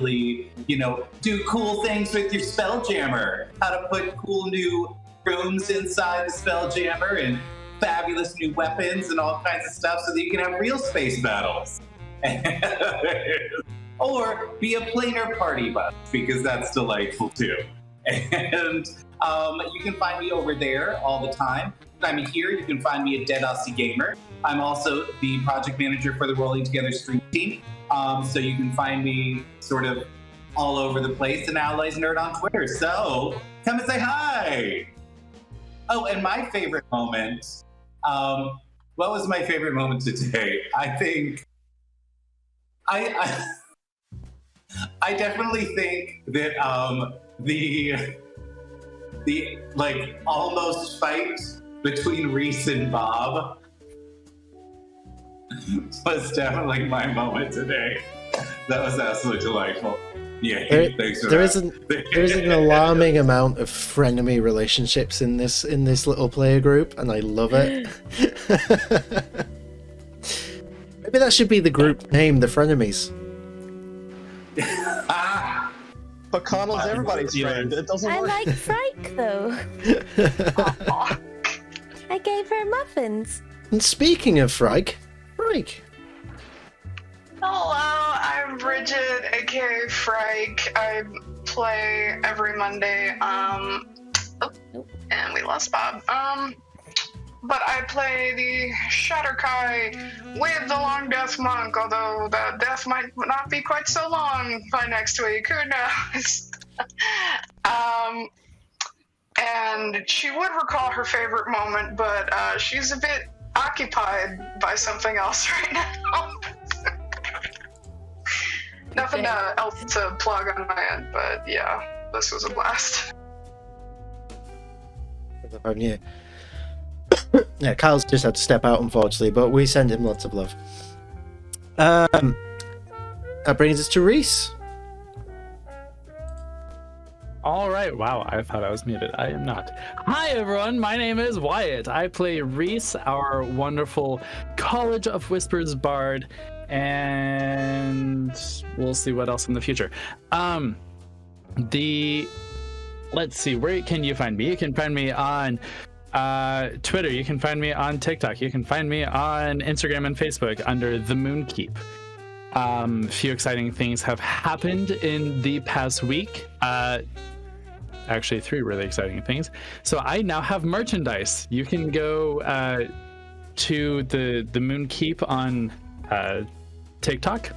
do cool things with your Spelljammer. How to put cool new rooms inside the Spelljammer and fabulous new weapons and all kinds of stuff so that you can have real space battles. Or be a planar party bus, because that's delightful too. And you can find me over there all the time. I'm here. You can find me at Dead Aussie Gamer. I'm also the project manager for the Rolling Together stream team. So you can find me sort of all over the place, and Allies Nerd on Twitter. So come and say hi. Oh, and my favorite moment. What was my favorite moment today? I think I definitely think that the like almost fight between Reese and Bob was definitely my moment today. That was absolutely delightful. Yeah, thanks for There that. is an alarming amount of frenemy relationships in this little player group, and I love it. Maybe that should be the group name, the Frenemies. But Connell's everybody's friend. It doesn't I work. like Frike though. I gave her muffins. And speaking of Frike. Hello, I'm Bridget, aka Frike. I play every Monday. And we lost Bob. But I play the Shatterkai with the Long Death Monk, although the death might not be quite so long by next week. Who knows? And she would recall her favorite moment, but she's a bit occupied by something else right now. Nothing else to plug on my end, but yeah, this was a blast. Yeah, Kyle's just had to step out, unfortunately, but we send him lots of love. That brings us to Reese. All right. Wow, I thought I was muted. I am not. Hi, everyone. My name is Wyatt. I play Reese, our wonderful College of Whispers bard, and we'll see what else in the future. Let's see. Where can you find me? You can find me on Twitter. You can find me on TikTok. You can find me on Instagram and Facebook under The Moonkeep. A few exciting things have happened in the past week. Actually, 3 really exciting things. So I now have merchandise. You can go to the Moonkeep on TikTok.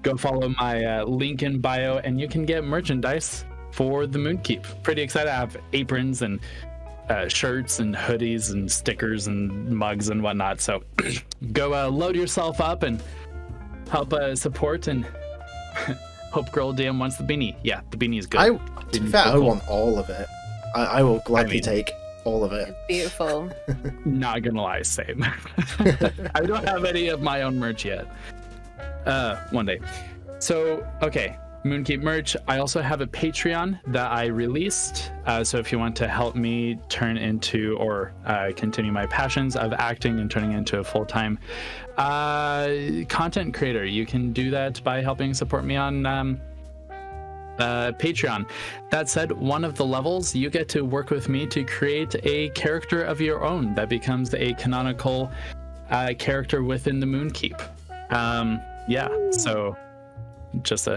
Go follow my link in bio, and you can get merchandise for the Moonkeep. Pretty excited. I have aprons and shirts and hoodies and stickers and mugs and whatnot. So go load yourself up and help support, and hope Girl DM wants the beanie. Yeah, the beanie is good. To be fair, I want all of it. I will gladly take all of it. Beautiful. Not gonna lie, same. I don't have any of my own merch yet. One day. So, okay, Moonkeep merch. I also have a Patreon that I released. So if you want to help me turn into or continue my passions of acting and turning into a full-time content creator, you can do that by helping support me on Patreon. That said, one of the levels, you get to work with me to create a character of your own that becomes a canonical character within the Moonkeep. Yeah, so just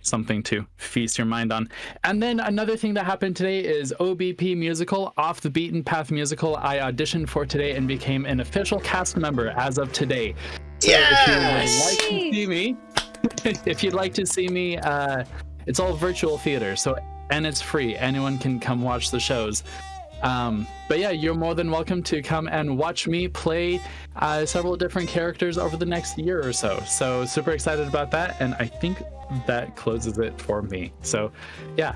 something to feast your mind on. And then another thing that happened today is OBP musical, Off the Beaten Path musical. I auditioned for today and became an official cast member as of today. So if you'd like to see me, it's all virtual theater, and it's free. Anyone can come watch the shows. But yeah, you're more than welcome to come and watch me play several different characters over the next year or so. So super excited about that, and I think that closes it for me. So yeah.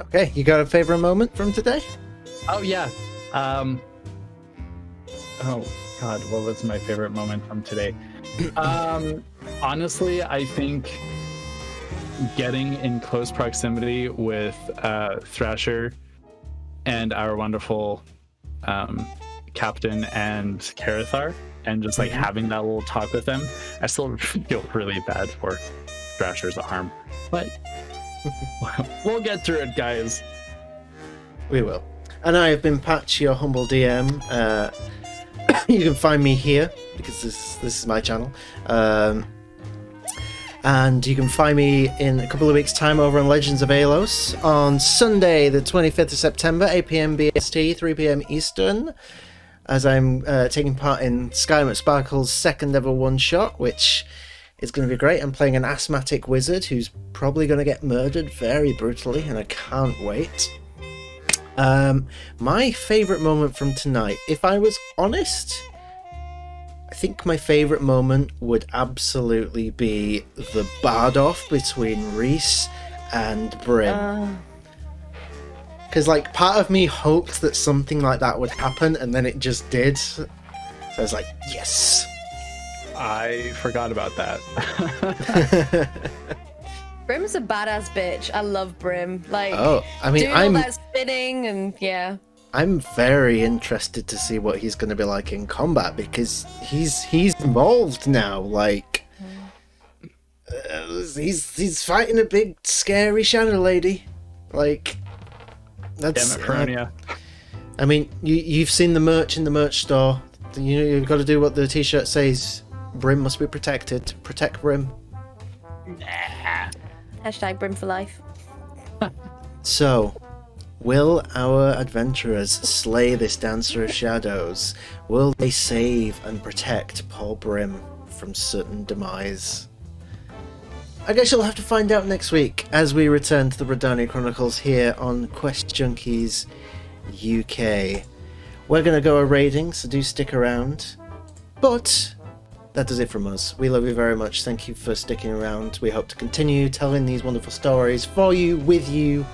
Okay, you got a favorite moment from today? Oh yeah. Oh God, what was my favorite moment from today? Honestly, I think getting in close proximity with Thrasher and our wonderful captain and Karathar, and just like having that little talk with them. I still feel really bad for Thrasher's arm, but we'll get through it, guys. We will. And I have been Patch, your humble DM. You can find me here because this is my channel. And you can find me in a couple of weeks' time over on Legends of Alos on Sunday, the 25th of September, 8 PM BST, 3 PM Eastern, as I'm taking part in Sky McSparkle's second ever one-shot, which is going to be great. I'm playing an asthmatic wizard who's probably going to get murdered very brutally, and I can't wait. My favourite moment from tonight, if I was honest, I think my favourite moment would absolutely be the bard-off between Reese and Bryn. Because, like, part of me hoped that something like that would happen, and then it just did. So I was like, yes! I forgot about that. Brim's a badass bitch. I love Brim. Like, Oh, I mean, doing all that spinning and yeah. I'm very interested to see what he's going to be like in combat because he's evolved now. Like, he's fighting a big scary shadow lady. Like, that's. Damn it, Rhódania. I mean, you've seen the merch in the merch store. You've got to do what the T-shirt says. Brim must be protected. Protect Brim. Hashtag Brim for life. So, will our adventurers slay this Dancer of Shadows? Will they save and protect poor Brim from certain demise? I guess you'll have to find out next week as we return to the Rhódania Chronicles here on QuestJunkiesUK. We're going to go a raiding, so do stick around. But that does it from us. We love you very much. Thank you for sticking around. We hope to continue telling these wonderful stories for you, with you.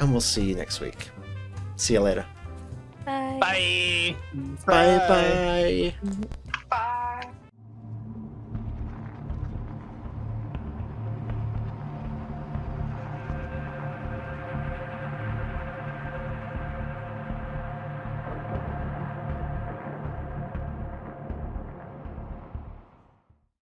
And we'll see you next week. See you later. Bye. Bye. Bye bye.